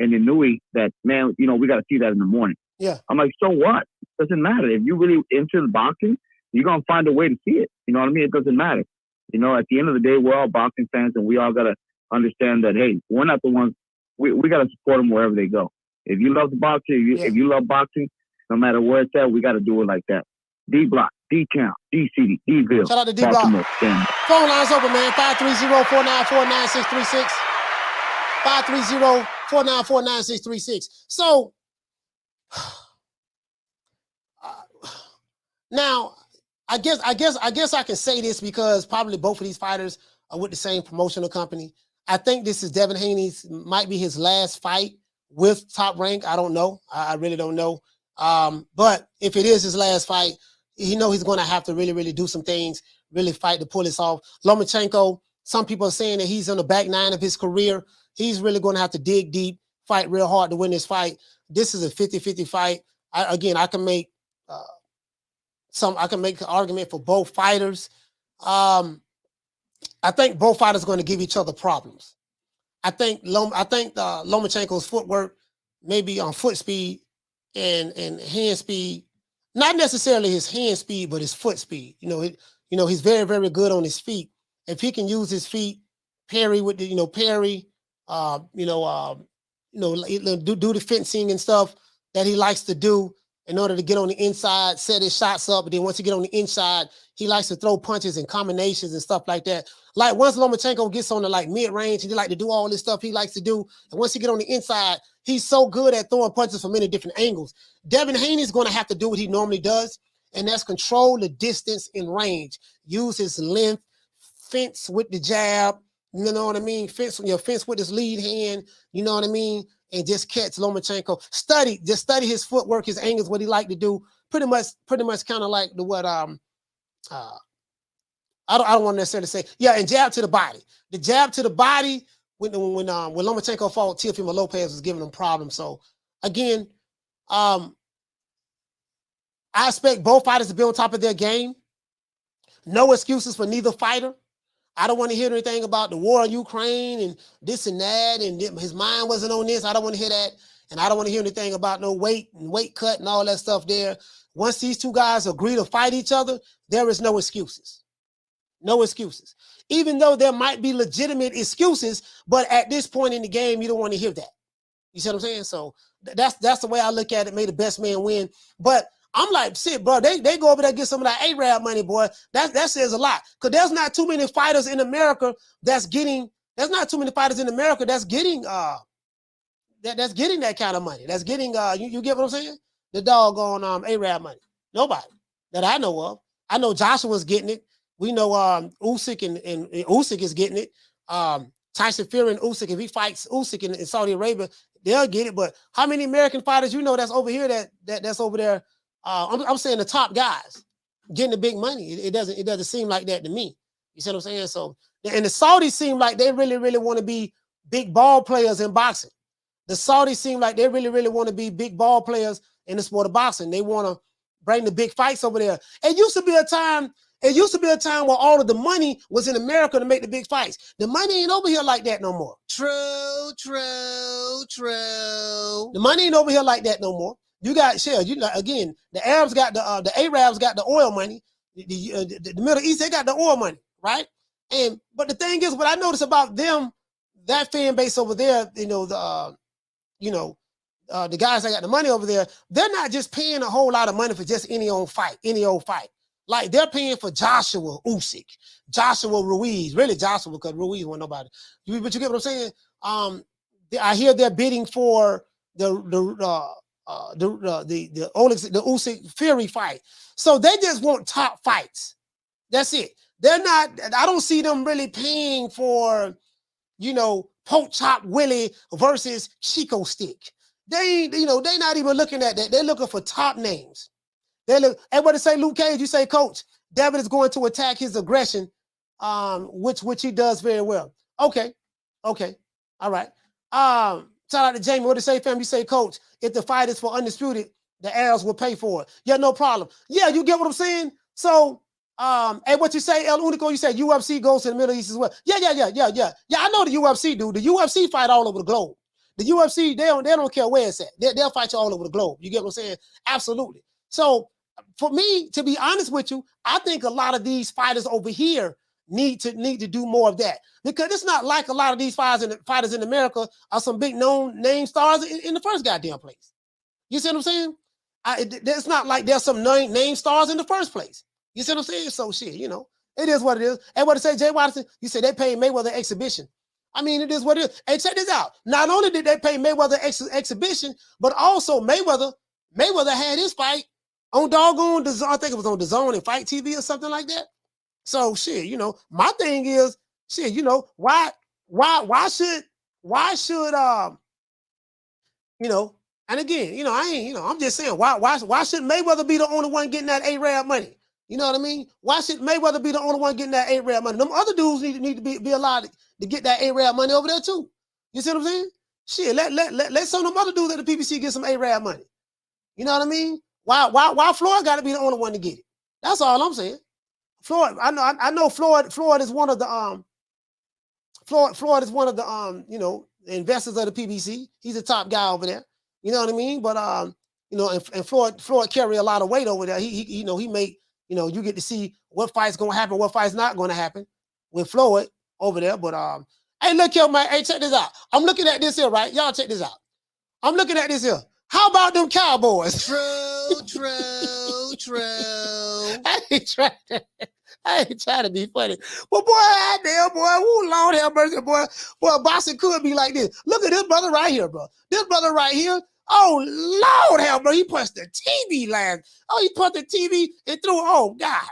Inui that, man, we got to see that in the morning. Yeah. I'm like, so what? It doesn't matter. If you really into the boxing, you're going to find a way to see it. You know what I mean? It doesn't matter. At the end of the day, we're all boxing fans, and we all got to understand that, hey, we're not the ones, we got to support them wherever they go. If you love the boxing, if you love boxing, no matter where it's at, we got to do it like that. D Block, D Town, D City, Deville. Shout out to D Block. Phone lines open, man. 530-494-9636. 530-494-9636. So now I guess I can say this because probably both of these fighters are with the same promotional company. I think this is Devin Haney's, might be his last fight with Top Rank. I don't know. I really don't know. But if it is his last fight, he's going to have to really, really do some things, really fight to pull this off. Lomachenko, some people are saying that he's on the back nine of his career. He's really going to have to dig deep, fight real hard to win this fight. This is a 50-50 fight. I can make an argument for both fighters. I think both fighters are going to give each other problems. I think Lomachenko's footwork, maybe on foot speed and hand speed, not necessarily his hand speed, but his foot speed. He's very, very good on his feet. If he can use his feet, parry with the, do the fencing and stuff that he likes to do in order to get on the inside, set his shots up. But then once you get on the inside, he likes to throw punches and combinations and stuff like that. Like once Lomachenko gets on the mid-range, he like to do all this stuff he likes to do. And once he get on the inside, he's so good at throwing punches from many different angles. Devin Haney's going to have to do what he normally does, and that's control the distance in range. Use his length, fence with the jab, you know what I mean? Fence with his lead hand, you know what I mean? And just catch Lomachenko. Study his footwork, his angles, what he like to do. Pretty much kind of like I don't want to necessarily say, and jab to the body. The jab to the body when Lomachenko fought Teofimo Lopez was giving him problems. So again, I expect both fighters to be on top of their game. No excuses for neither fighter. I don't want to hear anything about the war in Ukraine and this and that, and his mind wasn't on this. I don't want to hear that. And I don't want to hear anything about no weight cut and all that stuff there. Once these two guys agree to fight each other, there is no excuses. No excuses. Even though there might be legitimate excuses, but at this point in the game, you don't want to hear that. You see what I'm saying? So that's the way I look at it. May the best man win. But I'm like, shit, bro, they go over there and get some of that Arab money, boy. That says a lot. Because there's not too many fighters in America that's getting that kind of money. That's getting you get what I'm saying? The doggone Arab money. Nobody that I know of. I know Joshua's getting it. We know Usyk and Usyk is getting it. Tyson Fury and Usyk, if he fights Usyk in Saudi Arabia, they'll get it. But how many American fighters that's over here that's over there? I'm saying the top guys. getting the big money. It doesn't seem like that to me. You see what I'm saying? So, and the Saudis seem like they really, really want to be big ball players in boxing. The Saudis seem like they really, really want to be big ball players in the sport of boxing. They want to bring the big fights over there. It used to be a time where all of the money was in America to make the big fights. The money ain't over here like that no more. True. The money ain't over here like that no more. You got again, the Arabs got the Arabs got the oil money. The Middle East, they got the oil money, right? But the thing is, what I noticed about them, that fan base over there, the guys that got the money over there, they're not just paying a whole lot of money for just any old fight. Like they're paying for Joshua Usyk, Joshua Ruiz, really Joshua, because Ruiz wasn't nobody. But you get what I'm saying? I hear they're bidding for the Usyk Fury fight. So they just want top fights. That's it. They're not. I don't see them really paying for, Poke Chop Willie versus Chico Stick. They not even looking at that. They're looking for top names. Everybody say Luke Cage, you say, Coach, Devin is going to attack his aggression, which he does very well. Okay. All right. Shout out to Jamie. What do you say, fam? You say, Coach, if the fight is for undisputed, the Arabs will pay for it. Yeah, no problem. Yeah, you get what I'm saying? So, what you say, El Unico, you say UFC goes to the Middle East as well. Yeah. Yeah, I know the UFC do. The UFC fight all over the globe. The UFC, they don't care where it's at. They'll fight you all over the globe. You get what I'm saying? Absolutely. So, for me, to be honest with you, I think a lot of these fighters over here need to do more of that, because it's not like a lot of these fighters in America are some big known name stars in the first goddamn place. You see what I'm saying? It's not like there's some name stars in the first place. You see what I'm saying? So shit, it is what it is. And what to say, Jay Watson? You say they paid Mayweather exhibition. I mean, it is what it is. Hey, check this out. Not only did they pay Mayweather exhibition, but also Mayweather had his fight on doggone DAZN. I think it was on DAZN and Fight TV or something like that. So shit, my thing is, shit, why should and again, I ain't, I'm just saying, why should Mayweather be the only one getting that Arab money? You know what I mean? Why should Mayweather be the only one getting that Arab money? Them other dudes need to be allowed to get that Arab money over there too. You see what I'm saying? Shit, let some of them other dudes at the PBC get some Arab money. You know what I mean? Why Floyd got to be the only one to get it? That's all I'm saying. Floyd, I know Floyd is one of the Floyd is one of the investors of the PBC. He's a top guy over there. You know what I mean? But and Floyd carry a lot of weight over there. He make, you get to see what fight's gonna happen, what fight's not gonna happen with Floyd over there. But hey, look here, man. Hey, check this out. I'm looking at this here, right? Y'all check this out. I'm looking at this here. How about them Cowboys? True. I ain't trying to be funny. But boy, damn boy, woo, Lord have mercy, boy. Boy, boxing could be like this. Look at this brother right here, bro. This brother right here. Oh, Lord have mercy. He punched the TV last. Oh, he punched the TV and threw. Oh, God.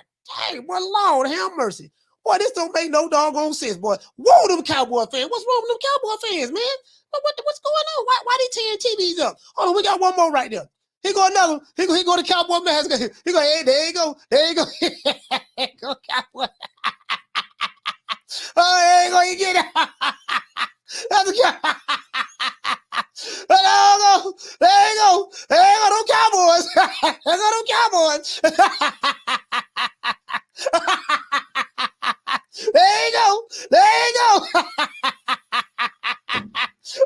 Dang, boy, Lord have mercy. Boy, this don't make no doggone sense, boy. Whoa, them Cowboy fans. What's wrong with them Cowboy fans, man? What's going on? Why they tearing TVs up? Hold on, we got one more right there. Here go another. Here go the Cowboy man. He go, hey, there you go. There you go. There you go, Cowboy. Oh, there you go. You get it. That's a Cowboy. There you go. There you go, them Cowboys. There go them Cowboys. There you go. There you go.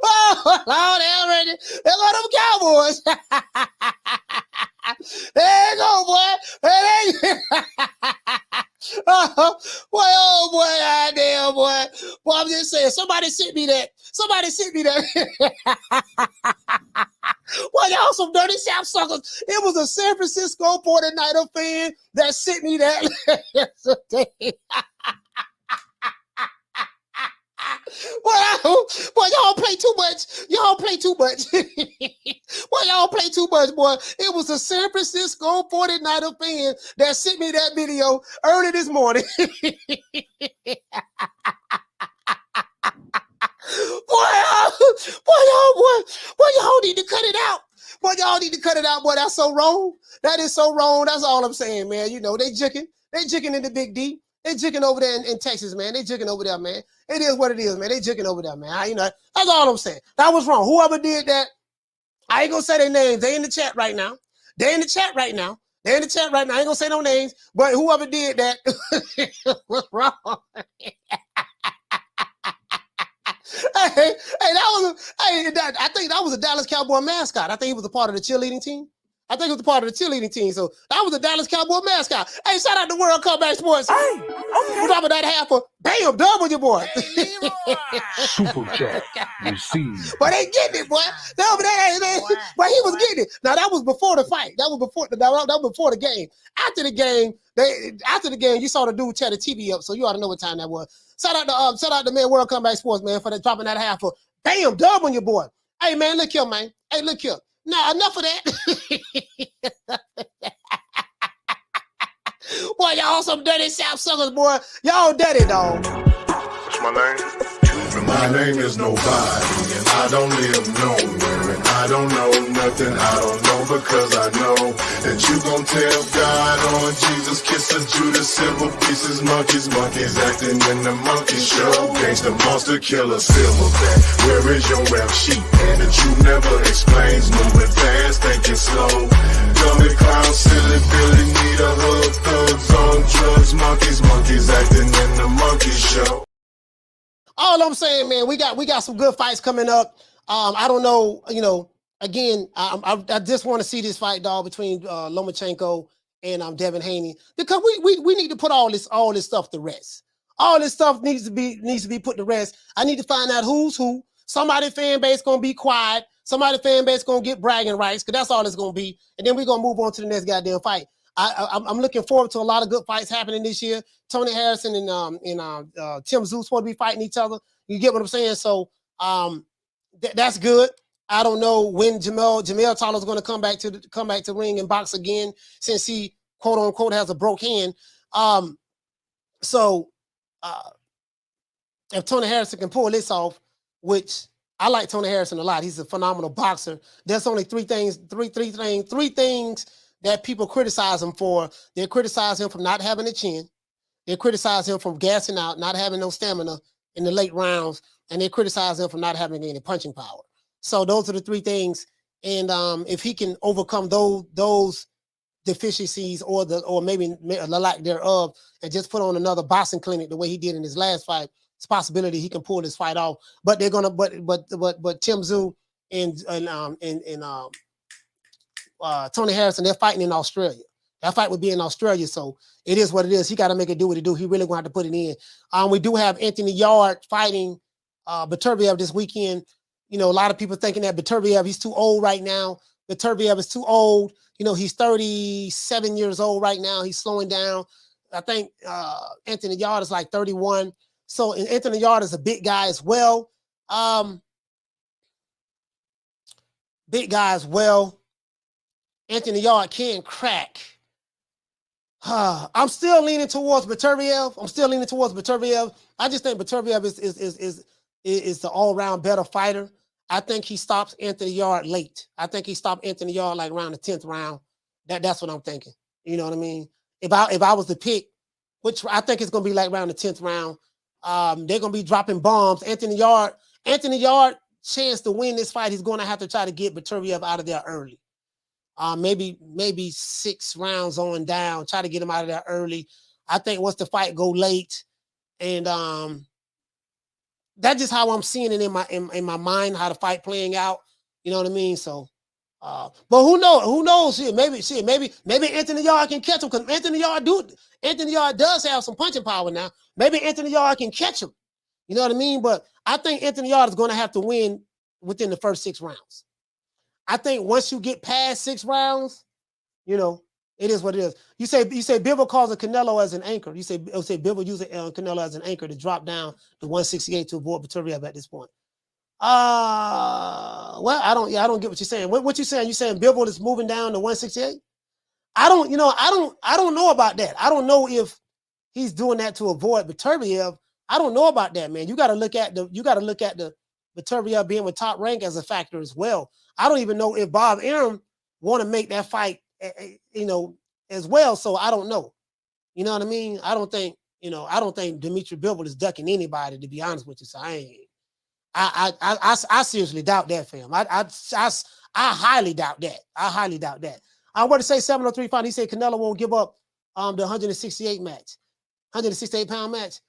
Oh, Lord, there go them Cowboys. There you go, boy. There you go. Oh, boy, goddamn, boy. Boy, I'm just saying, somebody sent me that. Well, y'all some dirty South suckers. It was a San Francisco 49er fan that sent me that yesterday. Boy, y'all play too much. Y'all play too much. Boy, y'all play too much, boy. It was a San Francisco 49er fan that sent me that video early this morning. Boy, y'all need to cut it out. Boy, y'all need to cut it out, boy. That's so wrong. That is so wrong. That's all I'm saying, man. You know, they jigging in the Big D. They jigging over there in Texas, man. They jigging over there, man. It is what it is, man. They jigging over there, man. You know, that's all I'm saying. That was wrong. Whoever did that, I ain't gonna say their names. They in the chat right now. They in the chat right now. I ain't gonna say no names, but whoever did that was wrong. I think that was a Dallas Cowboy mascot. I think he was a part of the cheerleading team. So that was a Dallas Cowboy mascot. Hey, shout out to World Comeback Sports. Hey, okay. We're talking that half of bam, double your boy. Super chat received. But they getting it, boy. They over there, but he was getting it. Now that was before the fight. That was before the game. After the game, you saw the dude tear the TV up, so you ought to know what time that was. Shout out to man World Comeback Sports, man, for dropping that half of bam, dub on your boy. Hey man, look here, man. Hey, look here. Now enough of that. Boy, y'all some dirty South suckers, boy. Y'all dirty, dog. What's my name? My name is nobody, and I don't live nowhere, and I don't know nothing. I don't know because I know that you gon' tell God on Jesus, kisses Judas, silver pieces, monkeys acting in the monkey show. Gangsta monster killer, silverback. Where is your rap sheet? And that you never explains, moving fast, thinking slow. Dummy clown, silly Billy, need a hug, thugs on drugs, monkeys acting in the monkey show. All I'm saying, man, we got some good fights coming up. I don't know, you know. Again, I just want to see this fight, dog, between Lomachenko and Devin Haney, because we need to put all this stuff to rest. All this stuff needs to be put to rest. I need to find out who's who. Somebody fan base gonna be quiet. Somebody fan base gonna get bragging rights, because that's all it's gonna be. And then we're gonna move on to the next goddamn fight. I'm looking forward to a lot of good fights happening this year. Tony Harrison and Tim Tszyu supposed to be fighting each other. You get what I'm saying? So that's good. I don't know when Jamel Tyler's going to come back to ring and box again, since he quote unquote has a broke hand. So if Tony Harrison can pull this off, which I like Tony Harrison a lot, he's a phenomenal boxer. There's only three things that people criticize him for. They criticize him for not having a chin. They criticize him for gassing out, not having no stamina in the late rounds, and they criticize him for not having any punching power. So those are the three things. And if he can overcome those deficiencies or maybe the lack thereof, and just put on another boxing clinic the way he did in his last fight, it's a possibility he can pull this fight off. But they're gonna, but Tim Tszyu and Tony Harrison, they're fighting in Australia. That fight would be in Australia, so it is what it is. He got to make it do what it do. He really gonna have to put it in. We do have Anthony Yard fighting Beterbiev this weekend. You know, a lot of people thinking that Beterbiev, he's too old right now. Beterbiev is too old. You know, he's 37 years old right now. He's slowing down. I think Anthony Yard is like 31. So and Anthony Yard is a big guy as well. Anthony Yard can crack. I'm still leaning towards Beterbiev. I just think Beterbiev is the all-round better fighter. I think he stops Anthony Yard late. I think he stopped Anthony Yard like around the 10th round. That's what I'm thinking. You know what I mean? If I was to pick, which I think it's gonna be like around the 10th round, they're gonna be dropping bombs. Anthony Yard chance to win this fight, he's gonna have to try to get Beterbiev out of there early. Maybe 6 rounds on down, try to get him out of there early. I think once the fight go late, and that's just how I'm seeing it in my mind, how the fight playing out. You know what I mean? So, but who knows? Maybe Anthony Yard can catch him, because Anthony Yard does have some punching power now. Maybe Anthony Yard can catch him. You know what I mean? But I think Anthony Yard is going to have to win within the first 6 rounds. I think once you get past 6 rounds, you know, it is what it is. You say Bivol calls a Canelo as an anchor. You say Bivol uses Canelo as an anchor to drop down to 168 to avoid Beterbiev at this point. Well, I don't get what you're saying. What you saying? You saying Bivol is moving down to 168? I don't know about that. I don't know if he's doing that to avoid Beterbiev. I don't know about that, man. You got to look at the Beterbiev being with Top Rank as a factor as well. I don't even know if Bob Arum want to make that fight you know, as well. So I don't know. You know what I mean? I don't think Dimitri Bivol is ducking anybody, to be honest with you. So I seriously doubt that, fam. I highly doubt that. I highly doubt that. I want to say 703 fight. He said Canelo won't give up the 168 match, 168-pound match.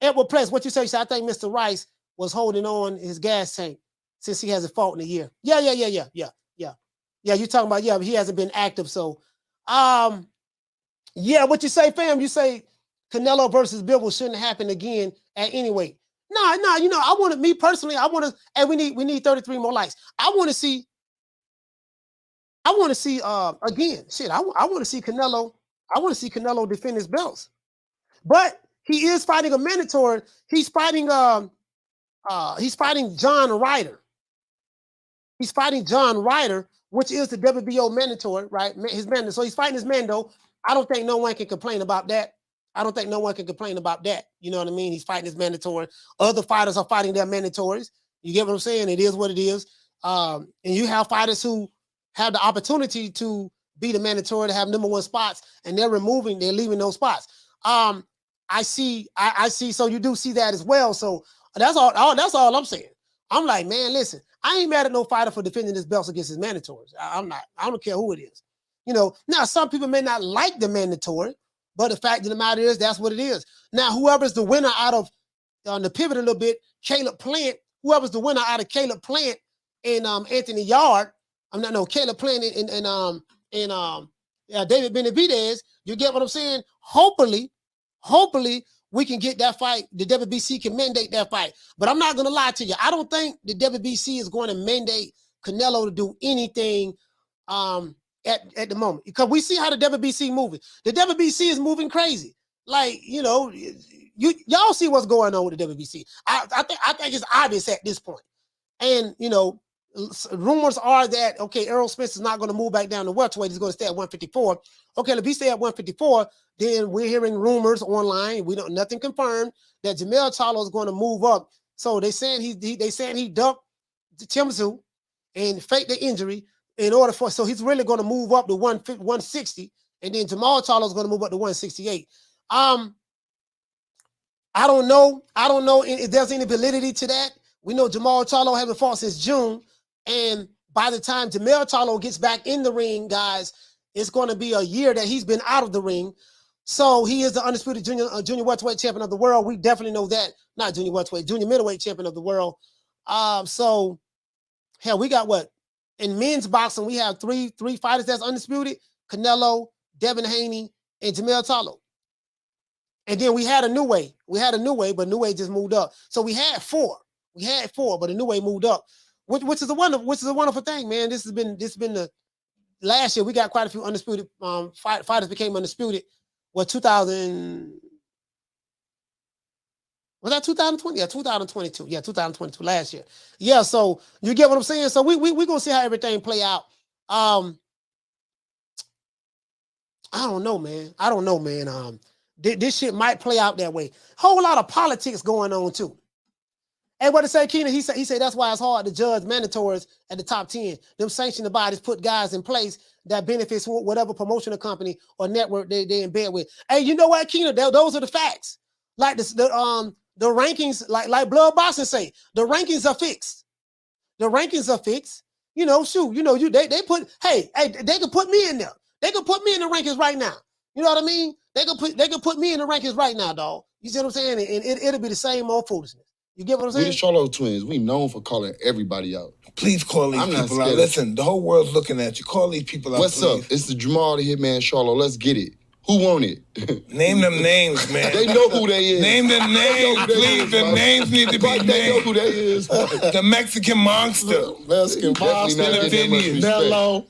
Edward Press, what you say? I think Mr. Rice was holding on his gas tank since he hasn't fought in a year. Yeah. You talking about, but he hasn't been active. So, yeah, what you say, fam? You say Canelo versus Bivol shouldn't happen again at any weight. No, I want to, me personally, I want to, and we need 33 more likes. I want to see, again, shit, I want to see Canelo, defend his belts. But he is fighting a mandatory. He's fighting John Ryder. He's fighting John Ryder, which is the WBO mandatory, right? His mandatory. So he's fighting his Mando. I don't think no one can complain about that. You know what I mean? He's fighting his mandatory. Other fighters are fighting their mandatories. You get what I'm saying? It is what it is. And you have fighters who have the opportunity to be the mandatory, to have #1 spots, and they're leaving those spots. I see. So you do see that as well. So that's all I'm saying. I'm like, man, listen, I ain't mad at no fighter for defending his belts against his mandatories. I'm not. I don't care who it is. You know, now some people may not like the mandatory, but the fact of the matter is that's what it is. Now, whoever's the winner out of, on the pivot a little bit, Caleb Plant, whoever's the winner out of Caleb Plant and Anthony Yard, Caleb Plant and David Benavidez, you get what I'm saying? Hopefully, we can get that fight. The WBC can mandate that fight. But I'm not going to lie to you. I don't think the WBC is going to mandate Canelo to do anything at the moment, because we see how the WBC moving. The WBC is moving crazy. Like, y'all see what's going on with the WBC. I think it's obvious at this point. And, rumors are that, okay, Errol Spence is not going to move back down to welterweight. He's going to stay at 154. Okay, if he stay at 154, then we're hearing rumors online. We don't, nothing confirmed that Jamel Charlo is going to move up. So they saying he ducked Tim Tszyu and faked the injury in order for, so he's really going to move up to 160, and then Jamal Charlo is going to move up to 168. I don't know if there's any validity to that. We know Jamal Charlo haven't fought since June, and by the time Jamel Charlo gets back in the ring, guys, it's going to be a year that he's been out of the ring. So he is the undisputed junior welterweight champion of the world. We definitely know that. Not junior welterweight, junior middleweight champion of the world. So hell, we got what? In men's boxing, we have three fighters that's undisputed: Canelo, Devin Haney, and Jamel Charlo. And then we had a new way. But New Way just moved up. So we had four, but a New Way moved up, which is a wonderful thing, man. This has been the last year. We got quite a few undisputed fighters became undisputed. What, 2000? Was that 2020? Yeah, 2022. Yeah, 2022 last year. Yeah, so you get what I'm saying? So we gonna see how everything play out. I don't know, man. This shit might play out that way. Whole lot of politics going on too. And what to say, Keenan? He said that's why it's hard to judge mandatories at the top 10. Them sanctioning bodies put guys in place that benefits whatever promotional company or network they in bed with. Hey, you know what, Keenan? Those are the facts. Like the rankings, like Blood Boxing say, the rankings are fixed. They put, hey, they can put me in there. They can put me in the rankings right now. You know what I mean? They can put me in the rankings right now, dog. You see what I'm saying? And it'll be the same old foolishness. You get what I'm saying? We the Charlo twins. We known for calling everybody out. Please call these people out. Listen, the whole world's looking at you. Call these people out, What's up? It's the Jamal the Hitman Charlo. Let's get it. Who want it? Name them names, man. They know who they is. Name them names, please. The names need to be named. They know who they is. The Mexican monster. Mexican monster. Nello.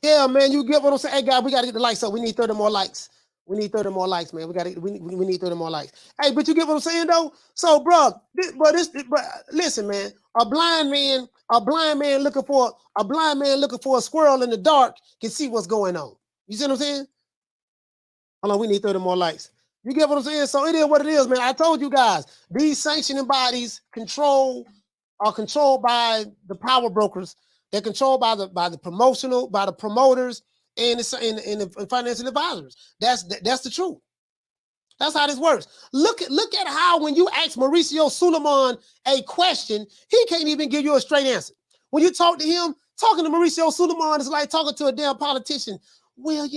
Yeah, man, you get what I'm saying? Hey, guys, we got to get the likes up. We need 30 more likes. We need 30 more likes, man. We need 30 more likes. Hey, but you get what I'm saying, though? So, bro, listen, man. A blind man looking for a squirrel in the dark can see what's going on. You see what I'm saying? Hold on, we need 30 more likes. You get what I'm saying? So it is what it is, man. I told you guys, these sanctioning bodies are controlled by the power brokers They're controlled by the promoters and the financial advisors. That's the truth. That's how this works. Look at how when you ask Mauricio Sulaiman a question, he can't even give you a straight answer. When you talk to him, talking to Mauricio Sulaiman is like talking to a damn politician. Well,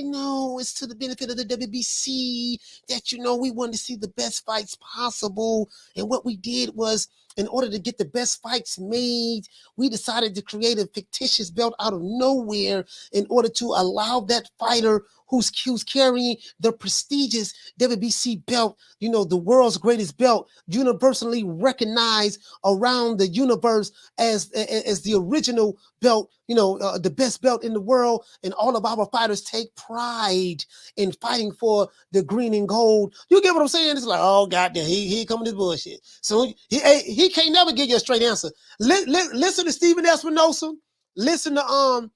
it's to the benefit of the WBC that, we wanted to see the best fights possible. And what we did was, in order to get the best fights made, we decided to create a fictitious belt out of nowhere in order to allow that fighter who's carrying the prestigious WBC belt, the world's greatest belt, universally recognized around the universe as the original belt, the best belt in the world. And all of our fighters take pride in fighting for the green and gold. You get what I'm saying? It's like, oh, goddamn, he coming to bullshit. So he can't never give you a straight answer. Listen to Stephen Espinosa. Listen to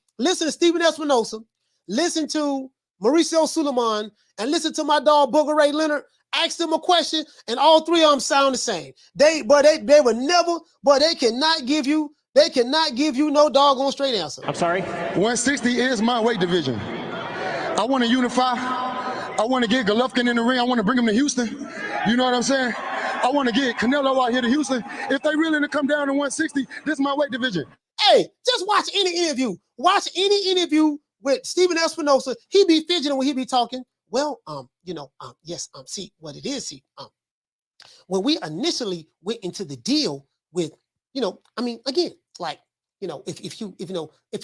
Stephen Espinosa. Listen to Mauricio Sulaiman, and listen to my dog Booger Ray Leonard. Ask them a question, and all three of them sound the same. They cannot give you no doggone straight answer. I'm sorry? 160 is my weight division. I want to unify. I want to get Golovkin in the ring. I want to bring him to Houston. You know what I'm saying? I want to get Canelo out here to Houston. If they really to come down to 160, this is my weight division. Hey, just watch any interview. Watch any interview with Stephen Espinosa. He be fidgeting when he be talking. Well, yes, see what it is. See, when we initially went into the deal with, again, like, if you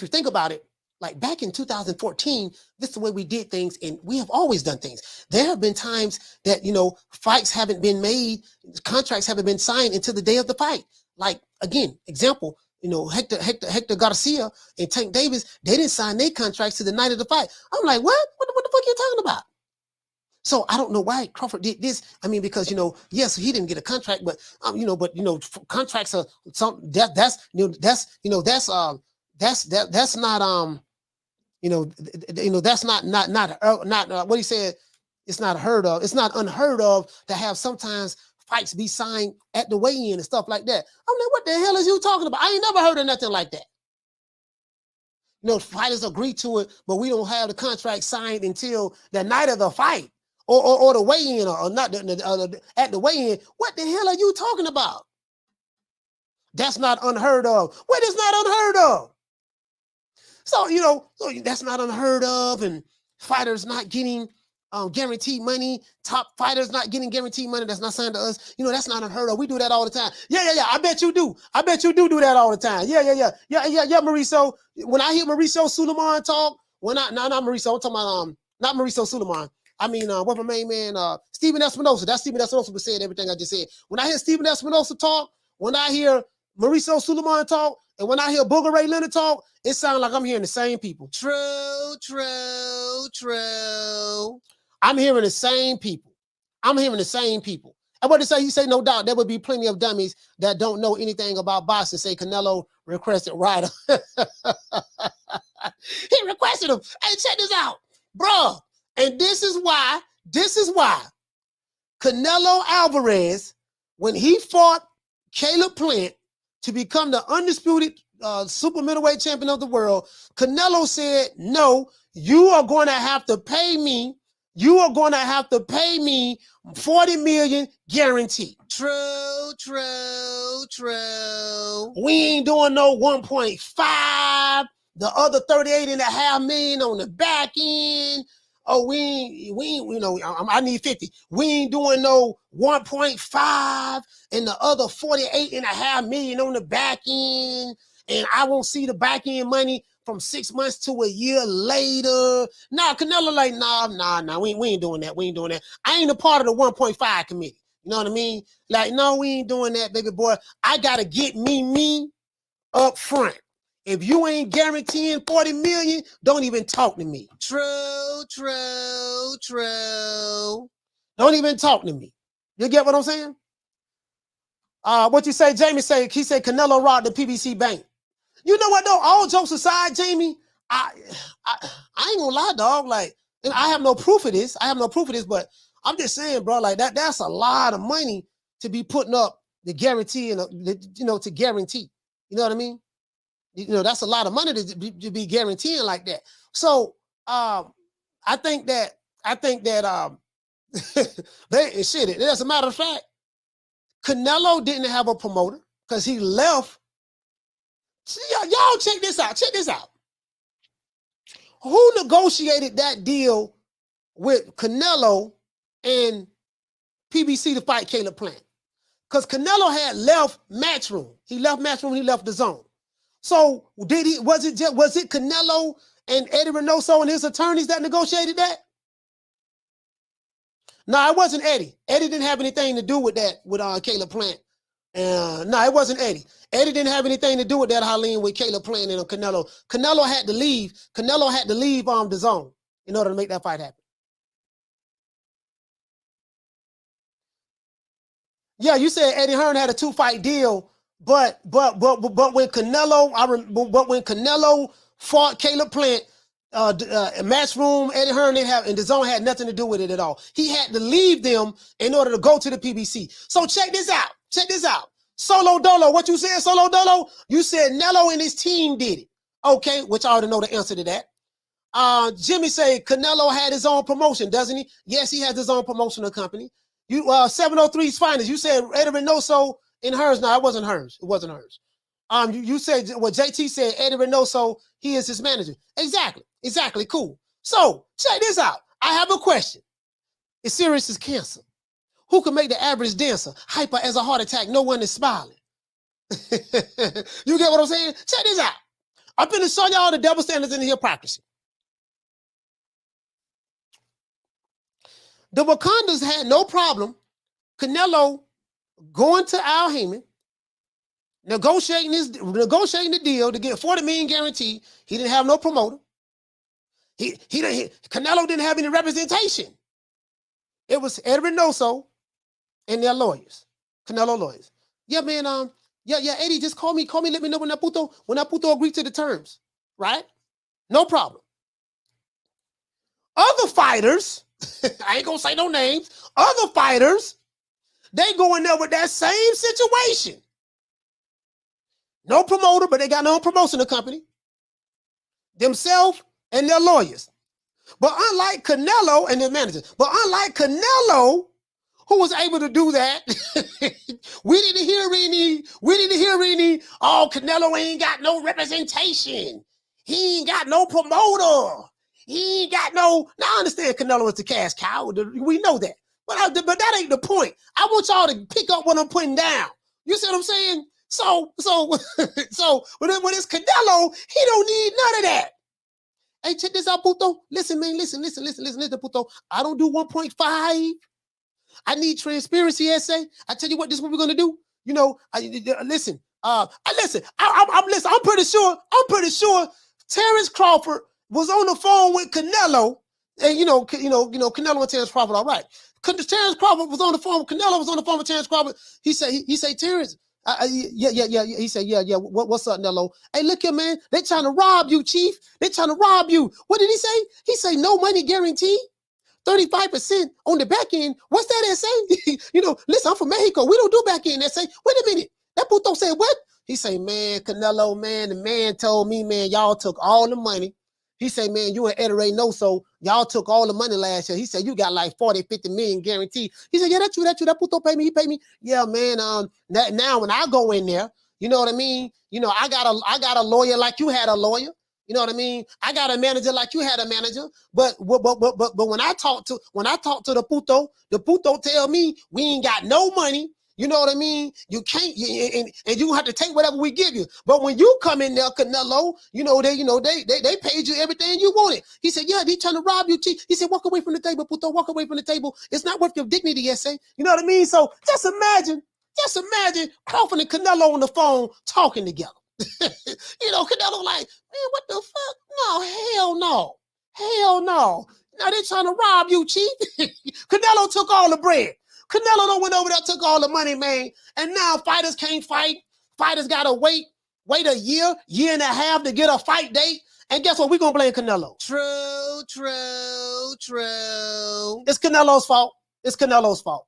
think about it, like back in 2014, this is the way we did things, and we have always done things. There have been times that, fights haven't been made, contracts haven't been signed until the day of the fight. Like, again, example, Hector Garcia and Tank Davis, they didn't sign their contracts to the night of the fight. I'm like, what? What the fuck are you talking about? So I don't know why Crawford did this. I mean, because yes, he didn't get a contract, but contracts are something that's not what he said. It's not heard of. It's not unheard of to have sometimes fights be signed at the weigh-in and stuff like that. I'm like, what the hell is you talking about? I ain't never heard of nothing like that. Fighters agree to it, but we don't have the contract signed until the night of the fight or the weigh-in or not at the weigh-in. What the hell are you talking about? That's not unheard of. What is not unheard of? So, that's not unheard of, and fighters not getting guaranteed money, top fighters not getting guaranteed money that's not signed to us. That's not unheard of. We do that all the time. Yeah. I bet you do. I bet you do that all the time. Yeah, Mauricio. When I hear Mauricio Sulaiman talk, not Mauricio, I'm talking about not Mauricio Sulaiman. I mean, what's my main man? Stephen Espinosa. That's Stephen Espinosa who said everything I just said. When I hear Stephen Espinosa talk, when I hear Mauricio Sulaiman talk, and when I hear Booger Ray Leonard talk, it sounds like I'm hearing the same people. True. I'm hearing the same people. And what to say? You say, no doubt, there would be plenty of dummies that don't know anything about boxing. Say Canelo requested Ryder. He requested him. Hey, check this out, bro. And this is why Canelo Alvarez, when he fought Caleb Plant to become the undisputed super middleweight champion of the world, Canelo said, no, you are going to have to pay me. You are going to have to pay me $40 million guaranteed. True. We ain't doing no 1.5. The other 38.5 million on the back end. Oh, we ain't, I need 50. We ain't doing no 1.5 and the other 48.5 million on the back end. And I won't see the back end money from 6 months to a year later. Nah, Canelo like, nah, we ain't doing that. We ain't doing that. I ain't a part of the 1.5 committee. You know what I mean? Like, no, we ain't doing that, baby boy. I gotta get me up front. If you ain't guaranteeing 40 million, don't even talk to me. True. Don't even talk to me. You get what I'm saying? What you say, Jamie said, he said Canelo robbed the PBC bank. You know what though? All jokes aside, Jamie, I ain't gonna lie, dog. Like, I have no proof of this. But I'm just saying, bro, like that's a lot of money to be putting up the guarantee and to guarantee. You know what I mean? that's a lot of money to be guaranteeing like that. So I think that they shit it. As a matter of fact, Canelo didn't have a promoter because he left. See, y'all check this out. Check this out. Who negotiated that deal with Canelo and PBC to fight Caleb Plant? Because Canelo had left Matchroom. He left Matchroom. He left the zone. So was it Canelo and Eddie Reynoso and his attorneys that negotiated that? No, it wasn't Eddie. Eddie didn't have anything to do with that with Caleb Plant. No, it wasn't Eddie. Eddie didn't have anything to do with that, Harleen, with Caleb Plant and Canelo. Canelo had to leave. Canelo had to leave the zone in order to make that fight happen. Yeah, you said Eddie Hearn had a 2-fight deal, but when Canelo fought Caleb Plant, Matchroom, Eddie Hearn and the zone had nothing to do with it at all. He had to leave them in order to go to the PBC. So check this out. Check this out. Solo Dolo, what you said, Solo Dolo? You said Nello and his team did it. Okay, which I already know the answer to that. Jimmy say Canelo had his own promotion, doesn't he? Yes, he has his own promotional company. You 703's finest. You said Eddie Reynoso in hers. No, it wasn't hers. It wasn't hers. You said what JT said. Eddie Reynoso, he is his manager. Exactly. Cool. So check this out. I have a question. It's serious as cancer. Who can make the average dancer hyper as a heart attack? No one is smiling. You get what I'm saying? Check this out. I'm finna show y'all the double standards in the hypocrisy. The Wakandas had no problem Canelo going to Al Heyman, negotiating the deal to get $40 million guaranteed. He didn't have no promoter. Canelo didn't have any representation. It was Eddie Reynoso and their lawyers, Canelo lawyers. Yeah, man. Yeah, Eddie, just call me. Let me know when Naputo agreed to the terms, right? No problem. Other fighters, I ain't gonna say no names. Other fighters, they go in there with that same situation. No promoter, but they got no promotional company. Themselves and their lawyers. But unlike Canelo and their managers, who was able to do that, we didn't hear any, oh, Canelo ain't got no representation. He ain't got no promoter. He ain't got no, now I understand Canelo is the cash cow. We know that. But that ain't the point. I want y'all to pick up what I'm putting down. You see what I'm saying? So when it's Canelo, he don't need none of that. Hey, check this out, Puto. Listen, man, listen, Puto. I don't do 1.5. I need transparency essay. I tell you what, this is what we're gonna do. You know, listen. I'm pretty sure Terrence Crawford was on the phone with Canelo, and Canelo and Terrence Crawford, all right. Terrence Crawford was on the phone. Canelo was on the phone with Terrence Crawford. He said, Terrence, yeah. He said, yeah. What's up, Nello? Hey, look here, man. They trying to rob you, Chief. They trying to rob you. What did he say? He say no money guarantee. 35% on the back end. What's that essay? Listen, I'm from Mexico. We don't do back end essay. Wait a minute. That puto said what? He say, man, Canelo, man, the man told me, man, y'all took all the money. He say, man, you and Eddie Reynoso, y'all took all the money last year. He said, you got like 40, 50 million guaranteed. He said, yeah, that's true. That puto paid me. He paid me. Yeah, man. Now when I go in there, you know what I mean? I got a lawyer like you had a lawyer. You know what I mean? I got a manager like you had a manager. But when I talk to the puto tell me we ain't got no money. You know what I mean? You can't, and you have to take whatever we give you. But when you come in there, Canelo, they paid you everything you wanted. He said, yeah, they trying to rob you, Chief. He said, walk away from the table, puto, walk away from the table. It's not worth your dignity, essay. You know what I mean? So just imagine Crawford and Canelo on the phone talking together. Canelo like, man, what the fuck? No, hell no. Now they trying to rob you, Chief. Canelo took all the bread. Canelo done went over there, took all the money, man. And now fighters can't fight. Fighters got to wait a year and a half to get a fight date. And guess what? We're going to blame Canelo. True. It's Canelo's fault.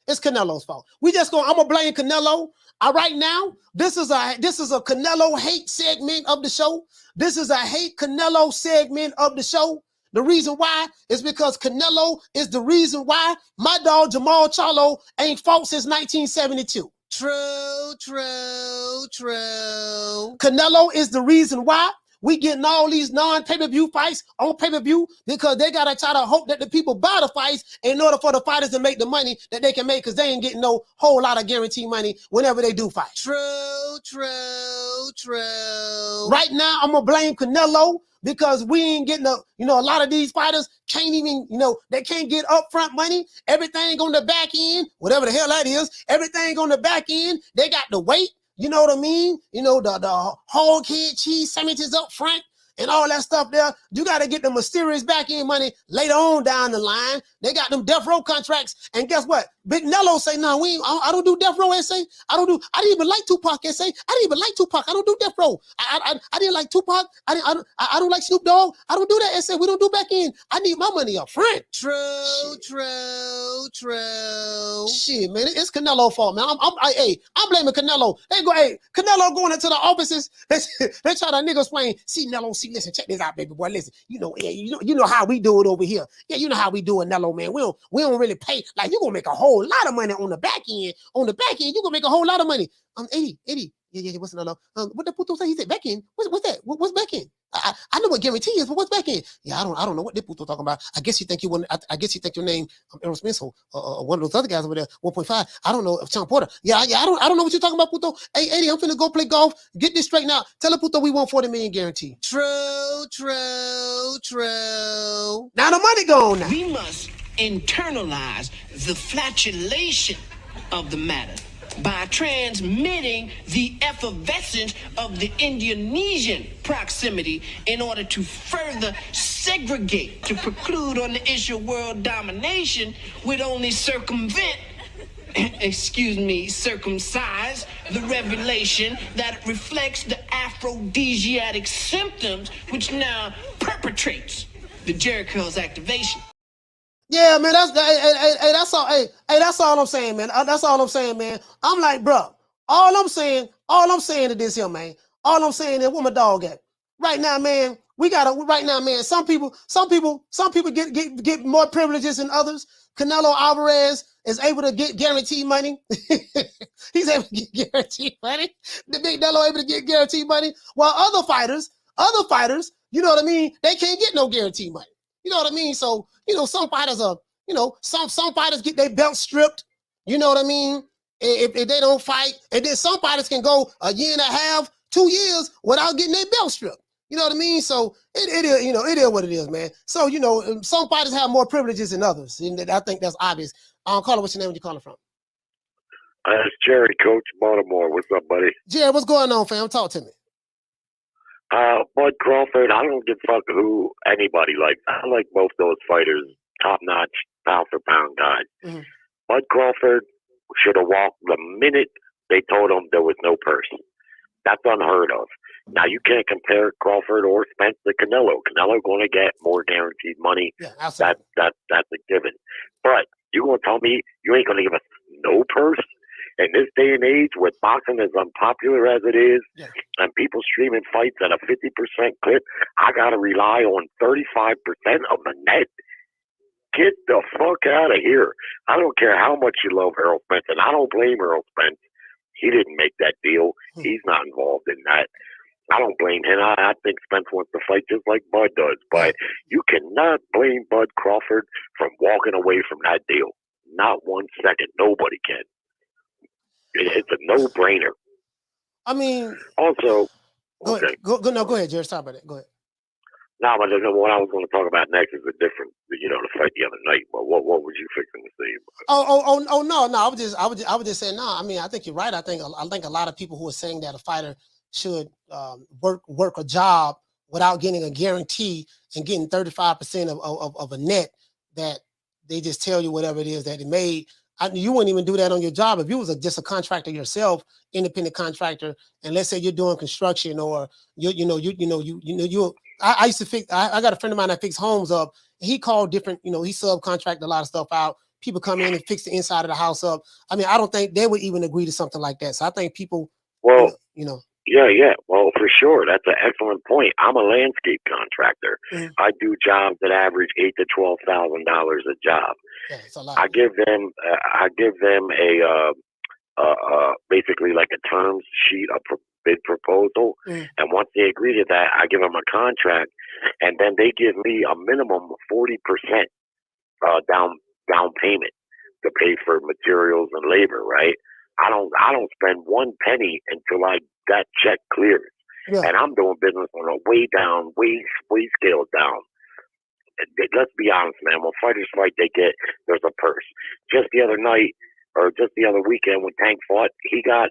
It's Canelo's fault. I'm gonna blame Canelo. Right now, this is a Canelo hate segment of the show. This is a hate Canelo segment of the show. The reason why is because Canelo is the reason why my dog Jamal Charlo ain't fought since 1972. True. Canelo is the reason why we getting all these non-pay-per-view fights on pay-per-view, because they gotta try to hope that the people buy the fights in order for the fighters to make the money that they can make, because they ain't getting no whole lot of guaranteed money whenever they do fight. True. Right now, I'm gonna blame Canelo, because we ain't getting a lot of these fighters can't even, they can't get upfront money. Everything on the back end, whatever the hell that is, everything on the back end, they got to wait. You know what I mean? The whole head cheese sandwiches up front and all that stuff there. You got to get the mysterious back end money later on down the line. They got them death row contracts. And guess what? Big Nello say, no, I don't do death row SA. I didn't even like Tupac SA. I didn't even like Tupac. I don't do death row. I didn't like Tupac. I don't like Snoop Dogg. I don't do that SA. We don't do back end. I need my money up front. True. Shit, man, it's Canelo fault, man. I'm blaming Canelo. Canelo going into the offices. They try to nigga explain. See, Nello, listen, check this out, baby boy. Listen, you know how we do it over here. Yeah, you know how we do it, Nello, man. We don't really pay. Like, you gonna make a whole lot of money on the back end. On the back end, you gonna make a whole lot of money. 80. Yeah, what's another? What the puto say? He said back end. What's that? What's back end? I know what guarantee is, but what's back end? Yeah, I don't know what the puto talking about. I guess you think you want. I guess you think your name Errol Smith or one of those other guys over there. 1.5. I don't know. Sean Porter. Yeah. I don't know what you're talking about, puto. Hey, 80. I'm finna go play golf. Get this straight now. Tell the puto we want 40 million guarantee. True. Now the money gone now. We must internalize the flatulation of the matter by transmitting the effervescence of the Indonesian proximity in order to further segregate, to preclude on the issue of world domination, would only circumcise the revelation that reflects the aphrodisiac symptoms which now perpetrates the Jericho's activation. Yeah, man, that's all. Hey, that's all I'm saying, man. That's all I'm saying, man. I'm like, bro, all I'm saying to this here, man. All I'm saying is, where my dog at? Right now, man, some people get more privileges than others. Canelo Alvarez is able to get guaranteed money. He's able to get guaranteed money. The big Nello able to get guaranteed money. While other fighters, you know what I mean? They can't get no guaranteed money. You know what I mean? So, some fighters are, some fighters get their belt stripped. You know what I mean? If they don't fight. And then some fighters can go a year and a half, 2 years without getting their belt stripped. You know what I mean? So it is, it is what it is, man. So, some fighters have more privileges than others. And I think that's obvious. Caller, what's your name? Where you calling from? It's Jerry, Coach Baltimore. What's up, buddy? Jerry, what's going on, fam? Talk to me. Bud Crawford, I don't give a fuck who anybody likes. I like both those fighters, top-notch, pound-for-pound guys. Mm-hmm. Bud Crawford should have walked the minute they told him there was no purse. That's unheard of. Now, you can't compare Crawford or Spence to Canelo. Canelo going to get more guaranteed money. Yeah, absolutely. That's a given. But you going to tell me you ain't going to give us no purse? In this day and age, with boxing as unpopular as it is, and people streaming fights at a 50% clip, I got to rely on 35% of the net. Get the fuck out of here. I don't care how much you love Errol Spence, and I don't blame Errol Spence. He didn't make that deal. He's not involved in that. I don't blame him. I think Spence wants to fight just like Bud does. But you cannot blame Bud Crawford from walking away from that deal. Not 1 second. Nobody can. It's a no-brainer. I mean, also, go ahead, Jerry. Stop about it. Go ahead. No, but what I was going to talk about next is a different, the fight the other night. But what was you fixing to say? No. I was just saying no. I mean, I think you're right. I think a lot of people who are saying that a fighter should work a job without getting a guarantee and getting 35% of a net, that they just tell you whatever it is that it made. You wouldn't even do that on your job if you was just a contractor yourself, independent contractor, and let's say you're doing construction or I used to fix. I got a friend of mine that fixed homes up. He called different, he subcontract a lot of stuff out people come in and fix the inside of the house up. I mean, I don't think they would even agree to something like that. So I think people, Well, you know. Yeah. Well, for sure. That's an excellent point. I'm a landscape contractor. I do jobs that average $8,000 to $12,000 a job. Yeah, it's a lot. I give them a basically like a terms sheet, a bid proposal, and once they agree to that, I give them a contract, and then they give me a minimum of 40% down payment to pay for materials and labor. Right? I don't spend one penny until that check clears, and I'm doing business on a way scaled down. Let's be honest, man. When fighters fight, there's a purse. Just the other night, or just the other weekend, when Tank fought, he got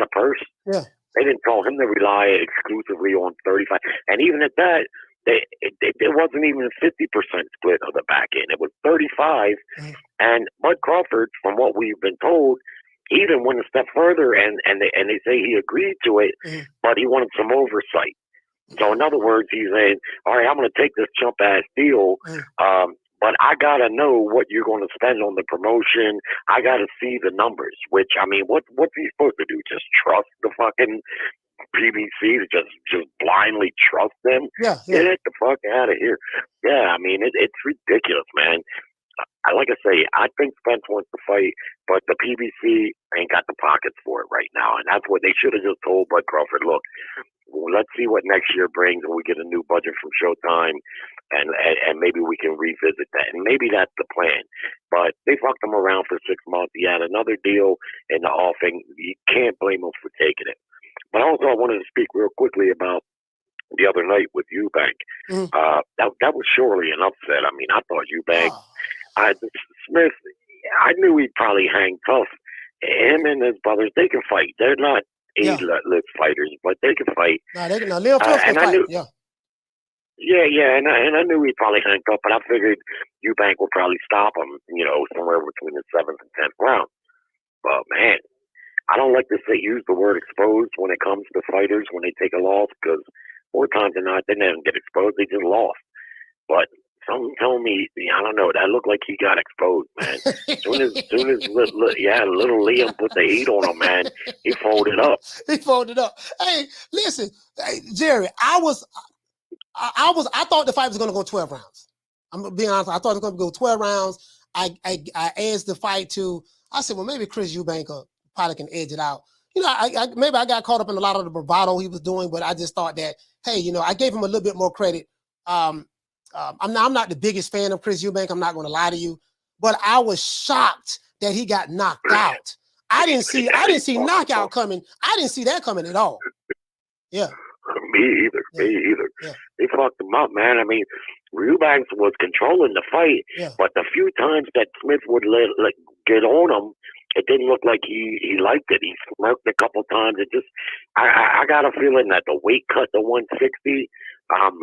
a purse. Yeah. They didn't tell him to rely exclusively on 35, and even at that, it wasn't even a 50% split of the back end. It was 35, and Bud Crawford, from what we've been told, he even went a step further, and they say he agreed to it, but he wanted some oversight. So in other words, he's saying, all right, I'm going to take this chump ass deal, but I got to know what you're going to spend on the promotion. I got to see the numbers, which, I mean, what's he supposed to do? Just trust the fucking PBC to just blindly trust them? Yeah. Get the fuck out of here. Yeah, I mean, it's ridiculous, man. Like I say, I think Spence wants to fight, but the PBC ain't got the pockets for it right now. And that's what they should have just told Bud Crawford, look, let's see what next year brings when we get a new budget from Showtime, and maybe we can revisit that. And maybe that's the plan. But they fucked him around for 6 months. He had another deal in the offing. You can't blame him for taking it. But also I wanted to speak real quickly about the other night with Eubank. That was surely an upset. I mean, I thought Eubank, Smith, I knew he'd probably hang tough. Him and his brothers, they can fight. They're not A-list fighters, but they can fight. Leo Phillips can fight. Yeah, and I knew he'd probably hang tough, but I figured Eubank would probably stop him, somewhere between the 7th and 10th round. But man, I don't like to use the word exposed when it comes to fighters when they take a loss, because more times than not, they didn't get exposed, they just lost. But something told me, I don't know, that looked like he got exposed, man. As soon as little Liam put the heat on him, man, he folded up. Hey, listen, Jerry, I thought the fight was going to go 12 rounds. I'm going to be honest. I thought it was going to go 12 rounds. I edged the fight to, I said, well, maybe Chris Eubank probably can edge it out. Maybe I got caught up in a lot of the bravado he was doing, but I just thought that, hey, I gave him a little bit more credit. I'm not the biggest fan of Chris Eubank. I'm not going to lie to you, but I was shocked that he got knocked out. I didn't see knockout coming. I didn't see that coming at all. Yeah. Me either. Yeah. They fucked him up, man. I mean, Eubanks was controlling the fight, but the few times that Smith would let get on him, it didn't look like he liked it. He smirked a couple times. It just, I got a feeling that the weight cut to 160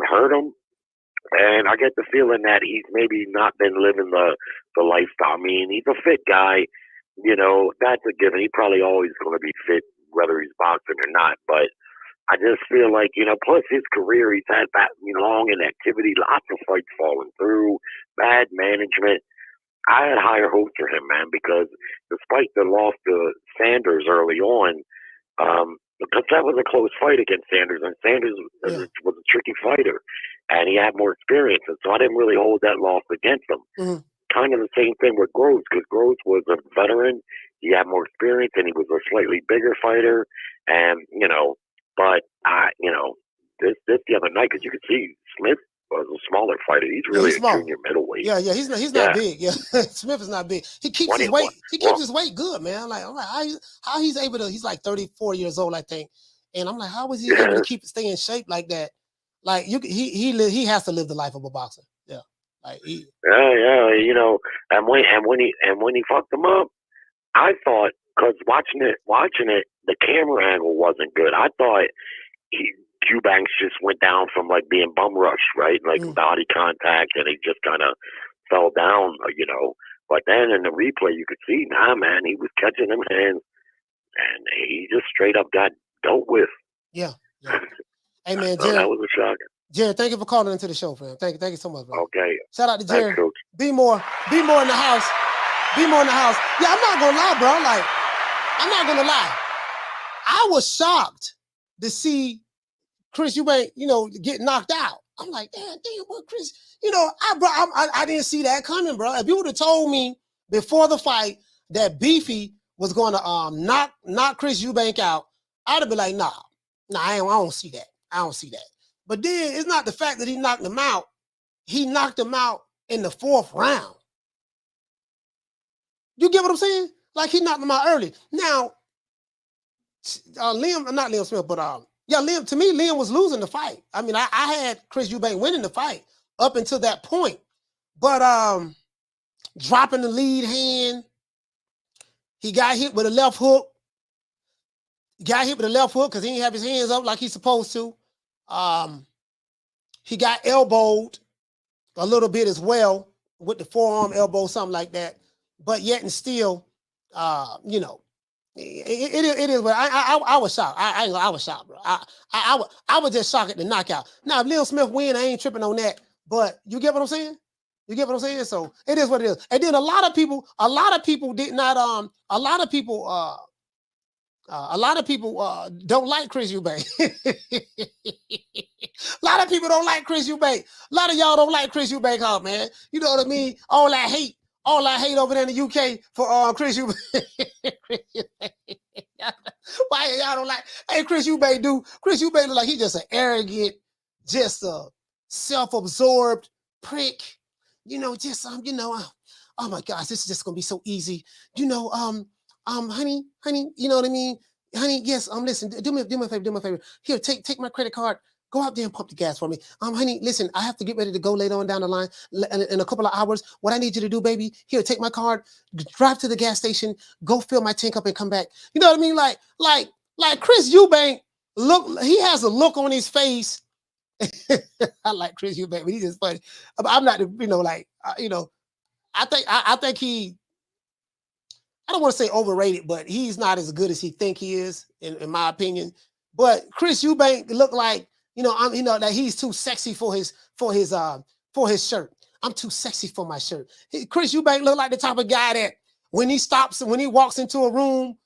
hurt him. And I get the feeling that he's maybe not been living the lifestyle. I mean, he's a fit guy. That's a given. He's probably always going to be fit, whether he's boxing or not. But I just feel like, plus his career, he's had that long inactivity, lots of fights falling through, bad management. I had higher hopes for him, man, because despite the loss to Sanders early on, because that was a close fight against Sanders, and Sanders was a tricky fighter, and he had more experience, and so I didn't really hold that loss against him. Kind of the same thing with Groves, because Groves was a veteran, he had more experience, and he was a slightly bigger fighter, and but this the other night, because you could see Smith was a smaller fighter. He's really a junior middleweight. Yeah, he's not big. Yeah, Smith is not big. He keeps his weight. He keeps his weight good, man. I'm like how he's able to. He's like 34 years old, I think. And I'm like, how was he able to stay in shape like that? Like he has to live the life of a boxer. Yeah, like and when he fucked him up, I thought, because watching it, the camera angle wasn't good. I thought Eubanks just went down from like being bum rushed, right? Like body contact, and he just kind of fell down, But then in the replay, you could see, man, he was catching them hands, and he just straight up got dealt with. Yeah. Hey, man, so Jared. That was a shocker. Jared, thank you for calling into the show, friend. Thank you so much, bro. Okay. Shout out to Jared. Thanks, Coach. Be more in the house. Be more in the house. Yeah, I'm not gonna lie, bro. Like, I'm not gonna lie. I was shocked to see Chris Eubank, get knocked out. I'm like, damn, what Chris? I didn't see that coming, bro. If you would have told me before the fight that Beefy was going to knock Chris Eubank out, I'd have been like, nah, I don't see that. I don't see that. But then it's not the fact that he knocked him out. He knocked him out in the 4th round. You get what I'm saying? Like, he knocked him out early. Now, not Liam Smith, but Liam. To me, Liam was losing the fight. I mean, I had Chris Eubank winning the fight up until that point, but dropping the lead hand, he got hit with a left hook. Got hit with a left hook because he didn't have his hands up like he's supposed to. He got elbowed a little bit as well with the forearm elbow, something like that. But yet and still, it is. But I was shocked. I was shocked, bro. I was just shocked at the knockout. Now, if Liam Smith win, I ain't tripping on that. But you get what I'm saying? You get what I'm saying? So it is what it is. And then a lot of people did not. A lot of people don't like Chris Eubank. A lot of people don't like Chris Eubank. A lot of y'all don't like Chris Eubank, huh, man? You know what I mean? All that hate over there in the UK for Chris Eubank. Why y'all don't like? Hey, Chris Eubank look like he just an arrogant, just a self-absorbed prick. Oh my gosh, this is just gonna be so easy. Honey, you know what I mean? Honey, yes, listen, do me a favor. Here, take my credit card. Go out there and pump the gas for me. Honey, listen, I have to get ready to go later on down the line in a couple of hours. What I need you to do, baby, here, take my card, drive to the gas station, go fill my tank up and come back. You know what I mean? Like Chris Eubank, he has a look on his face. I like Chris Eubank, but he's just funny. I'm not, I think he, I don't want to say overrated, but he's not as good as he think he is, in my opinion. But Chris Eubank looked like, that he's too sexy for his shirt. I'm too sexy for my shirt. Chris Eubank looked like the type of guy that when he walks into a room,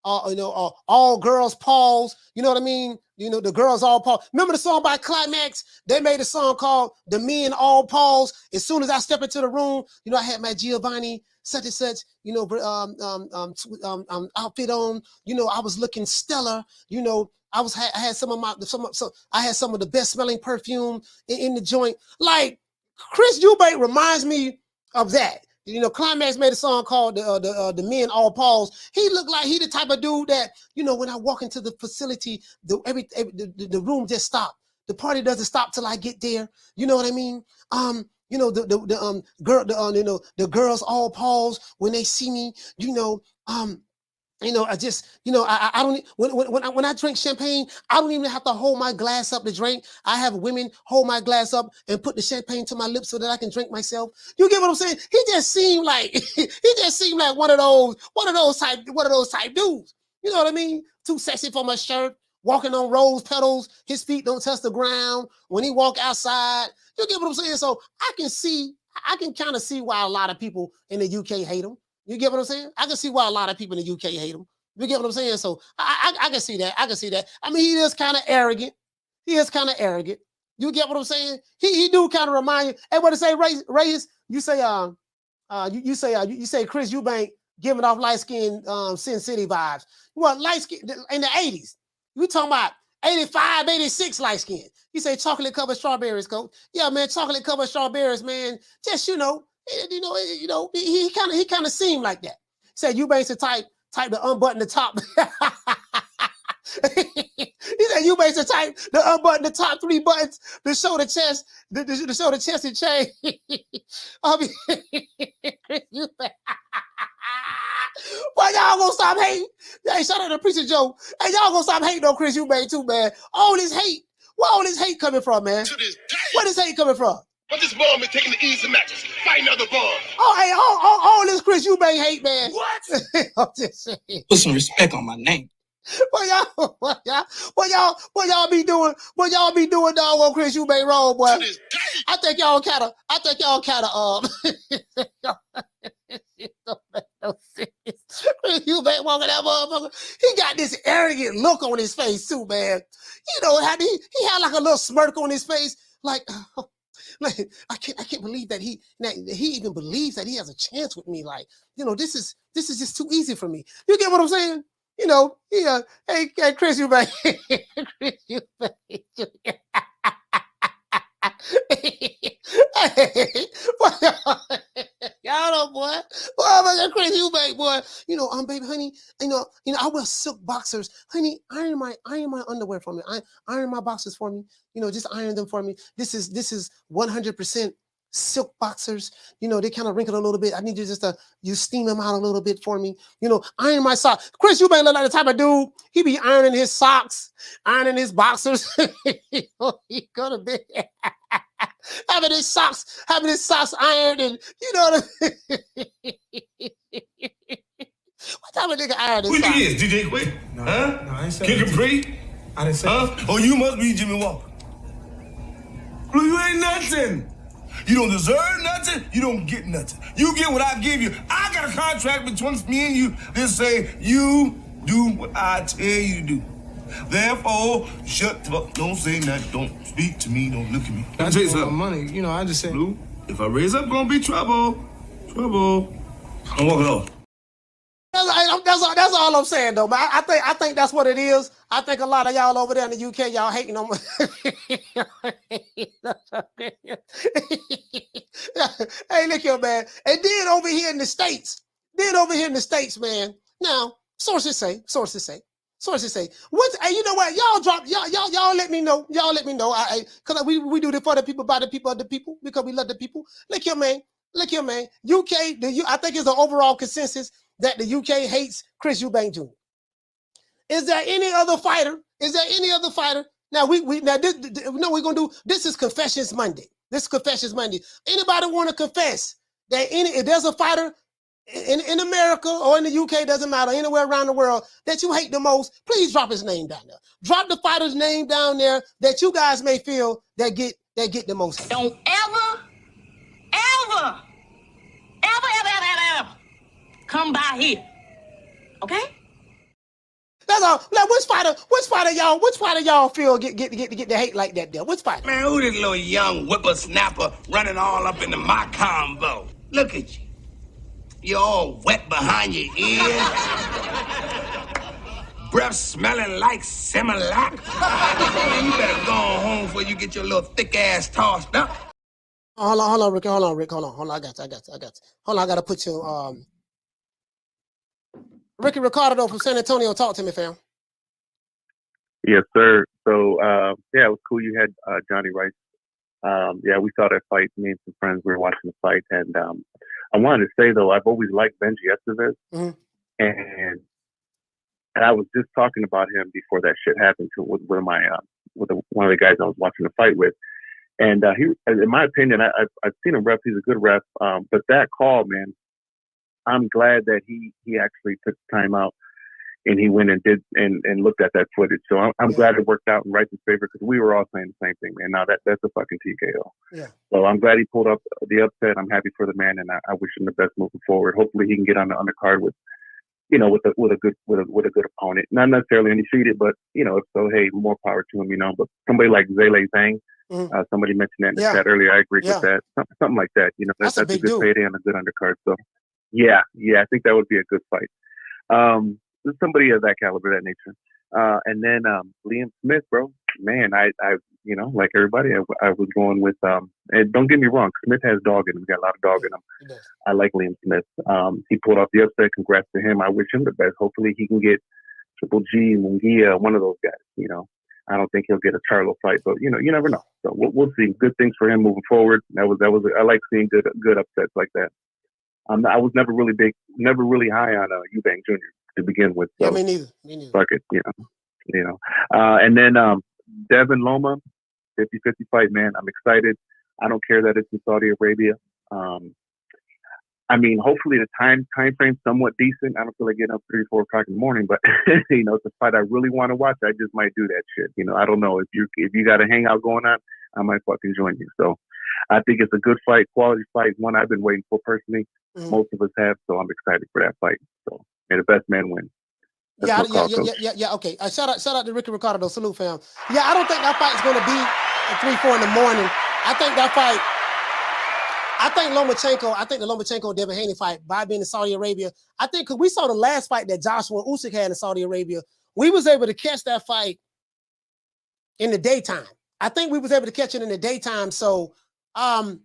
all girls pause. You know what I mean? The girls all pause. Remember the song by Climax? They made a song called "The Men All Pause." As soon as I step into the room, I had my Giovanni such and such, outfit on. I was looking stellar. I had some of the best smelling perfume in the joint. Like Chris Eubank reminds me of that. Climax made a song called the Men All Pause. He looked like he the type of dude that, when I walk into the facility, the room just stopped. The party doesn't stop till I get there. You know what I mean? The girls all pause when they see me. I just, I don't, when I drink champagne, I don't even have to hold my glass up to drink. I have women hold my glass up and put the champagne to my lips so that I can drink myself. You get what I'm saying? He just seemed like one of those type dudes. You know what I mean? Too sexy for my shirt, walking on rose petals, his feet don't touch the ground when he walk outside. You get what I'm saying? So I can kind of see why a lot of people in the UK hate him. You get what I'm saying? I can see why a lot of people in the UK hate him. You get what I'm saying? So I can see that. I can see that. I mean, he is kind of arrogant. You get what I'm saying? He do kind of remind you. Hey, what to say, Reyes? You say you say Chris Eubank giving off light skin Sin City vibes. Well, light skin in the 80s. We talking about 85, 86 light skin. You say chocolate covered strawberries, coach. Yeah, man, chocolate covered strawberries, man. Just he kind of seemed like that. Said Eubank's the type to unbutton the top. He said Eubank's the type to unbutton the top 3 buttons to show the chest, to show the chest and chain. Well, y'all gonna stop hating. Hey, shout out to Preacher Joe. Hey, y'all gonna stop hating on Chris Eubank too, man. All this hate. Where all this hate coming from, man? To this day. Where this hate coming from? But this bum is taking the easy matches, fighting other bums. Oh, hey, all this Chris Eubank hate, man. What? I'm just saying. Put some respect on my name. What y'all be doing? What y'all be doing, dog? On Chris Eubank wrong, boy. I think y'all kinda. Chris Eubank walking that motherfucker. He got this arrogant look on his face too, man. You know how he had like a little smirk on his face, like I can't believe that he even believes that he has a chance with me. Like, you know, this is just too easy for me. You get what I'm saying? You know, hey Chris Eubank. Chris Eubank. Y'all know, boy. Boy, Chris Eubank, boy. You know, baby, honey. You know, I wear silk boxers, honey. Iron my underwear for me. Iron my boxers for me. You know, just iron them for me. This is 100% silk boxers. You know, they kind of wrinkle a little bit. I need you just to steam them out a little bit for me. You know, iron my socks. Chris Eubank look like the type of dude. He be ironing his socks, ironing his boxers. He gonna be having his socks ironed, and you know what I mean? What type of nigga iron his Who socks? you is, DJ Quick? No, huh? No, I ain't saying Kick and Free? I didn't say Huh? Oh, you must be Jimmy Walker. Well, you ain't nothing. You don't deserve nothing. You don't get nothing. You get what I give you. I got a contract between me and you that say you do what I tell you to do. Therefore, shut the fuck. Don't say nothing. Don't speak to me. Don't look at me. I just want my money. You know, I just said. Blue, if I raise up, gonna be trouble. Trouble. I'm walking off. That's all I'm saying, though, man. I think that's what it is. I think a lot of y'all over there in the UK, y'all hating on Hey, look here, man. And then over here in the States, man. Now, sources say. Hey, you know what? Y'all let me know. Cause we do this for the people, by the people, of the people, because we love the people. Look here, man. UK, I think it's an overall consensus that the UK hates Chris Eubank Jr. Is there any other fighter? Now we're gonna do this is Confessions Monday. Anybody want to confess that if there's a fighter in America or in the UK, doesn't matter, anywhere around the world that you hate the most, please drop his name down there. Drop the fighter's name down there that you guys may feel that get the most hate. Don't ever come by here. Okay? That's all. Now, which fighter y'all feel get the hate like that there? Which fighter? Man, who this little young whippersnapper running all up into my combo? Look at you. You're all wet behind your ears. Breath smelling like Similac. Man, you better go home before you get your little thick ass tossed up. Hold on, Rick. Hold on. I got you. Hold on, I gotta put you Ricky Ricardo from San Antonio, talk to me, fam. Yes, sir. So, yeah, it was cool. You had Jonnie Rice. Yeah, we saw that fight. Me and some friends, we were watching the fight. And I wanted to say, though, I've always liked Benji Estevez. Mm-hmm. And I was just talking about him before that shit happened with one of the guys I was watching the fight with. And he, in my opinion, I've seen him ref. He's a good ref. But that call, man, I'm glad that he actually took the time out and he went and did and looked at that footage. So I'm glad it worked out in Rice's favor, because we were all saying the same thing, man. Now that's a fucking TKO. Yeah. So I'm glad he pulled up the upset. I'm happy for the man, and I wish him the best moving forward. Hopefully he can get on the undercard with a good opponent. Not necessarily undefeated, but if so, hey, more power to him. But somebody like Zele Zhang. Mm-hmm. Somebody mentioned that in the chat earlier. I agree with that. Something like that. That's a good dude. payday on a good undercard. So, yeah, I think that would be a good fight. Somebody of that caliber, that nature. And then Liam Smith, bro. Man, I like everybody, I was going with. And don't get me wrong, Smith has dog in him. He got a lot of dog in him. I like Liam Smith. He pulled off the upset. Congrats to him. I wish him the best. Hopefully, he can get Triple G, Munguia, one of those guys. I don't think he'll get a Charlo fight, but you never know. So we'll see. Good things for him moving forward. That was. I like seeing good upsets like that. I was never really high on Eubank Jr. to begin with. So, yeah, me neither. Fuck it, and then Devin Loma, 50-50 fight, man. I'm excited. I don't care that it's in Saudi Arabia. I mean, hopefully the time frame's somewhat decent. I don't feel like getting up 3 or 4 o'clock in the morning, but you know, it's a fight I really want to watch. I just might do that shit. You know, I don't know if you got a hangout going on, I might fucking join you. So I think it's a good fight, quality fight, one I've been waiting for personally. Most of us have, so I'm excited for that fight. So may the best man win. Yeah. Okay. Shout out to Ricky Ricardo. Salute, fam. Yeah, I don't think that fight is going to be at 3, 4 in the morning. I think that fight. I think the Lomachenko Devin Haney fight by being in Saudi Arabia. I think because we saw the last fight that Joshua Usyk had in Saudi Arabia, we was able to catch that fight in the daytime. I think we was able to catch it in the daytime. So, what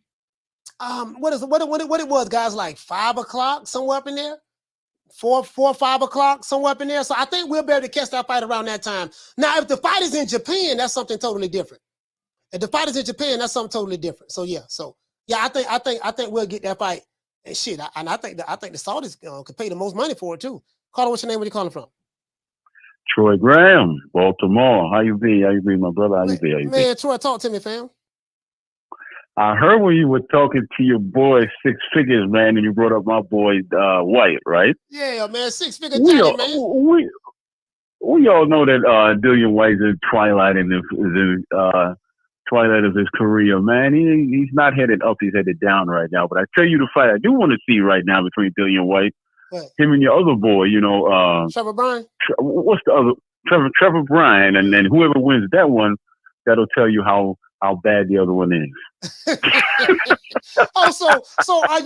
it was, guys, like 5 o'clock, somewhere up in there. 4, 5 o'clock, somewhere up in there. So I think we'll be able to catch that fight around that time. Now, if the fight is in Japan, that's something totally different. If the fight is in Japan, that's something totally different. So yeah, I think we'll get that fight. And shit, I think the Saudis could pay the most money for it too. Caller, what's your name? Where you calling from? Troy Graham, Baltimore. How you be? How you be, my brother? How you be? Man, Troy, talk to me, fam. I heard when you were talking to your boy Six Figures, man, and you brought up my boy White, right? Yeah, man, 6 figure Johnny, man. We all know that Dillian White's in twilight twilight of his career, man. He's not headed up, he's headed down right now. But I tell you the fight I do want to see right now between Dillian White, him and your other boy, you know, Trevor Bryan. What's the other? Trevor Bryan, and then whoever wins that one, that'll tell you how bad the other one is. So are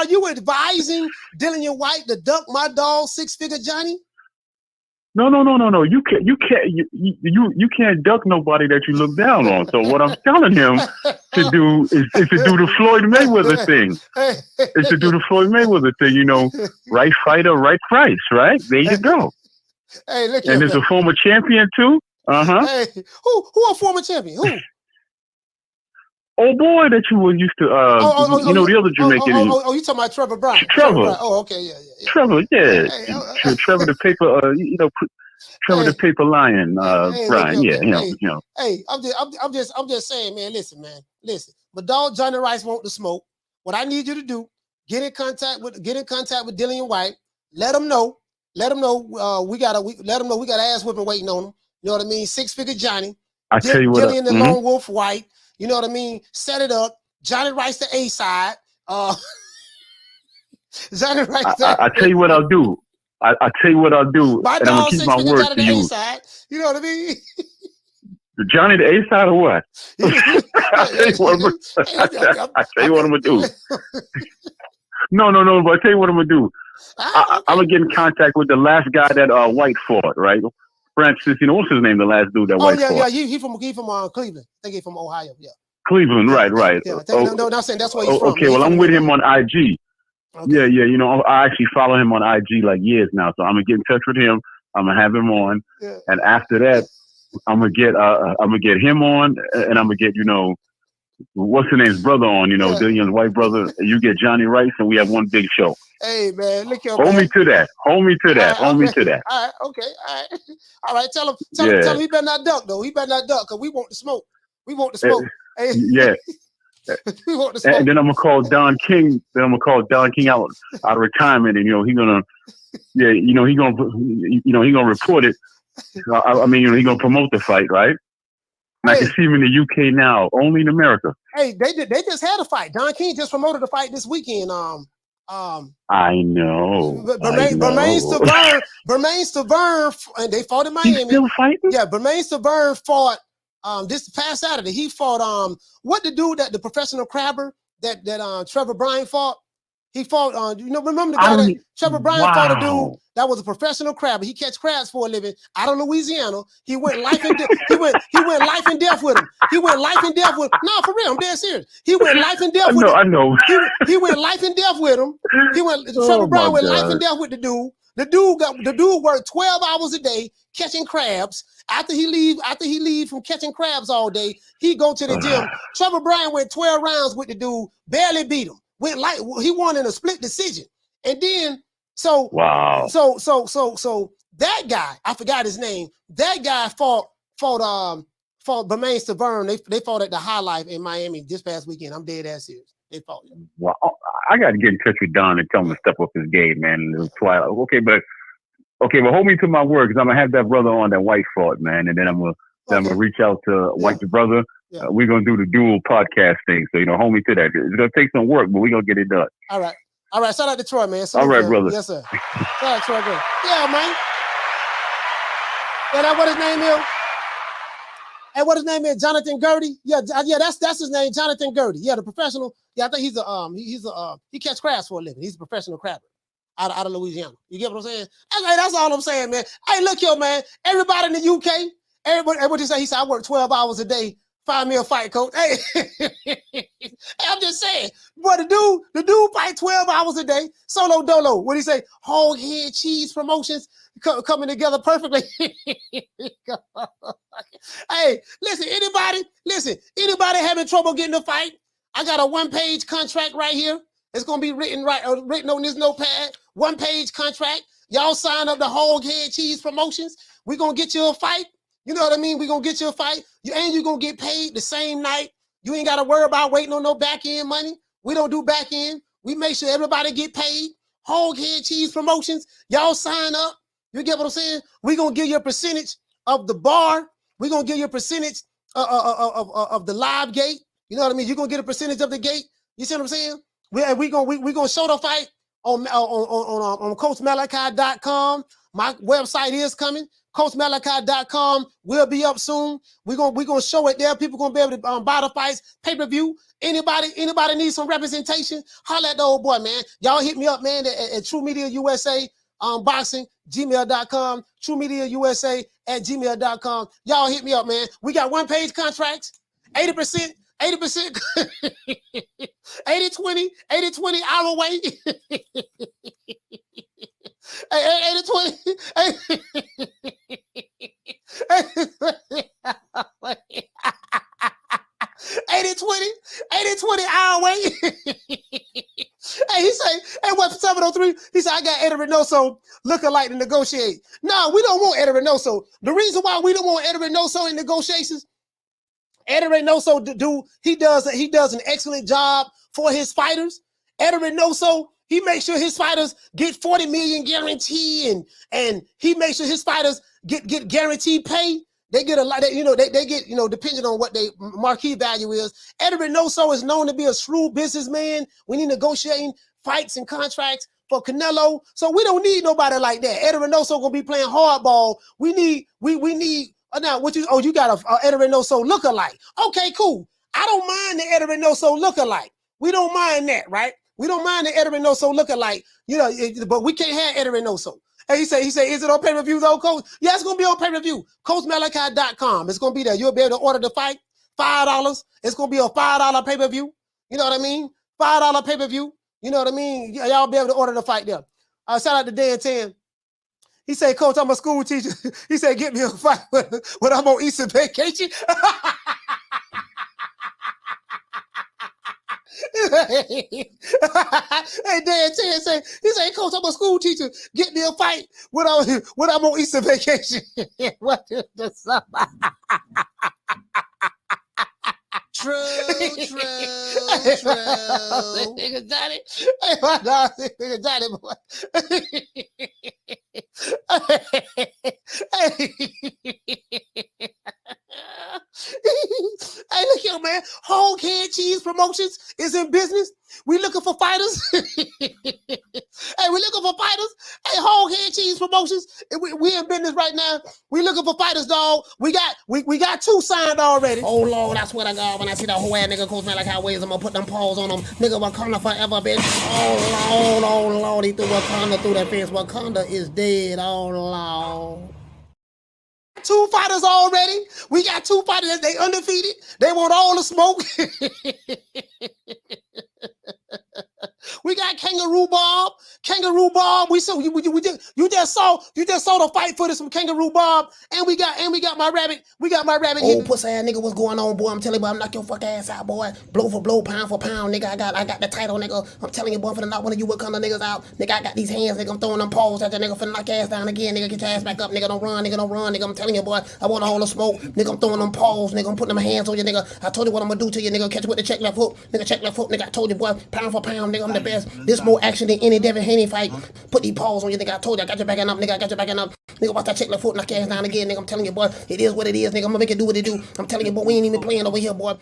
you advising Dillian White to duck my dog 6 figure Johnny? No. You can't duck nobody that you look down on. So what I'm telling him to do is to do the Floyd Mayweather thing. Is to do the Floyd Mayweather thing. You know, right fighter, right price. Right there you go. Hey, look. And there's a former champion too. Hey, who a former champion? Who? Oh boy, that you were used to. You know the other Jamaican. You talking about Trevor Bryan? Trevor. Oh, okay, yeah. Trevor, yeah. Trevor the paper. Trevor the paper lion. Bryan, yeah. You know. Hey, I'm just saying, man. Listen. My dog Johnny Rice want the smoke. What I need you to do, get in contact with Dillian White. Let him know. We got ass whipping waiting on him. You know what I mean? 6 figure Johnny. I tell you what. Dillian the Lone Wolf White. You know what I mean? Set it up. Johnny Rice the A side. Johnny Rice. I tell you what I'll do. I tell you what I'll do. My and I'm gonna keep my word to you. A-side. You know what I mean? Johnny the A side or what? I tell you what I'm gonna do. No. But I tell you what I'm gonna do. I'm gonna get in contact with the last guy that White fought, right? Francis, you know, what's his name? The last dude that White fought. Yeah. He from Cleveland. I think he's from Ohio. Yeah. Cleveland, right. Yeah, no, not saying that's where he's from. Okay, well, I'm with him on IG. Okay. Yeah. You know, I actually follow him on IG like years now, so I'm gonna get in touch with him. I'm gonna have him on, and after that, I'm gonna get him on, and I'm gonna get what's his name's brother on. You know, Dillian's white brother. You get Johnny Rice, and we have one big show. Hey man, look here. Hold me to that. Hold me to that. All right, okay, all right. Tell him he better not duck though. He better not duck because we want the smoke. We want the smoke. Yeah. We want the smoke. And then I'm gonna call Don King. Out of retirement, and he gonna report it. I mean, he gonna promote the fight, right? And I can see him in the UK now, only in America. Hey, they just had a fight. Don King just promoted a fight this weekend. I know. Bermain Stavern, and they fought in Miami. He's still fighting? Yeah, Bermain Stavern fought this past Saturday. He fought what the dude that the professional crabber that Trevor Bryan fought. He fought remember the guy that Trevor Bryan fought a dude that was a professional crabber. He catch crabs for a living out of Louisiana. He went life and death. He went life and death with him. No, for real, I'm dead serious. He went life and death with him. I know. He went life and death with him. Trevor Bryan went life and death with the dude. The dude worked 12 hours a day catching crabs. After he leave from catching crabs all day, he go to the gym. Trevor Bryan went 12 rounds with the dude, barely beat him. He won in a split decision. And then so that guy, I forgot his name. That guy fought Bermain Stavern. They fought at the High Life in Miami this past weekend. I'm dead ass serious. They fought you. Well, I got to get in touch with Don and tell him to step up his game, man. Twilight. Okay, but hold me to my word, because I'm gonna have that brother on that White fought, man, and then I'm gonna reach out to White the brother. Yeah. We're gonna do the dual podcast thing. So hold me to that. It's gonna take some work, but we're gonna get it done. All right. Shout out to Troy, man. All right, brother. Yes, sir. Shout out to Troy, bro. Yeah, man. Yeah, that's what his name is. Hey, what his name is? Jonathan Gertie. Yeah, that's his name, Jonathan Gertie. Yeah, the professional. Yeah, I think he catch crabs for a living. He's a professional crabber out of Louisiana. You get what I'm saying? Hey, that's all I'm saying, man. Hey, look here, man. Everybody in the UK, everybody say, he said, I work 12 hours a day. Find me a fight, coach. Hey, I'm just saying. Boy, the dude fight 12 hours a day. Solo dolo. What do you say? Hog head cheese promotions coming together perfectly. Hey, listen, anybody having trouble getting a fight? I got a 1-page contract right here. It's gonna be written on this notepad. 1-page contract. Y'all sign up the Hog Head Cheese Promotions. We're gonna get you a fight. You know what I mean? We're gonna get you a fight. And you're gonna get paid the same night. You ain't gotta worry about waiting on no back end money. We don't do back end. We make sure everybody get paid. Hog Head Cheese Promotions. Y'all sign up. You get what I'm saying? We're gonna give you a percentage of the bar. We're gonna give you a percentage of the live gate. You know what I mean? You're gonna get a percentage of the gate. You see what I'm saying? We're gonna show the fight on CoachMalachi.com. My website is coming. CoachMalachi.com will be up soon. We're gonna show it there. People gonna be able to buy the fights, pay-per-view. Anybody needs some representation? Holla at the old boy, man. Y'all hit me up, man, at TRUMediaUSA boxing, gmail.com, TRUMediaUSA at gmail.com. Y'all hit me up, man. We got 1-page contracts, 80%, 80-20 our way. 80-20. 80-20 our way. Hey, he say, hey, what 703? He said, I got Eddie Reynoso lookalike to negotiate. No, we don't want Eddie Reynoso. The reason why we don't want Eddie Reynoso in negotiations, Eddie Reynoso he does an excellent job for his fighters. Eddie Reynoso, he makes sure his fighters get 40 million guarantee, and he makes sure his fighters get guaranteed pay. They get a lot, they get, depending on what their marquee value is. Eddie Reynoso is known to be a shrewd businessman when he's negotiating fights and contracts for Canelo. So we don't need nobody like that. Eddie Reynoso gonna be playing hardball. We need now you got a Eddie Reynoso lookalike. Okay, cool. I don't mind the Eddie Reynoso lookalike. We don't mind that, right? We don't mind the Eddie Reynoso lookalike, but we can't have Eddie Reynoso. Hey, he said, is it on pay-per-view though, Coach? Yeah, it's gonna be on pay-per-view. CoachMalachi.com. It's gonna be there. You'll be able to order the fight. $5. It's gonna be a $5 pay-per-view. You know what I mean? $5 pay-per-view. You know what I mean? Y'all be able to order the fight there. Shout out to Dan 10. He said, Coach, I'm a school teacher. He said, get me a fight when I'm on Easter vacation. Hey, Dan 10 said, he said, Coach, I'm a school teacher. Get me a fight when I'm on Easter vacation. What is this? True. Nigga Johnny. Hey, my dog, nigga Johnny, boy. Hey, look here, man. Hog Head Cheese Promotions is in business. We looking for fighters. Hey, we looking for fighters. Hey, Hog Head Cheese Promotions. We in business right now. We looking for fighters, dog. We got 2 signed already. Oh Lord, I swear to God, when I see that whole ass nigga Coach Malachi ways, I'm gonna put them paws on them. Nigga, Wakanda forever, bitch. Oh Lord, he threw Wakanda through that fence. Wakanda is dead. Oh Lord. 2 fighters already. We got 2 fighters. They undefeated. They want all the smoke. We got Kangaroo Bob. Kangaroo Bob. You just saw the fight footage from Kangaroo Bob. And we got my rabbit. We got my rabbit. Oh, pussy ass nigga, what's going on, boy? I'm telling you, boy, I'm knock your fuck ass out, boy. Blow for blow, pound for pound, nigga. I got the title, nigga. I'm telling you, boy, for the knock one of you what kind of niggas out. Nigga, I got these hands, nigga. I'm throwing them paws at the nigga for knock your ass down again, nigga. Get your ass back up, nigga. Don't run, nigga. I'm telling you, boy, I want a hold of smoke. Nigga, I'm throwing them paws, nigga. I'm putting them hands on you, nigga. I told you what I'm gonna do to you, nigga. Catch you with the check left hook. Nigga, check left hook, nigga. I told you, boy, pound for pound, nigga. I'm the best. This more action than any Devin Haney fight. Put these paws on you, nigga. I told you, I got your back up, nigga. I got your back up. Nigga, watch that check left foot, knock your ass down again, nigga. I'm telling you, boy, it is what it is, nigga. I'm gonna make it do what it do. I'm telling you, boy, we ain't even playing over here, boy.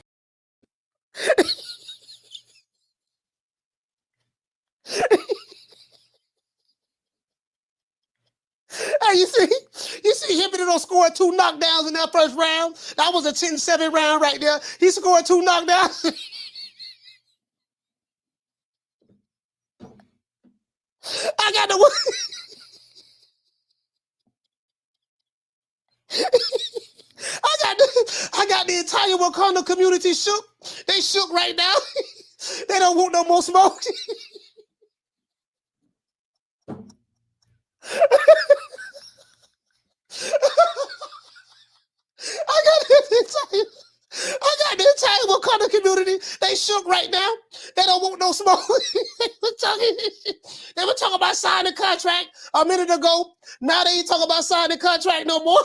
Hey, you see Hibbity don't score 2 knockdowns in that first round. That was a 10-7 round right there. He scored 2 knockdowns. I got the one. I got the entire Wakanda community shook. They shook right now. They don't want no more smoke. I got the entire Wakanda community. They shook right now. They don't want no smoke. They were talking about signing the contract a minute ago. Now they ain't talking about signing the contract no more.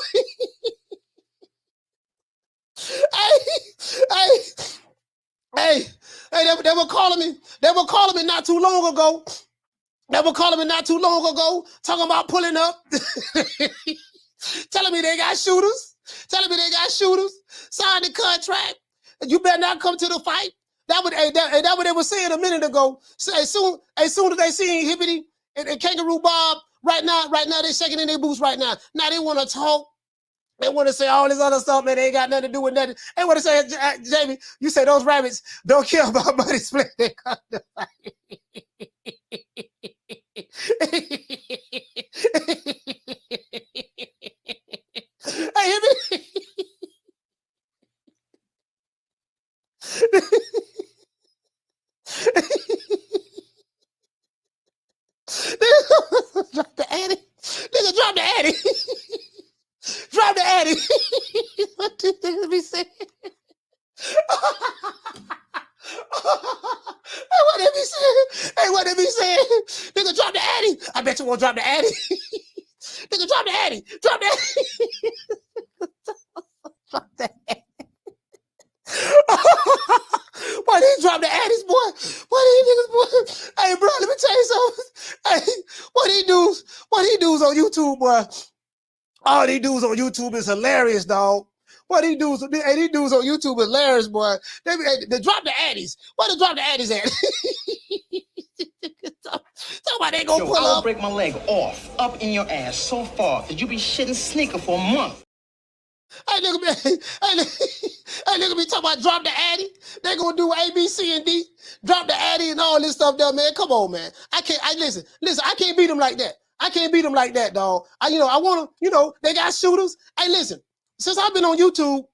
Hey, they were calling me. They were calling me not too long ago. Talking about pulling up. Telling me they got shooters. Sign the contract. You better not come to the fight. That what they were saying a minute ago. So as soon as they see Hibbity and Kangaroo Bob, right now they shaking in their boots right now. Now they want to talk. They want to say all this other stuff, man. They ain't got nothing to do with nothing. They want to say, Jamie, you say those rabbits don't care about money split. They come to fight. Hey, Hibbity. Drop the addy. Nigga, drop the addy. Drop the addy. What do you be saying? What they be saying? Nigga, drop the addy. I bet you won't drop the addy. Nigga, drop the addy. Drop the addy. Drop the addy. Why they drop the addies, boy? Why these niggas, boy? Hey, bro, let me tell you something. Hey, what he does on YouTube, boy? All they dudes on YouTube is hilarious, dog. What he dudes on YouTube is hilarious, boy. They drop the addies. Where they drop the addies at? Somebody ain't gonna pull up. I'll break my leg off, up in your ass so far that you be shitting sneaker for a month. Hey, nigga be talking about drop the addy. They gonna do A, B, C, and D. Drop the addy and all this stuff there, man. Come on, man. Listen, I can't beat them like that. I can't beat them like that, dog. I want to, they got shooters. Hey, listen, since I've been on YouTube,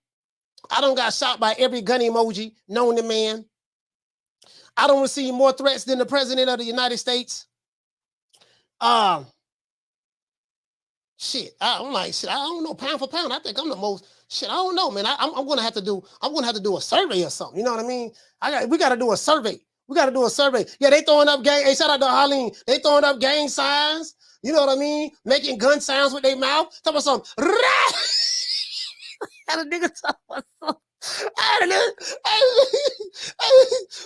I done got shot by every gun emoji known to man. I don't receive more threats than the president of the United States. Shit, I'm like, shit, I don't know, pound for pound. I think I'm the most, shit, I don't know, man. I'm gonna have to do a survey or something. You know what I mean? We gotta do a survey. Yeah, they throwing up gang. Hey, shout out to Harleen. They throwing up gang signs. You know what I mean? Making gun sounds with their mouth. Talk about something. Had a nigga talk about something.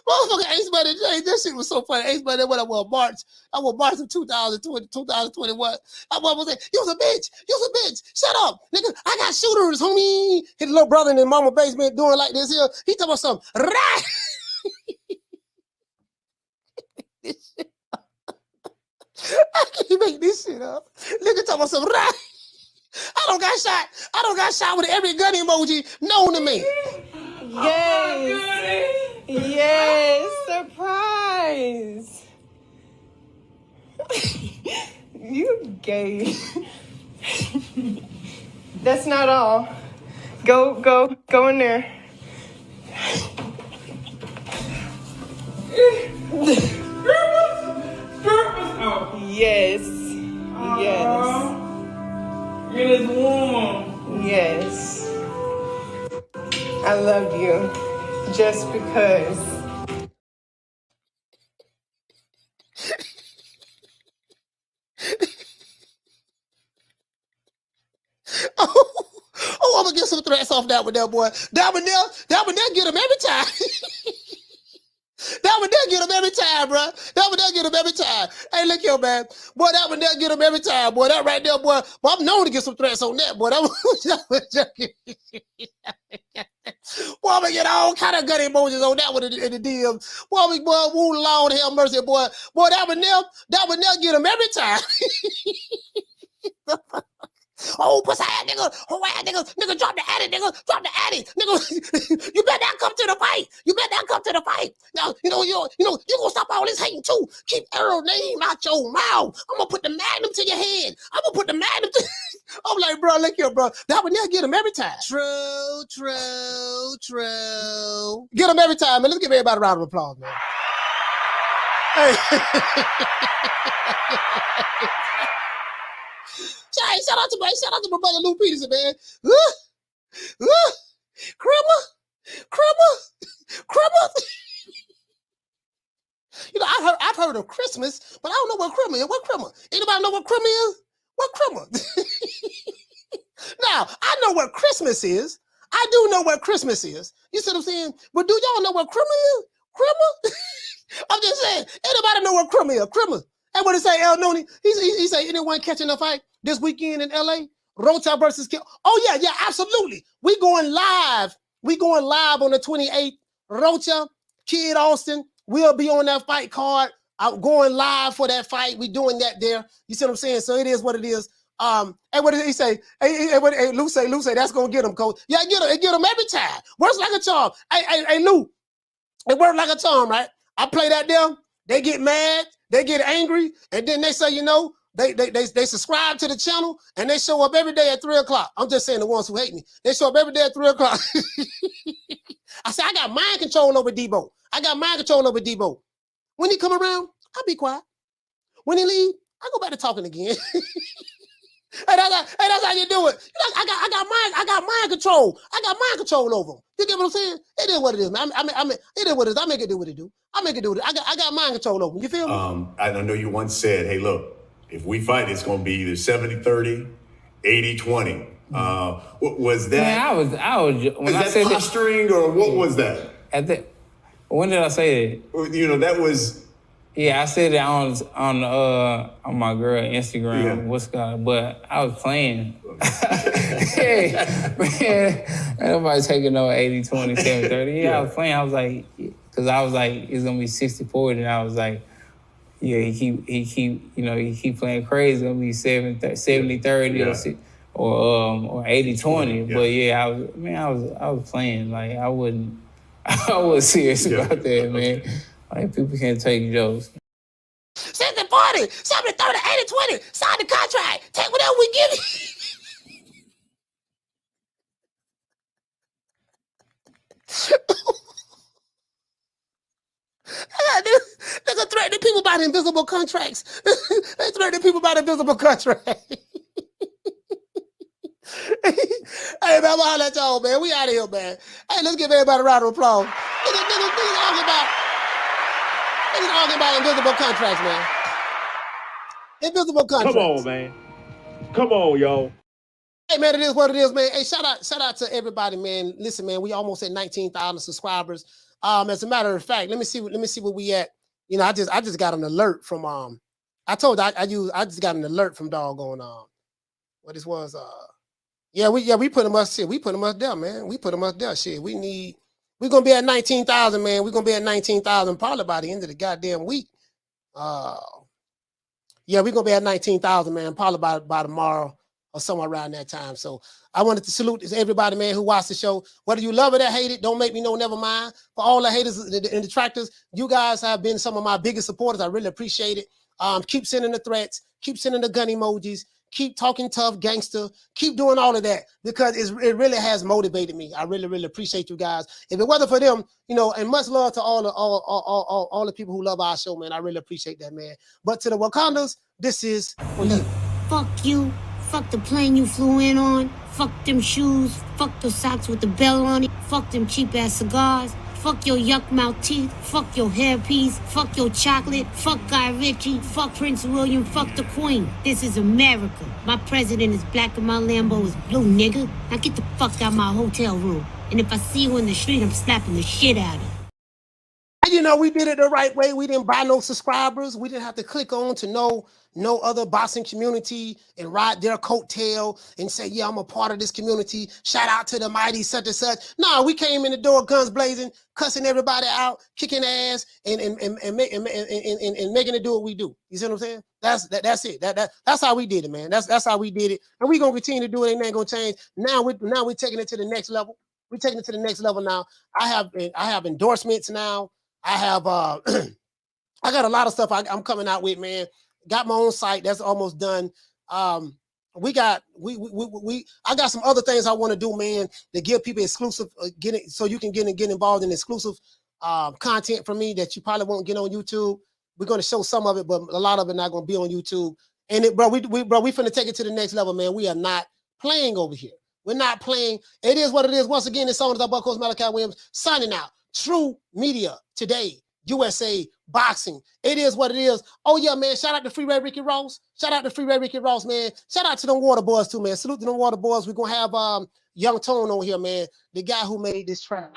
Motherfucker Ace Buddy, this shit was so funny. Ace Buddy, when I was March in 2020, 2021. I was like, you was a bitch. Shut up, nigga. I got shooters, homie. His little brother in the mama basement doing like this here. He talking about something. I can't make this shit up. Nigga talking about something. I don't got shot with every gun emoji known to me. Yes. Yes. Surprise. You gay. That's not all. Go in there. Yes. Yes. It is warm. Yes. I love you. Just because. Oh, I'm gonna get some threats off that one there, boy. That one there get him every time. That one there get him every time, bro. That one there get him every time. Hey, look here, man. Boy, that one there get him every time, boy. That right there, boy. But I'm known to get some threats on that, boy. That boy, I'm gonna get all kind of gun emojis on that one in the DMs. Boy, oh Lord have mercy, boy. Boy, that one there get him every time. Oh, pussy ass nigga, oh ass nigga, drop the addy, nigga, you better not come to the fight. Now, you gonna stop all this hating too. Keep Errol's name out your mouth. I'm gonna put the magnum to your head. I'm like, bro, look here, bro. That one there get him every time. True. Get him every time, man. Let's give everybody a round of applause, man. Hey. Shout out to my brother Lou Peterson, man. Crummer. You know, I've heard of Christmas, but I don't know what crummer is. What crummer? Anybody know what crummer is? What crummer? Now, I know what Christmas is. I do know what Christmas is. You see what I'm saying? But do y'all know what crummer is? Crummer? I'm just saying, anybody know what crummer is? Crummer. And what it say, El Noni? He say, anyone catching a fight this weekend in LA? Rocha versus Kill. Oh, yeah, absolutely. We going live on the 28th. Rocha, Kid Austin, we'll be on that fight card. I'm going live for that fight. We doing that there. You see what I'm saying? So it is what it is. And what did he say? Hey, Lou say, that's gonna get him, coach. Yeah, get him every time. Works like a charm. Hey, Lou, it works like a charm, right? I play that there. They get mad. They get angry, and then they say, they subscribe to the channel, and they show up every day at 3 o'clock. I'm just saying the ones who hate me. They show up every day at 3 o'clock. I say, I got mind control over Debo. When he come around, I'll be quiet. When he leave, I go back to talking again. Hey, that's how you do it. I got mind control. I got mind control over him. You get what I'm saying? It is what it is, man. It is what it is. I make it do what it do. I got mind control over him. You feel me? I know you once said, hey, look, if we fight, it's going to be either 70-30, 80-20. What was that? Man, I was. When I said posturing, or what was that? When did I say that? You know, that was. Yeah, I said it on my girl Instagram. Yeah. What's called? But I was playing. Hey, man, nobody taking no 80-20, 70-30. Yeah, I was playing. I was like, because I was like, it's gonna be 60-40, and I was like, yeah, he keep playing crazy. It's gonna be 70-30 or 80-20. Yeah. But yeah, I was playing. Like I wasn't serious about that, man. Like people can't take jokes. 60-40, 70-30, 80-20. Sign the contract. Take whatever we give you. They're threatening people by the invisible contracts. They threatening people by the invisible contract. Hey, man, I'm gonna holler at y'all, man. We out of here, man. Hey, let's give everybody a round of applause. Niggas talking about invisible contracts, man. Invisible contracts. Come on, man. Come on, y'all. Hey, man, it is what it is, man. Hey, shout out to everybody, man. Listen, man, we almost at 19,000 subscribers. As a matter of fact, let me see where we at. You know, I just got an alert from I told you I just got an alert from doggone what this was we put them up shit. We put them up there, man. We put them up there. Shit. We're gonna be at 19,000, man. We're gonna be at 19,000 probably by the end of the goddamn week. We're gonna be at 19,000, man, probably by tomorrow or somewhere around that time. So I wanted to salute everybody, man, who watched the show. Whether you love it or hate it, don't make me know, never mind. For all the haters and detractors, you guys have been some of my biggest supporters. I really appreciate it. Keep sending the threats, keep sending the gun emojis, keep talking tough, gangster, keep doing all of that because it really has motivated me. I really, really appreciate you guys. If it wasn't for them, you know, and much love to all the people who love our show, man. I really appreciate that, man. But to the Wakandas, this is for you. Fuck you. Fuck the plane you flew in on. Fuck them shoes. Fuck the socks with the bell on it. Fuck them cheap ass cigars. Fuck your yuck mouth teeth. Fuck your hairpiece. Fuck your chocolate. Fuck Guy Ritchie. Fuck Prince William. Fuck the Queen. This is America. My president is black and my Lambo is blue, nigga. Now get the fuck out of my hotel room. And if I see you in the street, I'm slapping the shit out of you. You know, we did it the right way. We didn't buy no subscribers. We didn't have to click on to know no other boxing community and ride their coattail and say, yeah, I'm a part of this community. Shout out to the mighty such and such. No, we came in the door, guns blazing, cussing everybody out, kicking ass, and making it do what we do. You see what I'm saying? That's it. That's how we did it, man. That's how we did it. And we're gonna continue to do it. It ain't gonna change. Now we're taking it to the next level. We're taking it to the next level now. I have endorsements now. I have I got a lot of stuff I'm coming out with, man. Got my own site that's almost done. I got some other things I want to do, man, to give people exclusive so you can get involved in exclusive content from me that you probably won't get on YouTube. We're going to show some of it, but a lot of it not going to be on YouTube. And we finna take it to the next level, man. We are not playing over here. We're not playing. It is what it is. Once again, it's on the Buckles Malachi Williams signing out. True Media Today, USA Boxing. It is what it is. Oh, yeah, man. Shout out to Free Red Ricky Ross. Shout out to Free Red Ricky Ross, man. Shout out to them Water Boys, too, man. Salute to them Water Boys. We're going to have Young Tone on here, man. The guy who made this track.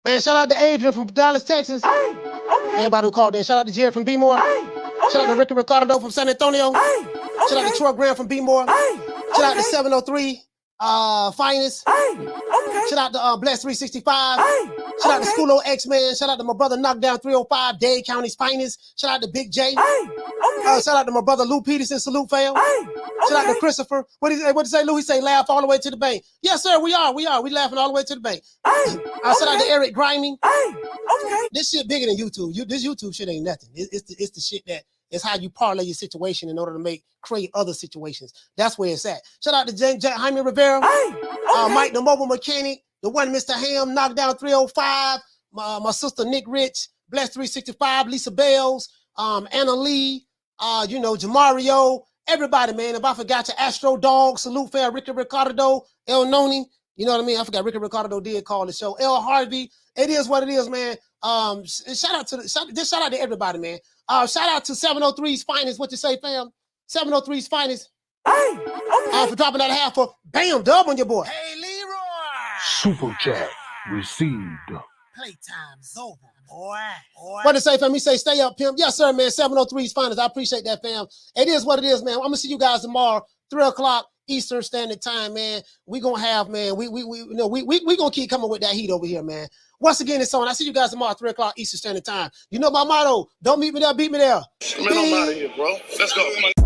Man, shout out to Adrian from Dallas, Texas. Everybody who called in. Shout out to Jared from B-More. Shout out to Ricky Ricardo from San Antonio. Shout out to Troy Graham from B-More. Shout out to 703 Finest. Shout out to Bless 365. Shout out to Schoolo X-Man. Shout out to my brother Knockdown 305, Dade County's Finest. Shout out to Big J. Shout out to my brother Lou Peterson. Salute, fam. Shout out to Christopher. What did you say, Lou? He say laugh all the way to the bank. Yes, sir, we are. We laughing all the way to the bank. Shout out to Eric Grimey. This shit bigger than YouTube. This YouTube shit ain't nothing. It's the shit that is how you parlay your situation in order to create other situations. That's where it's at. Shout out to Jaime Rivera, Mike the Mobile Mechanic, the one Mr. Ham, Knockdown 305, my sister Nick Rich, Bless 365, Lisa Bells, Anna Lee, Jamario, everybody, man. If I forgot to Astro Dog, salute fair, Ricky Ricardo, El Noni, you know what I mean? I forgot Ricky Ricardo did call the show. El Harvey, it is what it is, man. Shout out to everybody, man. Shout out to 703's Finest. What you say, fam? 703's Finest. For dropping that half for bam dub on your boy. Hey, Leroy. Super chat received. Playtime's over, boy. What to say, fam? He say, stay up, pimp. Yes, sir, man. 703's Finest. I appreciate that, fam. It is what it is, man. I'm gonna see you guys tomorrow, 3 o'clock Eastern Standard Time, man. We gonna have, man. We gonna keep coming with that heat over here, man. Once again, it's on. I see you guys tomorrow, 3 o'clock Eastern Standard Time. You know my motto. Don't meet me there, beat me there. Man, I'm out of here, bro. Let's go. Come on.